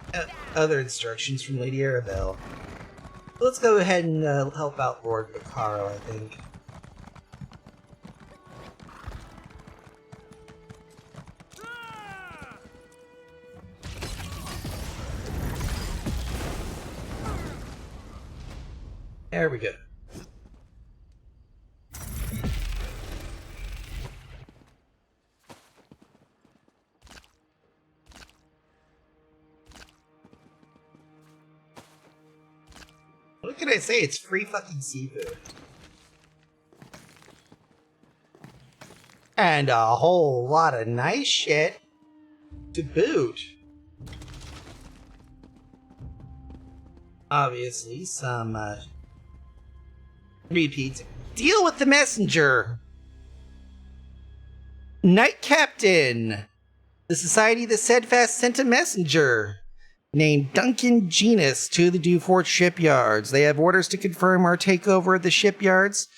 other instructions from Lady Arabelle. Let's go ahead and help out Lord Bacaro, I think. There we go. What can I say? It's free fucking seafood. And a whole lot of nice shit to boot. Obviously, some repeats. Deal with the messenger! Knight Captain! The Society of the Steadfast sent a messenger named Duncan Genus to the Dufort shipyards. They have orders to confirm our takeover of the shipyards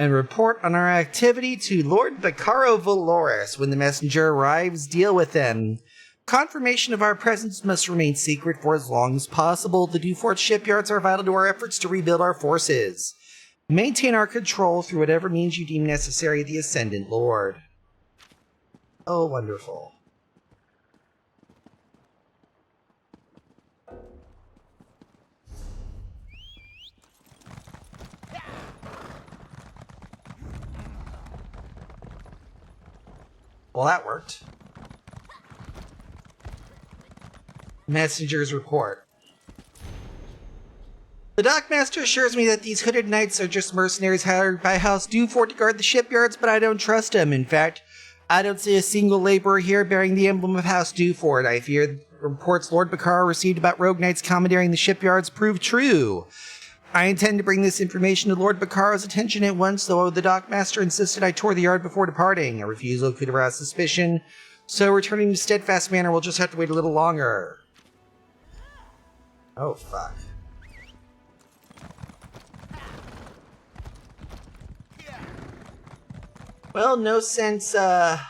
and report on our activity to Lord Bacaro Valores. When the messenger arrives, deal with them. Confirmation of our presence must remain secret for as long as possible. The Dufort shipyards are vital to our efforts to rebuild our forces. Maintain our control through whatever means you deem necessary, the Ascendant Lord. Oh, wonderful. Well, that worked. Messenger's report. The dockmaster assures me that these hooded knights are just mercenaries hired by House Dufort to guard the shipyards, but I don't trust them. In fact, I don't see a single laborer here bearing the emblem of House Dufort. I fear the reports Lord Bacaro received about rogue knights commandeering the shipyards prove true. I intend to bring this information to Lord Bacaro's attention at once, though the dockmaster insisted I tour the yard before departing. A refusal could arouse suspicion, so returning to Steadfast Manor will just have to wait a little longer. Oh, fuck. Well, no sense, well,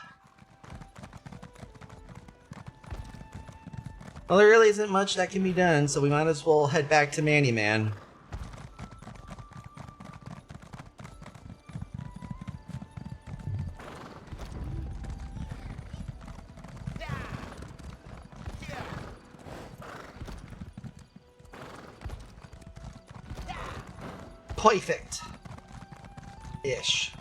there really isn't much that can be done, so we might as well head back to Manny Man. Perfect. Ish.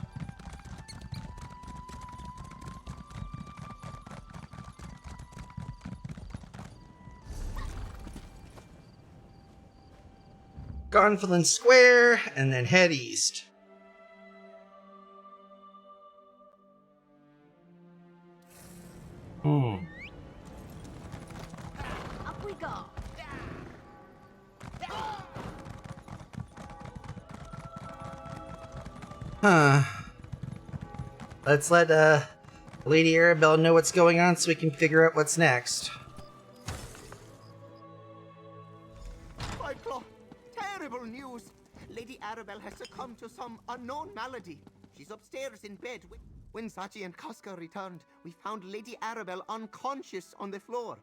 Gonfalon Square, and then head east. Up we go. Huh. Let's let, Lady Arabelle know what's going on so we can figure out what's next. Whiteclaw, terrible news. Lady Arabelle has succumbed to some unknown malady. She's upstairs in bed. When Sachi and Casca returned, we found Lady Arabelle unconscious on the floor.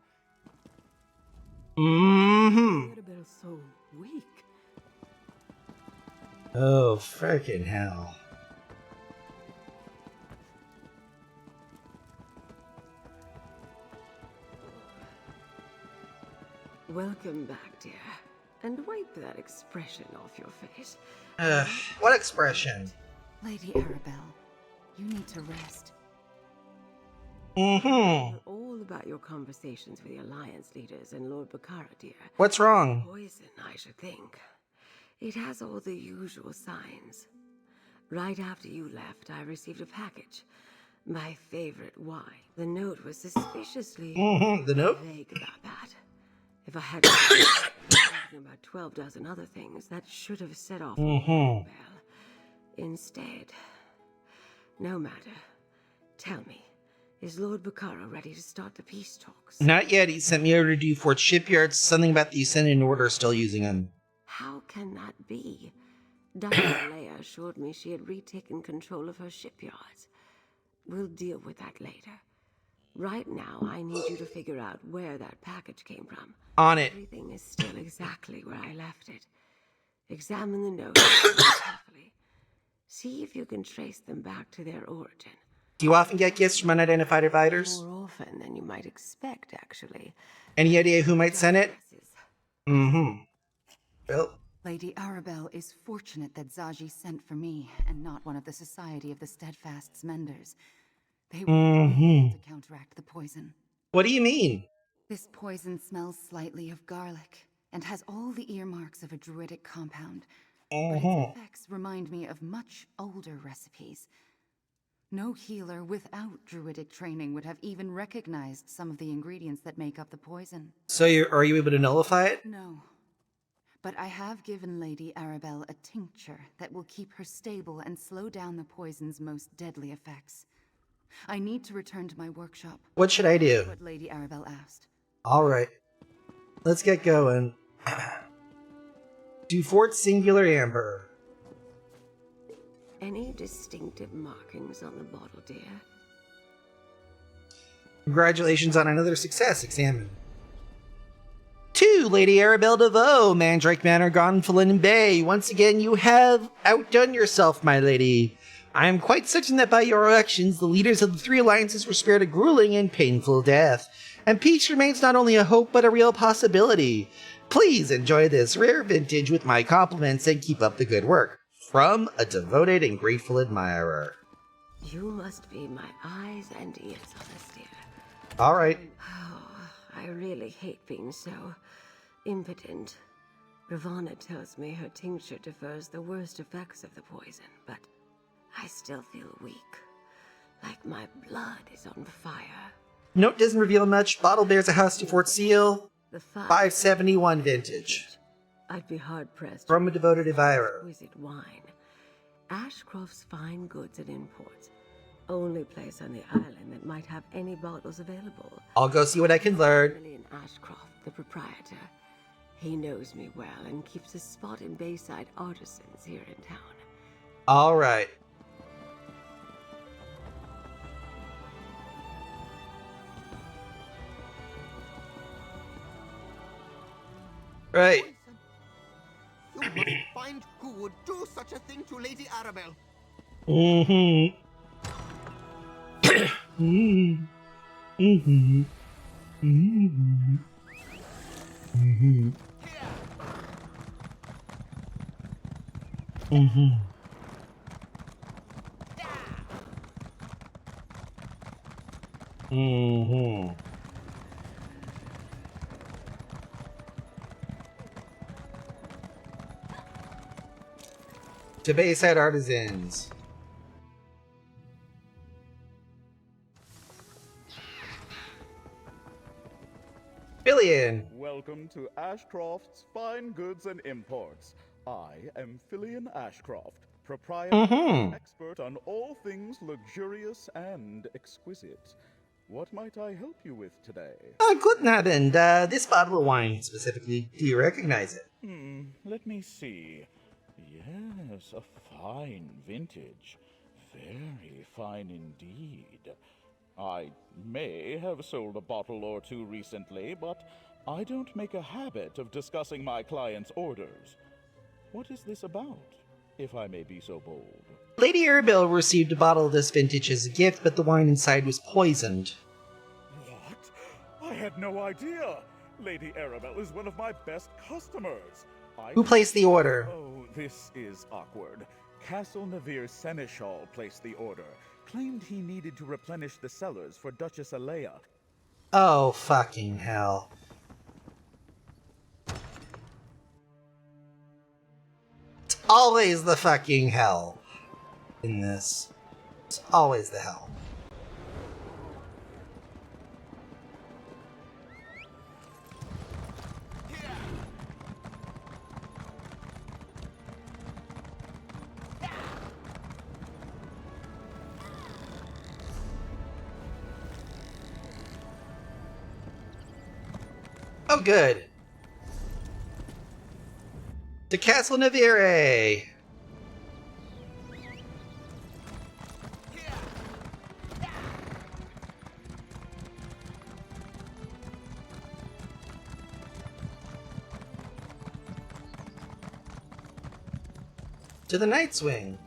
Mm-hmm. Arabelle's so weak. Oh, frickin' hell. Welcome back, dear. And wipe that expression off your face. What expression? Lady Arabelle, you need to rest. Mm-hmm. All about your conversations with the Alliance leaders and Lord Bakara, dear. What's wrong? Poison, I should think. It has all the usual signs. Right after you left, I received a package. My favorite wine. The note was suspiciously The note? vague about that. If I had talking about 12 dozen other things, that should have set off a bell. Instead, no matter. Tell me, is Lord Bakara ready to start the peace talks? Not yet. He sent me over to do Fort Shipyards. Something about the Ascended Order still using him. How can that be? Dr. Leia assured me she had retaken control of her shipyards. We'll deal with that later. Right now, I need you to figure out where that package came from. On it. Everything is still exactly where I left it. Examine the notes carefully. See if you can trace them back to their origin. Do you often get gifts from unidentified inviters? More often than you might expect, actually. Any idea who might send it? Mm-hmm. Well, Lady Arabelle is fortunate that Zaji sent for me and not one of the Society of the Steadfast's Menders. They won't be able to counteract the poison. What do you mean? This poison smells slightly of garlic and has all the earmarks of a druidic compound. But its effects remind me of much older recipes. No healer without druidic training would have even recognized some of the ingredients that make up the poison. So are you able to nullify it? No. But I have given Lady Arabelle a tincture that will keep her stable and slow down the poison's most deadly effects. I need to return to my workshop. What should I do? What Lady Arabelle asked. Alright. Let's get going. Do Fort Singular Amber. Any distinctive markings on the bottle, dear? Congratulations on another success. Examine. To Lady Arabelle DeVoe, Mandrake Manor, Gonfalon Bay. Once again, you have outdone yourself, my lady. I am quite certain that by your actions, the leaders of the three alliances were spared a grueling and painful death. And peace remains not only a hope, but a real possibility. Please enjoy this rare vintage with my compliments and keep up the good work. From a devoted and grateful admirer. You must be my eyes and ears on this, dear. Alright. Oh, I really hate being so impotent. Ravonna tells me her tincture defers the worst effects of the poison, but I still feel weak. Like my blood is on fire. Note doesn't reveal much. Bottle bears a house to Fort Seal. The 571 vintage. I'd be hard-pressed. From a devoted admirer. Exquisite wine. Ashcroft's Fine Goods and Imports. Only place on the island that might have any bottles available. I'll go see what I can learn. Lillian Ashcroft, the proprietor. He knows me well and keeps a spot in Bayside Artisans here in town. Alright. Right. You must find who would do such a thing to Lady Arabelle. Mm-hmm. Mm-hmm. Mm-hmm. Mm-hmm. Mm-hmm. Mm-hmm. Mm-hmm. To Bayside Artisans. Billion. Welcome to Ashcroft's Fine Goods and Imports. I am Fillion Ashcroft, proprietor and expert on all things luxurious and exquisite. What might I help you with today? Good night, and this bottle of wine specifically, do you recognize it? Let me see. Yes, a fine vintage. Very fine indeed. I may have sold a bottle or two recently, but I don't make a habit of discussing my clients' orders. What is this about, if I may be so bold? Lady Arabelle received a bottle of this vintage as a gift, but the wine inside was poisoned. What? I had no idea! Lady Arabelle is one of my best customers. Who placed the order? Oh, this is awkward. Castle Navir Seneschal placed the order. Claimed he needed to replenish the cellars for Duchess Alea. Oh, fucking hell. It's always the fucking hell in this. It's always the hell. Oh, good. To Castle Navire. To the Night's Wing.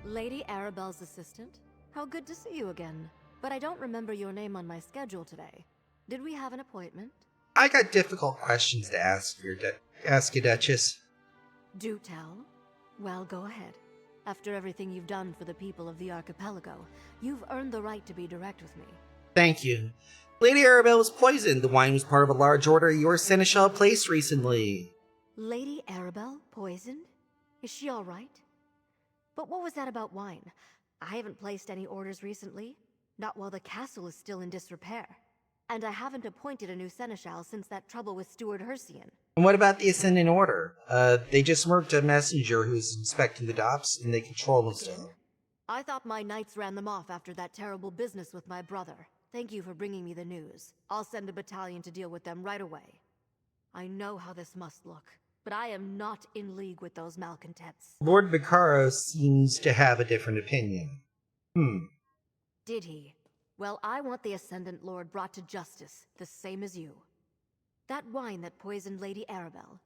Lady Arabelle's assistant? How good to see you again. But I don't remember your name on my schedule today. Did we have an appointment? I got difficult questions to ask you, Duchess. Do tell. Well, go ahead. After everything you've done for the people of the archipelago, you've earned the right to be direct with me. Thank you. Lady Arabelle was poisoned. The wine was part of a large order your Seneschal placed recently. Lady Arabelle poisoned? Is she all right? But what was that about wine? I haven't placed any orders recently. Not while the castle is still in disrepair. And I haven't appointed a new seneschal since that trouble with Steward Hercian. And what about the Ascendant Order? They just murked a messenger who's inspecting the docks, and they control them still. I thought my knights ran them off after that terrible business with my brother. Thank you for bringing me the news. I'll send a battalion to deal with them right away. I know how this must look, but I am not in league with those malcontents. Lord Vicaro seems to have a different opinion. Did he? Well, I want the Ascendant Lord brought to justice, the same as you. That wine that poisoned Lady Arabelle,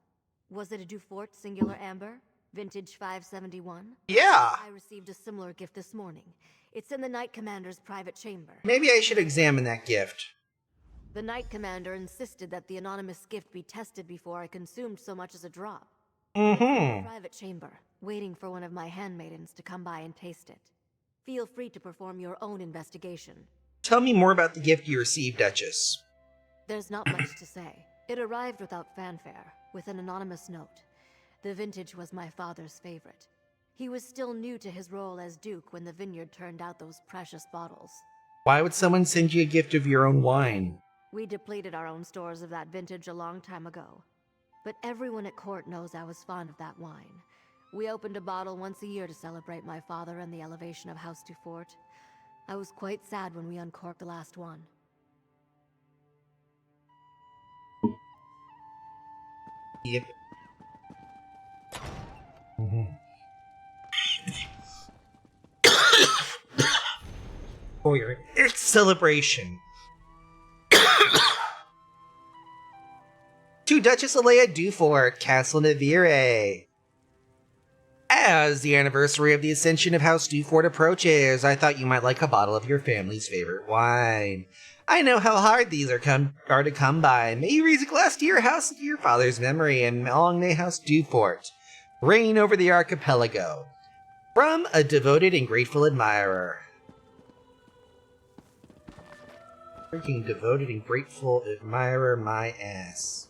was it a Dufort Singular Amber? Vintage 571? Yeah! I received a similar gift this morning. It's in the Knight Commander's private chamber. Maybe I should examine that gift. The Knight Commander insisted that the anonymous gift be tested before I consumed so much as a drop. It's in the private chamber, waiting for one of my handmaidens to come by and taste it. Feel free to perform your own investigation. Tell me more about the gift you received, Duchess. There's not much to say. It arrived without fanfare, with an anonymous note. The vintage was my father's favorite. He was still new to his role as Duke when the vineyard turned out those precious bottles. Why would someone send you a gift of your own wine? We depleted our own stores of that vintage a long time ago. But everyone at court knows I was fond of that wine. We opened a bottle once a year to celebrate my father and the elevation of House Dufort. I was quite sad when we uncorked the last one. Yep. for your next celebration. To Duchess Alea Dufort, Castle Navire. As the anniversary of the ascension of House Dufort approaches, I thought you might like a bottle of your family's favorite wine. I know how hard these are to come by. May you raise a glass to your house and to your father's memory, and long may House Dufort reign over the archipelago. From a devoted and grateful admirer. Freaking devoted and grateful admirer, my ass.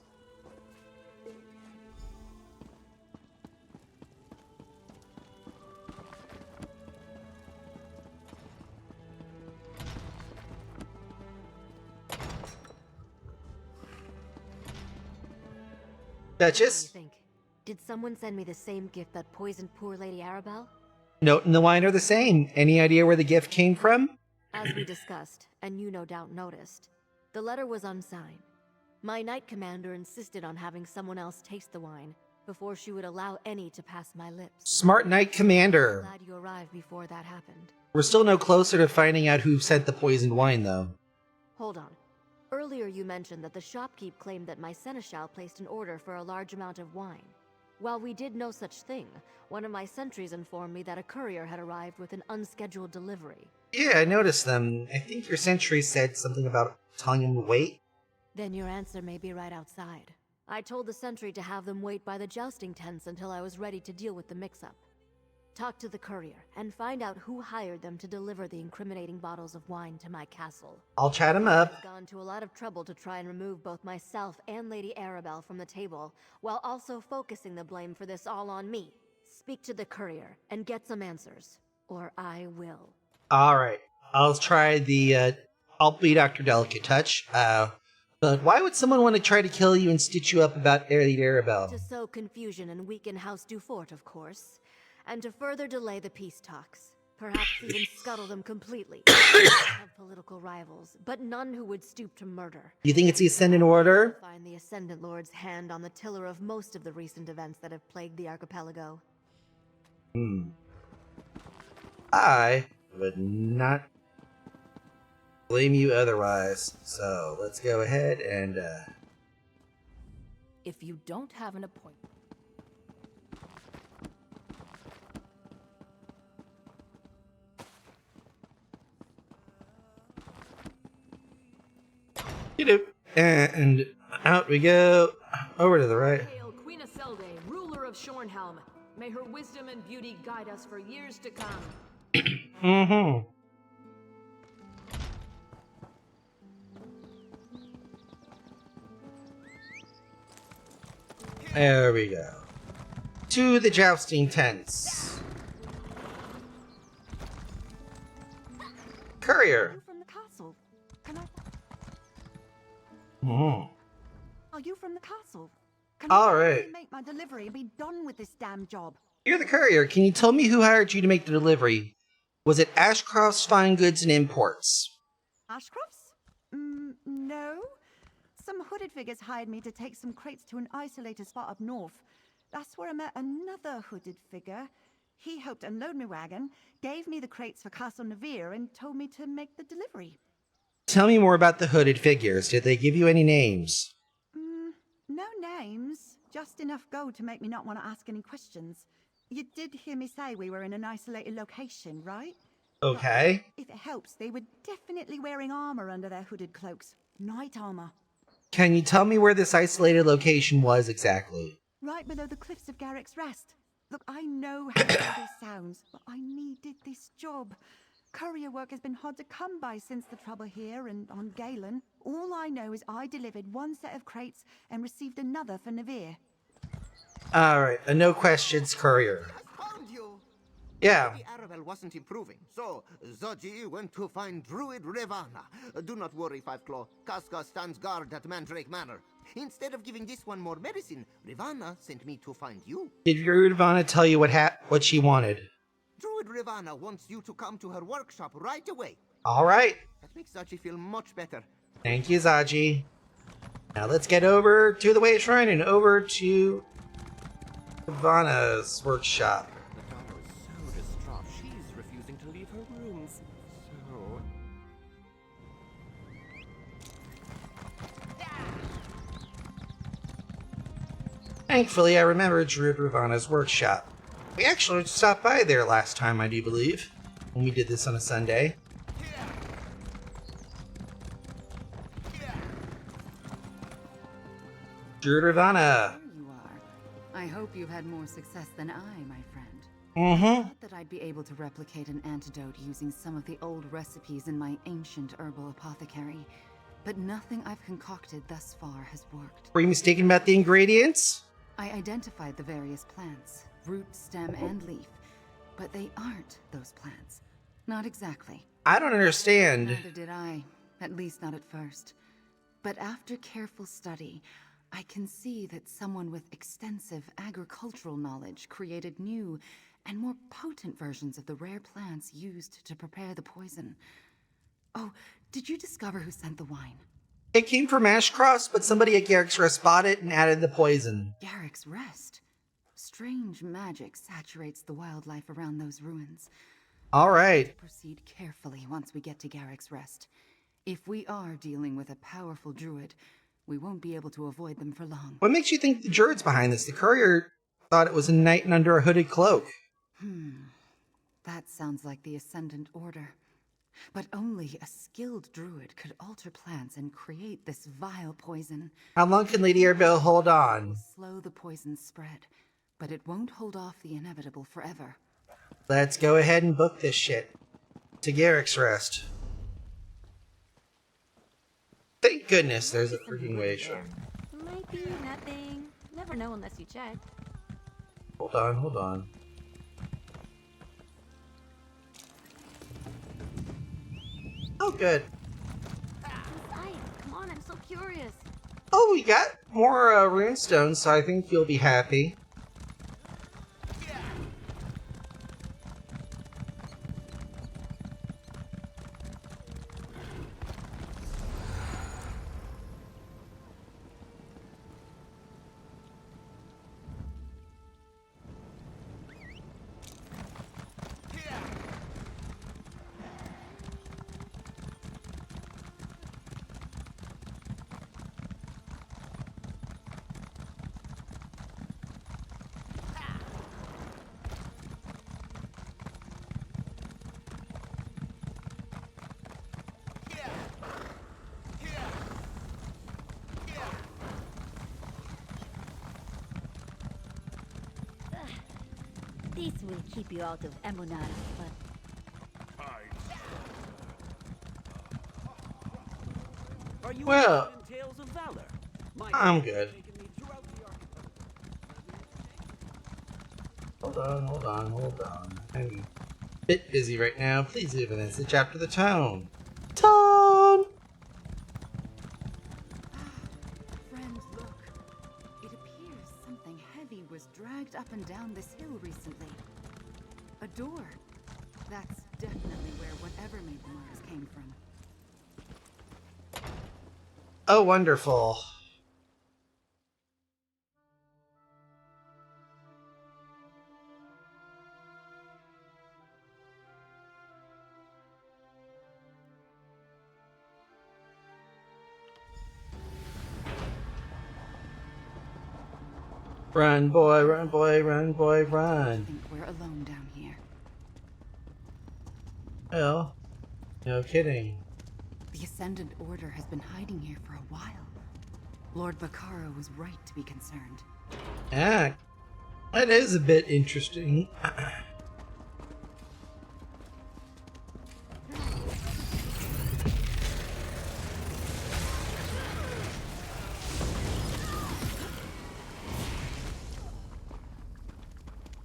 Duchess? What do you think? Did someone send me the same gift that poisoned poor Lady Arabelle? Note and the wine are the same. Any idea where the gift came from? As we discussed, and you no doubt noticed, the letter was unsigned. My knight commander insisted on having someone else taste the wine before she would allow any to pass my lips. Smart knight commander. Glad you arrived before that happened. We're still no closer to finding out who sent the poisoned wine, though. Hold on. Earlier you mentioned that the shopkeep claimed that my seneschal placed an order for a large amount of wine. While we did no such thing, one of my sentries informed me that a courier had arrived with an unscheduled delivery. Yeah, I noticed them. I think your sentry said something about telling him to wait. Then your answer may be right outside. I told the sentry to have them wait by the jousting tents until I was ready to deal with the mix-up. Talk to the courier and find out who hired them to deliver the incriminating bottles of wine to my castle. I'll chat him up. I've gone to a lot of trouble to try and remove both myself and Lady Arabelle from the table, while also focusing the blame for this all on me. Speak to the courier and get some answers, or I will. Alright, I'll try the, I'll be Dr. Delicate Touch. But why would someone want to try to kill you and stitch you up about Lady Arabelle? To sow confusion and weaken House Dufort, of course. And to further delay the peace talks. Perhaps even scuttle them completely. I have political rivals, but none who would stoop to murder. You think it's the Ascendant Order? Find the Ascendant Lord's hand on the tiller of most of the recent events that have plagued the archipelago. I would not blame you otherwise. So, let's go ahead and, If you don't have an appointment... And out we go. Over to the right. Hail Queen Iselde, ruler of Shornhelm. May her wisdom and beauty guide us for years to come. There we go. To the jousting tents. Courier. From the castle. Can I... Are you from the castle? Can All I right. make my delivery and be done with this damn job? You're the courier. Can you tell me who hired you to make the delivery? Was it Ashcroft's Fine Goods and Imports? Ashcroft's? No. Some hooded figures hired me to take some crates to an isolated spot up north. That's where I met another hooded figure. He helped unload my wagon, gave me the crates for Castle Navire, and told me to make the delivery. Tell me more about the hooded figures. Did they give you any names? No names. Just enough gold to make me not want to ask any questions. You did hear me say we were in an isolated location, right? Okay. If it helps, they were definitely wearing armor under their hooded cloaks. Knight armor. Can you tell me where this isolated location was exactly? Right below the cliffs of Garrick's Rest. Look, I know how bad this sounds, but I needed this job. Courier work has been hard to come by since the trouble here and on Galen. All I know is I delivered one set of crates and received another for Navire. Alright, a no questions courier. Found you! Yeah. Lady Arabelle wasn't improving, so Zoji went to find Druid Ravana. Do not worry, Five Claw. Casca stands guard at Mandrake Manor. Instead of giving this one more medicine, Ravana sent me to find you. Did your Ravana tell you what she wanted? Druid Ravana wants you to come to her workshop right away. Alright. That makes Zaji feel much better. Thank you, Zaji. Now let's get over to the Way Shrine and over to Ravana's workshop. The daughter is so distraught, she's refusing to leave her rooms. So Thankfully, I remember Druid Ravana's workshop. We actually stopped by there last time, I do believe, when we did this on a Sunday. Druid Ravana! There you are. I hope you've had more success than I, my friend. Mm-hmm. I thought that I'd be able to replicate an antidote using some of the old recipes in my ancient herbal apothecary, but nothing I've concocted thus far has worked. Were you mistaken about the ingredients? I identified the various plants, root, stem, and leaf, but they aren't those plants. Not exactly. I don't understand. Neither did I, at least not at first. But after careful study, I can see that someone with extensive agricultural knowledge created new and more potent versions of the rare plants used to prepare the poison. Oh, did you discover who sent the wine? It came from Ashcross, but somebody at Garrick's Rest bought it and added the poison. Garrick's Rest? Strange magic saturates the wildlife around those ruins. All right. Proceed carefully once we get to Garrick's Rest. If we are dealing with a powerful druid, we won't be able to avoid them for long. What makes you think the druid's behind this? The courier thought it was a knight under a hooded cloak. That sounds like the Ascendant Order. But only a skilled druid could alter plants and create this vile poison. How long can Lady Arabelle hold on? Slow the poison's spread, but it won't hold off the inevitable forever. Let's go ahead and book this shit. To Garrick's Rest. Thank goodness there's a freaking way show. Might be nothing. Never know unless you check. Hold on, hold on. Oh, good. Besides, come on, I'm so curious. Oh, we got more runestones, so I think you'll be happy. This will keep you out of Emunara, but... Well, I'm good. Hold on, hold on, hold on. I'm a bit busy right now. Please leave a message after the tone. Tone! Friend, look. It appears something heavy was dragged up and down this hill recently. A door. That's definitely where whatever made the marks came from. Oh, wonderful. Run, boy, run, boy, run, boy, run. I think we're alone down here. Well, no kidding. The Ascendant Order has been hiding here for a while. Lord Vaccaro was right to be concerned. Ah, that is a bit interesting.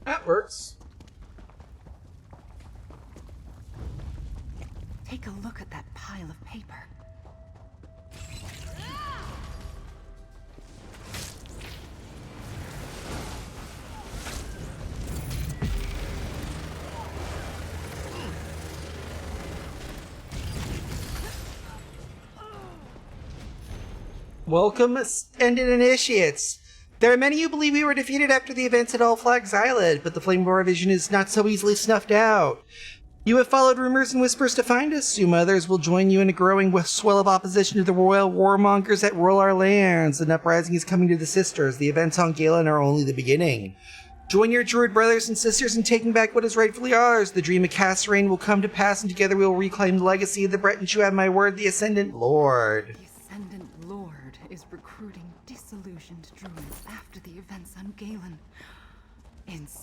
That works. Take a look at that pile of paper. Welcome, Extended Initiates. There are many who believe we were defeated after the events at All Flags Island, but the Flame War vision is not so easily snuffed out. You have followed rumors and whispers to find us. Soon others will join you in a growing swell of opposition to the royal warmongers that rule our lands. An uprising is coming to the sisters. The events on Galen are only the beginning. Join your druid brothers and sisters in taking back what is rightfully ours. The dream of Casserine will come to pass, and together we will reclaim the legacy of the Bretons. You have my word, the Ascendant Lord. The Ascendant Lord is recruiting disillusioned druids after the events on Galen.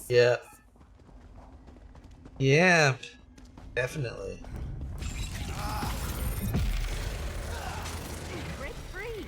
Yep. Yeah. Definitely. Break free!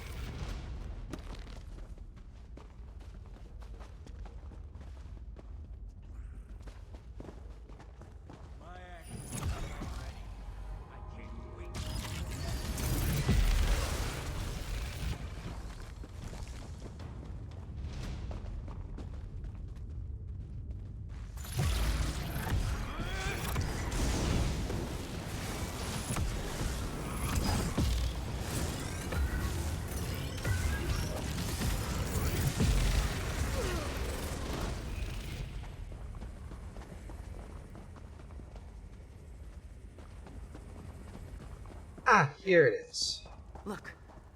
Ah, here it is. Look,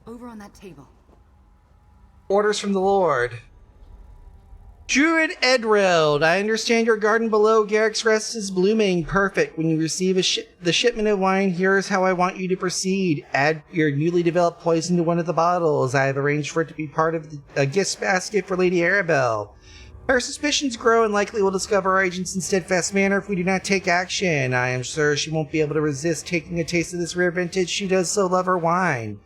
over on that table. Orders from the Lord. Druid Edreld, I understand your garden below Garrick's Rest is blooming. Perfect. When you receive the shipment of wine, here is how I want you to proceed. Add your newly developed poison to one of the bottles. I have arranged for it to be part of a gift basket for Lady Arabelle. Our suspicions grow and likely we'll discover our agents in Steadfast Manor if we do not take action. I am sure she won't be able to resist taking a taste of this rare vintage. She does so love her wine.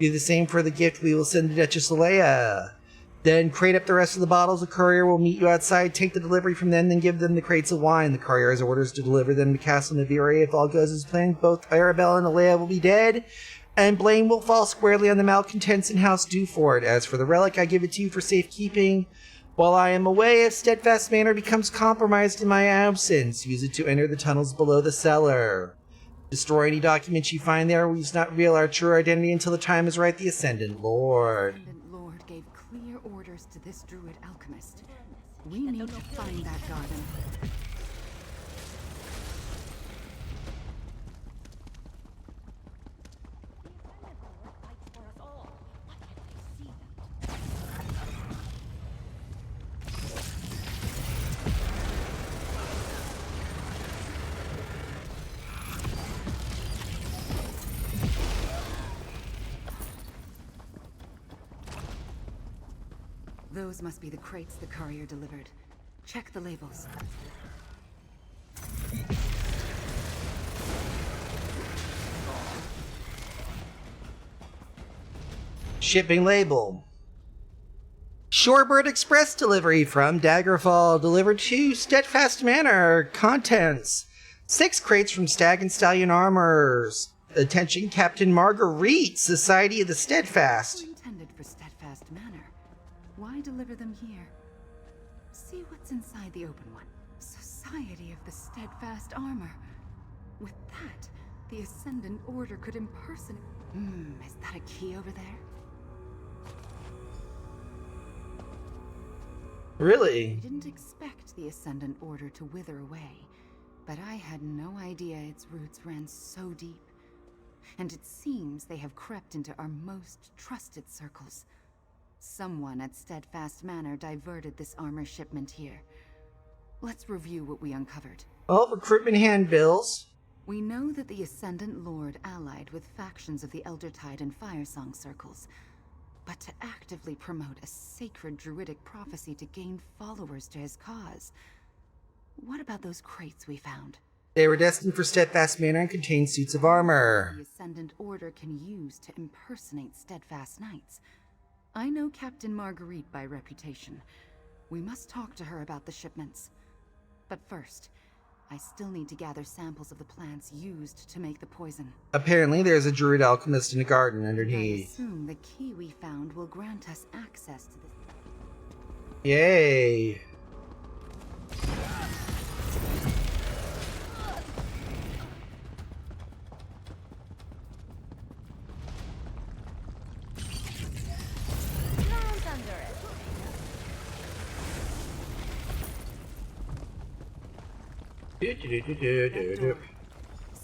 Do the same for the gift we will send to Duchess Leia. Then crate up the rest of the bottles. A courier will meet you outside, take the delivery from them, then give them the crates of wine. The courier has orders to deliver them to Castle Naviri. If all goes as planned, both Arabelle and Leia will be dead, and blame will fall squarely on the malcontents in House Dewford. As for the relic, I give it to you for safekeeping. While I am away, if Steadfast Manor becomes compromised in my absence, use it to enter the tunnels below the cellar. Destroy any documents you find there. We must not reveal our true identity until the time is right. The Ascendant Lord. The Ascendant Lord gave clear orders to this druid alchemist. We need to find that garden. Those must be the crates the courier delivered. Check the labels. Shipping label. Shorebird Express delivery from Daggerfall. Delivered to Steadfast Manor. Contents. 6 crates from Stag and Stallion Armors. Attention Captain Marguerite, Society of the Steadfast. Intended for Steadfast Manor. Why deliver them here? See what's inside the open one. Society of the Steadfast Armor. With that, the Ascendant Order could impersonate... is that a key over there? Really? I didn't expect the Ascendant Order to wither away, but I had no idea its roots ran so deep. And it seems they have crept into our most trusted circles. Someone at Steadfast Manor diverted this armor shipment here. Let's review what we uncovered. Oh, recruitment handbills. We know that the Ascendant Lord allied with factions of the Eldertide and Firesong circles, but to actively promote a sacred druidic prophecy to gain followers to his cause. What about those crates we found? They were destined for Steadfast Manor and contained suits of armor. The Ascendant Order can use to impersonate Steadfast Knights. I know Captain Marguerite by reputation. We must talk to her about the shipments. But first, I still need to gather samples of the plants used to make the poison. Apparently there's a druid alchemist in a garden I underneath. assume the key we found will grant us access to this. Yay.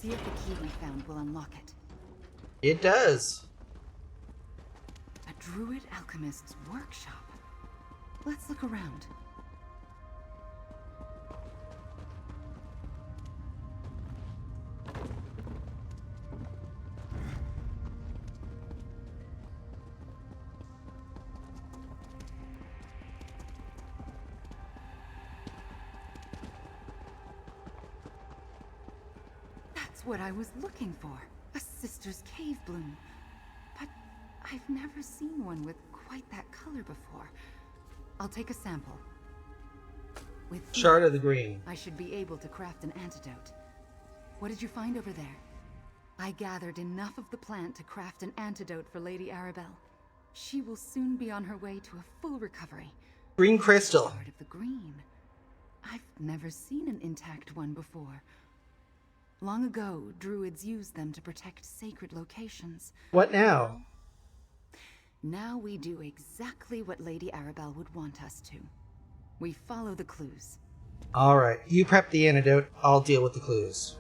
See if the key we found will unlock it. It does. A druid alchemist's workshop. Let's look around. That's what I was looking for. A sister's cave bloom. But I've never seen one with quite that color before. I'll take a sample. With Shard of the Green. I should be able to craft an antidote. What did you find over there? I gathered enough of the plant to craft an antidote for Lady Arabelle. She will soon be on her way to a full recovery. Green crystal. Shard of the Green. I've never seen an intact one before. Long ago, druids used them to protect sacred locations. What now? Now we do exactly what Lady Arabelle would want us to. We follow the clues. Alright, you prep the antidote, I'll deal with the clues.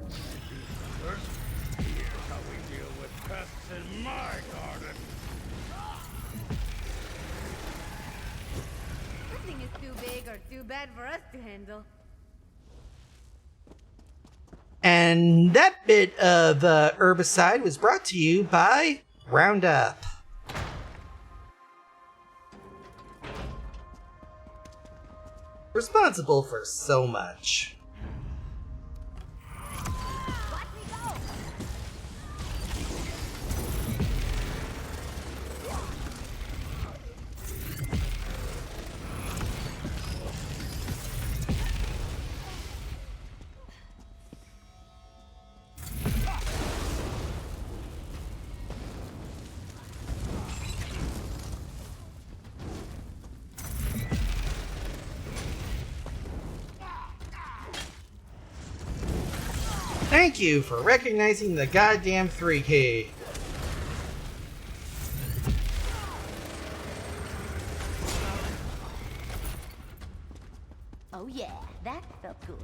First, here's how we deal with pests in my garden. Nothing is too big or too bad for us to handle. And that bit of herbicide was brought to you by Roundup. Responsible for so much. Thank you for recognizing the goddamn 3 key. Oh yeah, that felt good.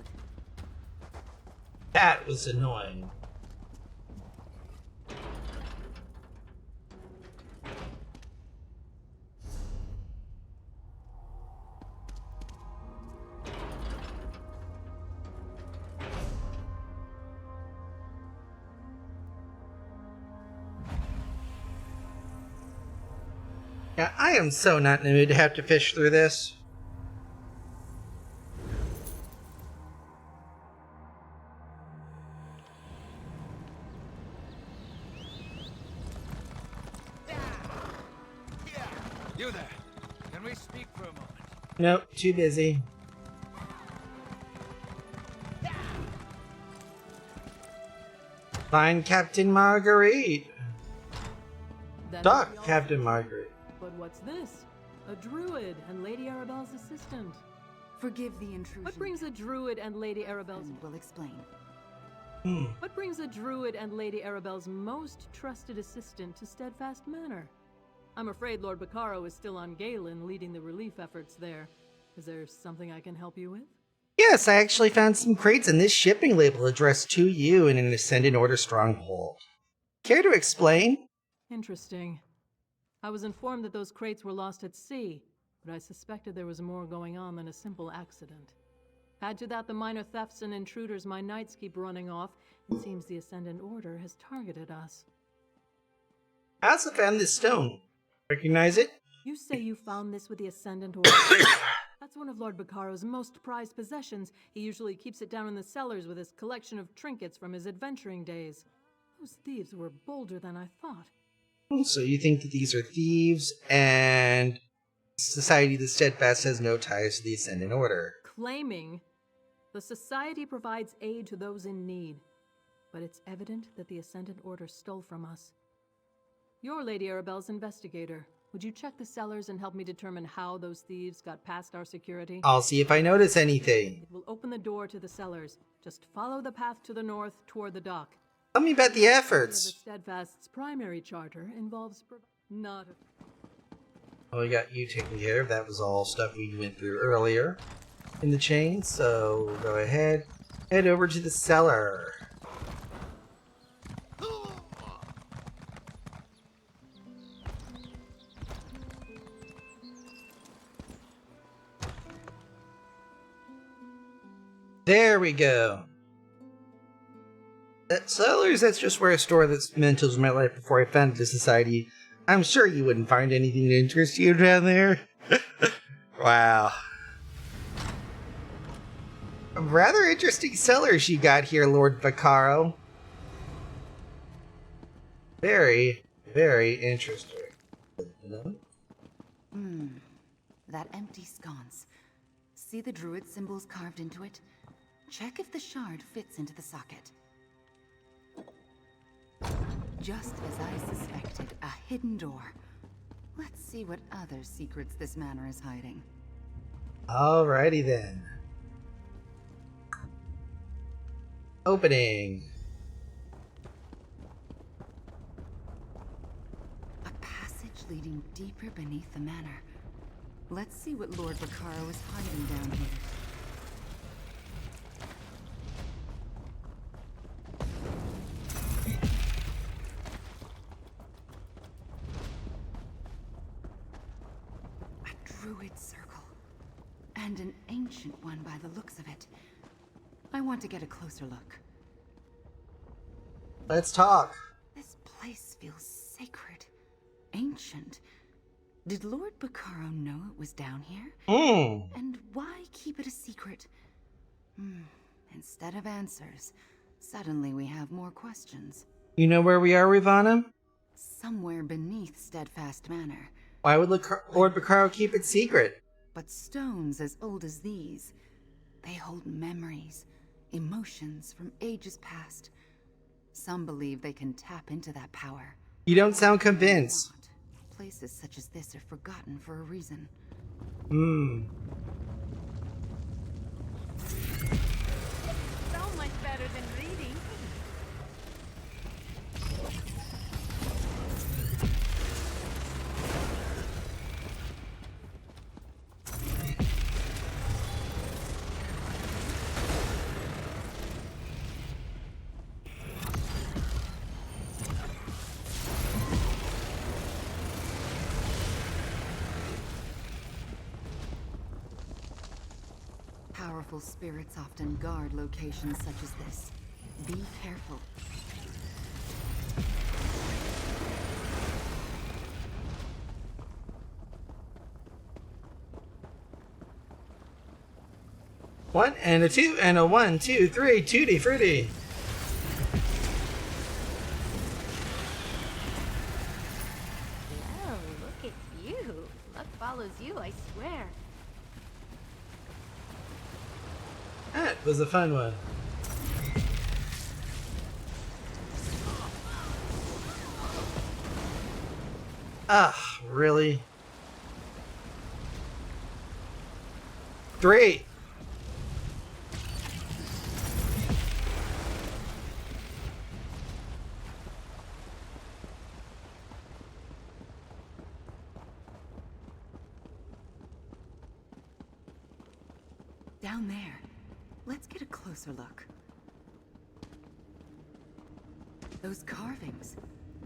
That was annoying. Yeah, I am so not in the mood to have to fish through this. You there. Can we speak for a moment? Nope, too busy. Find Captain Marguerite. Doc, Captain Marguerite. But what's this? A druid and Lady Arabelle's assistant. Forgive the intrusion. What brings a druid and Lady Arabelle's... Will explain. What brings a druid and Lady Arabelle's most trusted assistant to Steadfast Manor? I'm afraid Lord Bacaro is still on Galen, leading the relief efforts there. Is there something I can help you with? Yes, I actually found some crates in this shipping label addressed to you in an Ascendant Order stronghold. Care to explain? Interesting. I was informed that those crates were lost at sea, but I suspected there was more going on than a simple accident. Add to that the minor thefts and intruders my knights keep running off, it seems the Ascendant Order has targeted us. I also found this stone. Recognize it? You say you found this with the Ascendant Order? That's one of Lord Bacaro's most prized possessions. He usually keeps it down in the cellars with his collection of trinkets from his adventuring days. Those thieves were bolder than I thought. So you think that these are thieves, and Society of the Steadfast has no ties to the Ascendant Order. Claiming the Society provides aid to those in need, but it's evident that the Ascendant Order stole from us. You're Lady Arabelle's investigator. Would you check the cellars and help me determine how those thieves got past our security? I'll see if I notice anything. It will open the door to the cellars. Just follow the path to the north toward the dock. Tell me about the efforts. The Steadfast's primary charter involves not a... Well, we got you taken care of. That was all stuff we went through earlier in the chain, so we'll go ahead. Head over to the cellar. There we go. Cellars, that's just where I store the mementos of my life before I founded the society. I'm sure you wouldn't find anything to interest you down there. Wow. Rather interesting cellars you got here, Lord Vaccaro. Very, very interesting. That empty sconce. See the druid symbols carved into it? Check if the shard fits into the socket. Just as I suspected, a hidden door. Let's see what other secrets this manor is hiding. Alrighty then. Opening. A passage leading deeper beneath the manor. Let's see what Lord Vaccaro is hiding down here. Druid circle. And an ancient one by the looks of it. I want to get a closer look. Let's talk. This place feels sacred. Ancient. Did Lord Vaccaro know it was down here? And why keep it a secret? Instead of answers, suddenly we have more questions. You know where we are, Ravana? Somewhere beneath Steadfast Manor. Why would Lord Vaccaro keep it secret? But stones as old as these, they hold memories, emotions from ages past. Some believe they can tap into that power. You don't sound convinced. Places such as this are forgotten for a reason. So much better than reading. Powerful spirits often guard locations such as this. Be careful. One and a two and a 1, 2, 3, tutti frutti. Well, look at you. Luck follows you, I swear. That was a fun one. Ah, really? 3. Down there. Let's get a closer look. Those carvings.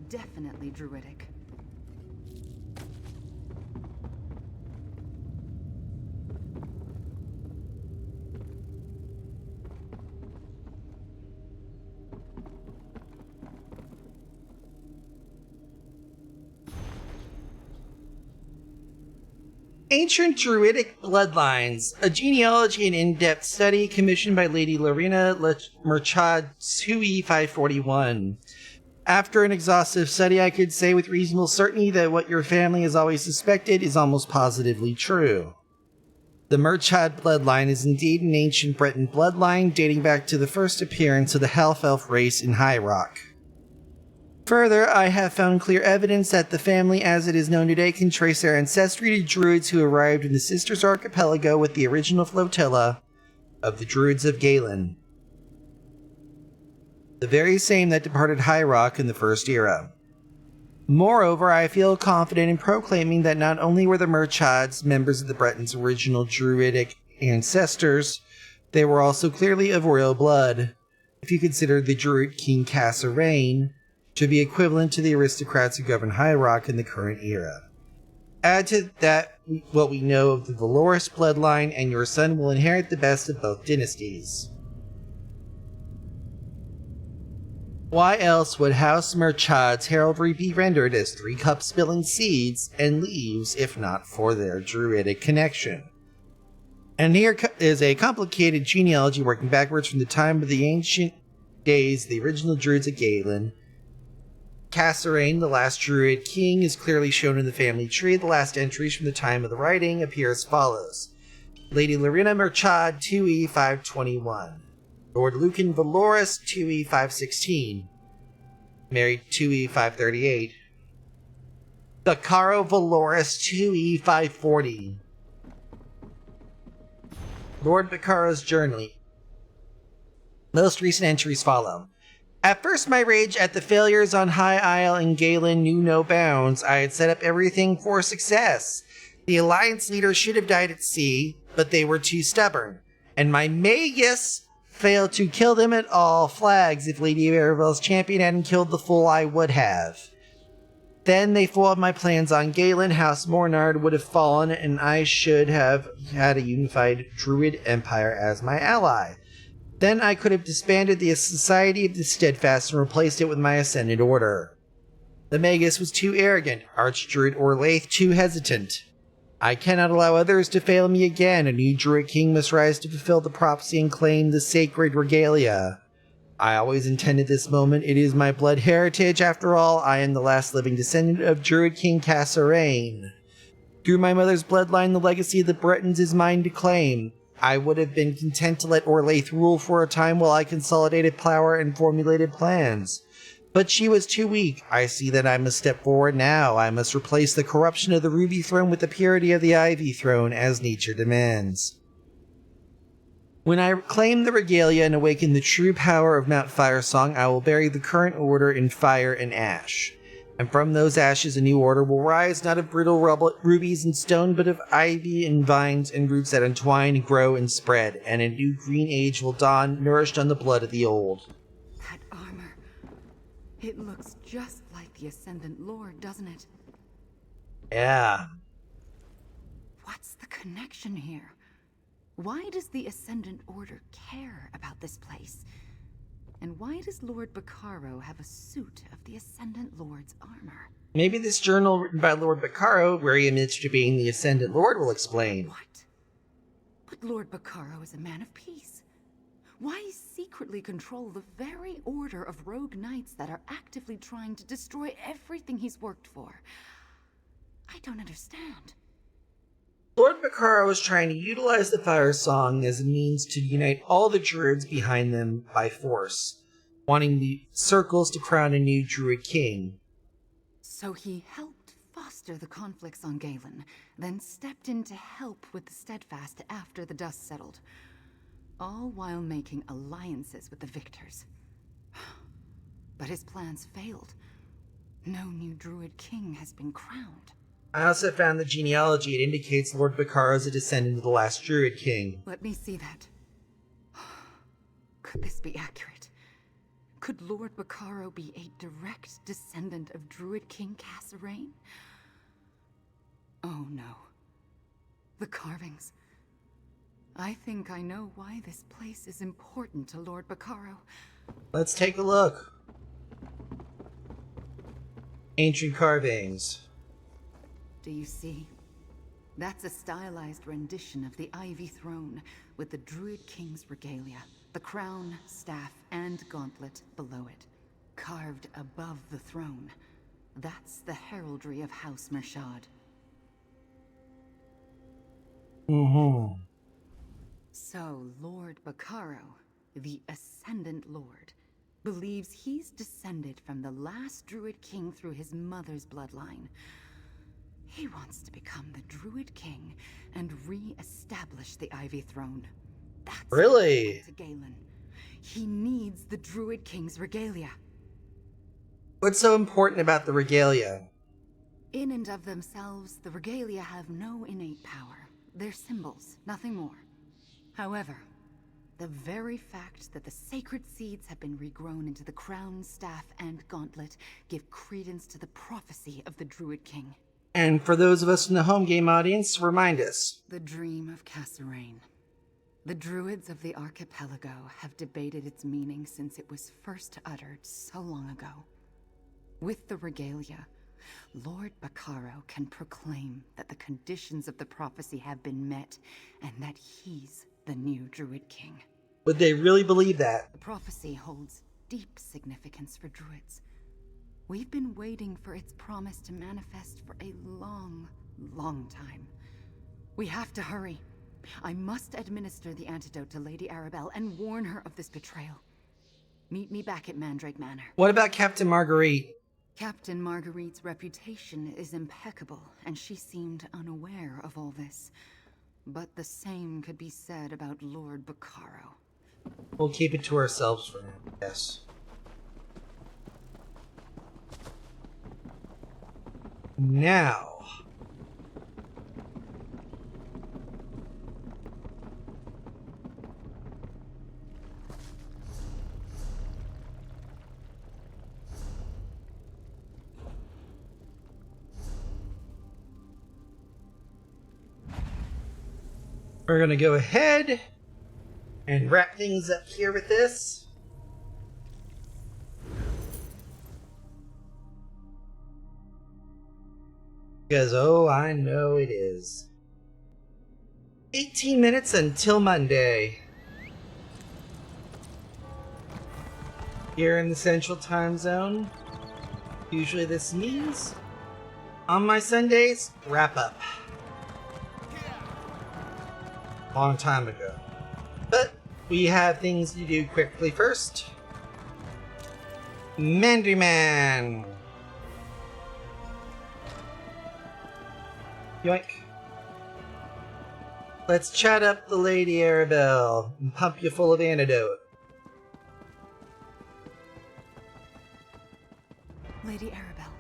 Definitely druidic. Ancient Druidic Bloodlines, a genealogy and in-depth study commissioned by Lady Lorena Merchad Sui 541. After an exhaustive study, I could say with reasonable certainty that what your family has always suspected is almost positively true. The Merchad bloodline is indeed an ancient Breton bloodline dating back to the first appearance of the half-elf race in High Rock. Further, I have found clear evidence that the family as it is known today can trace their ancestry to druids who arrived in the Sisters Archipelago with the original flotilla of the Druids of Galen. The very same that departed High Rock in the First Era. Moreover, I feel confident in proclaiming that not only were the Merchads members of the Bretons' original druidic ancestors, They were also clearly of royal blood, if you consider the Druid King Kasserine to be equivalent to the aristocrats who govern High Rock in the current era. Add to that what we know of the Valoris bloodline, and your son will inherit the best of both dynasties. Why else would House Murchad's heraldry be rendered as 3 cup-spilling seeds and leaves if not for their druidic connection? And here is a complicated genealogy working backwards from the time of the ancient days, the original druids of Galen. Kasserine, the last druid king, is clearly shown in the family tree. The last entries from the time of the writing appear as follows. Lady Larina Murchad, 2E 521. Lord Lucan Valoris, 2E 516. Married 2E 538. Bacaro Valoris, 2E 540. Lord Bacaro's journey. Most recent entries follow. At first, my rage at the failures on High Isle and Galen knew no bounds. I had set up everything for success. The Alliance leaders should have died at sea, but they were too stubborn. And my magus failed to kill them at all flags. If Lady Arabelle's champion hadn't killed the fool, I would have. Then they foiled my plans on Galen. House Mornard would have fallen, and I should have had a unified Druid Empire as my ally. Then I could have disbanded the Society of the Steadfast and replaced it with my Ascended Order. The Magus was too arrogant, Archdruid Orlaith too hesitant. I cannot allow others to fail me again. A new Druid King must rise to fulfill the prophecy and claim the sacred regalia. I always intended this moment. It is my blood heritage. After all, I am the last living descendant of Druid King Kasserine. Through my mother's bloodline, the legacy of the Bretons is mine to claim. I would have been content to let Orlaith rule for a time while I consolidated power and formulated plans. But she was too weak. I see that I must step forward now. I must replace the corruption of the Ruby Throne with the purity of the Ivy Throne, as nature demands. When I claim the regalia and awaken the true power of Mount Firesong, I will bury the current order in fire and ash. And from those ashes a new order will rise, not of brittle rubies and stone, but of ivy and vines and roots that entwine, grow, and spread, and a new green age will dawn, nourished on the blood of the old. That armor, it looks just like the Ascendant Lord, doesn't it? Yeah. What's the connection here? Why does the Ascendant Order care about this place? And why does Lord Bacaro have a suit of the Ascendant Lord's armor? Maybe this journal written by Lord Bacaro, where he admits to being the Ascendant Lord, will explain. What? But Lord Bacaro is a man of peace. Why secretly control the very order of rogue knights that are actively trying to destroy everything he's worked for? I don't understand. Lord Bacaro is trying to utilize the Fire Song as a means to unite all the druids behind them by force, wanting the circles to crown a new druid king. So he helped foster the conflicts on Galen, then stepped in to help with the Steadfast after the dust settled, all while making alliances with the victors. But his plans failed. No new druid king has been crowned. I also found the genealogy. It indicates Lord Bacaro is a descendant of the last Druid King. Let me see that. Could this be accurate? Could Lord Bacaro be a direct descendant of Druid King Kasserine? Oh no. The carvings. I think I know why this place is important to Lord Bacaro. Let's take a look. Ancient carvings. Do you see? That's a stylized rendition of the Ivy Throne, with the Druid King's regalia, the crown, staff, and gauntlet below it, carved above the throne. That's the heraldry of House Murchad. So Lord Bacaro, the Ascendant Lord, believes he's descended from the last Druid King through his mother's bloodline. He wants to become the Druid King and re-establish the Ivy Throne. That's really to Galen. He needs the Druid King's regalia. What's so important about the regalia? In and of themselves, the regalia have no innate power. They're symbols, nothing more. However, The very fact that the sacred seeds have been regrown into the crown, staff, and gauntlet give credence to the prophecy of the Druid King. And for those of us in the home game audience, remind us. The dream of Cassarain. The Druids of the archipelago have debated its meaning since it was first uttered so long ago. With the regalia, Lord Baccaro can proclaim that the conditions of the prophecy have been met and that he's the new Druid King. Would they really believe that? The prophecy holds deep significance for Druids. We've been waiting for its promise to manifest for a long, long time. We have to hurry. I must administer the antidote to Lady Arabelle and warn her of this betrayal. Meet me back at Mandrake Manor. What about Captain Marguerite? Captain Marguerite's reputation is impeccable, and she seemed unaware of all this. But the same could be said about Lord Baccaro. We'll keep it to ourselves for now, yes. Now. We're gonna go ahead and wrap things up here with this. Because, oh, I know it is. 18 minutes until Monday. Here in the Central Time Zone. Usually this means, on my Sundays, wrap up. Long time ago. But we have things to do quickly first. Mandyman! Yoink. Let's chat up the Lady Arabelle and pump you full of antidote. Lady Arabelle,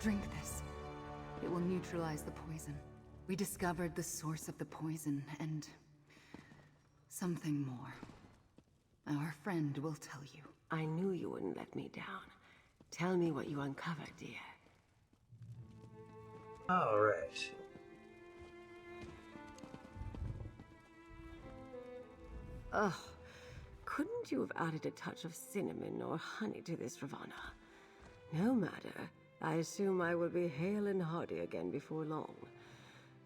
drink this. It will neutralize the poison. We discovered the source of the poison and something more. Our friend will tell you. I knew you wouldn't let me down. Tell me what you uncovered, dear. Alright. Ugh. Couldn't you have added a touch of cinnamon or honey to this, Ravana? No matter. I assume I will be hale and hearty again before long.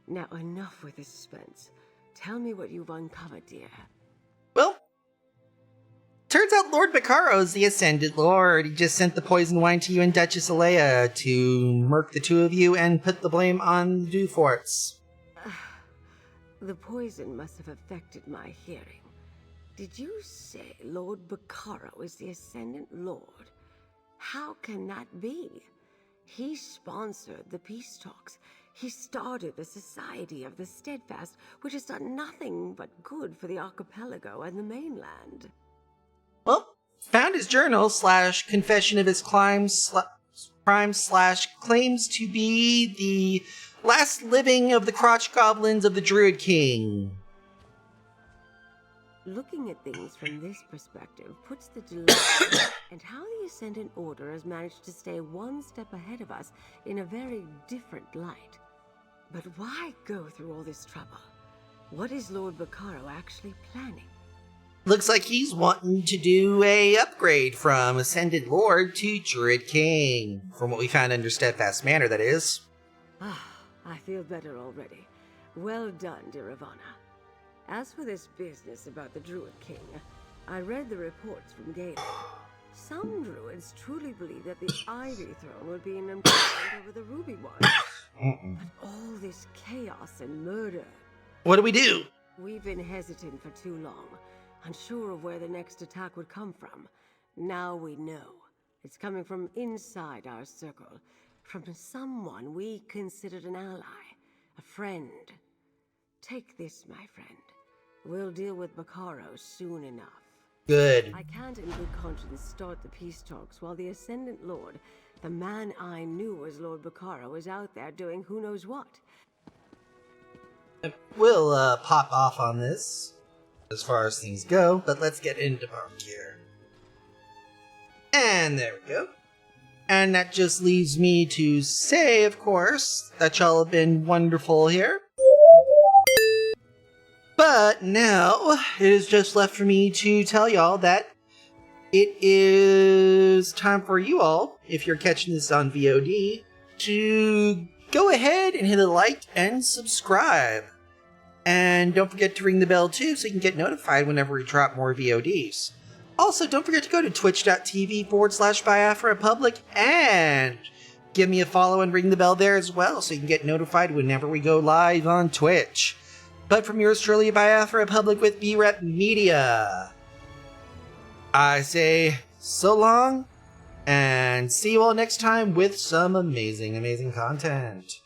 Now, enough with the suspense. Tell me what you've uncovered, dear. Well, turns out Lord Baccaro's the Ascended Lord. He just sent the poison wine to you and Duchess Alea to murk the two of you and put the blame on the Duforts. The poison must have affected my hearing. Did you say Lord Baccaro is the Ascendant Lord? How can that be? He sponsored the peace talks. He started the Society of the Steadfast, which has done nothing but good for the archipelago and the mainland. Well, found his journal / confession of his crimes / claims to be the last living of the crotch goblins of the Druid King. Looking at things from this perspective puts the delay and how the Ascendant Order has managed to stay one step ahead of us in a very different light. But why go through all this trouble? What is Lord Baccaro actually planning? Looks like he's wanting to do a upgrade from Ascended Lord to Druid King. From what we found under Steadfast Manor, that is. I feel better already. Well done, dear Ravana. As for this business about the Druid King, I read the reports from Galen. Some druids truly believe that the Ivy Throne would be an improvement over the Ruby one. But all this chaos and murder... What do we do? We've been hesitant for too long, unsure of where the next attack would come from. Now we know. It's coming from inside our circle, from someone we considered an ally, a friend. Take this, my friend. We'll deal with Baccaro soon enough. Good. I can't in good conscience start the peace talks while the Ascendant Lord, the man I knew as Lord Baccaro, is out there doing who knows what. We'll pop off on this. as far as things go, but let's get into park here. And there we go. And that just leaves me to say, of course, that y'all have been wonderful here. But now, it is just left for me to tell y'all that it is time for you all, if you're catching this on VOD, to go ahead and hit a like and subscribe. And don't forget to ring the bell too, so you can get notified whenever we drop more VODs. Also, don't forget to go to twitch.tv/BiafraRepublic and give me a follow and ring the bell there as well, so you can get notified whenever we go live on Twitch. But from yours truly, Biafra Republic with B-Rep Media, I say so long, and see you all next time with some amazing, amazing content.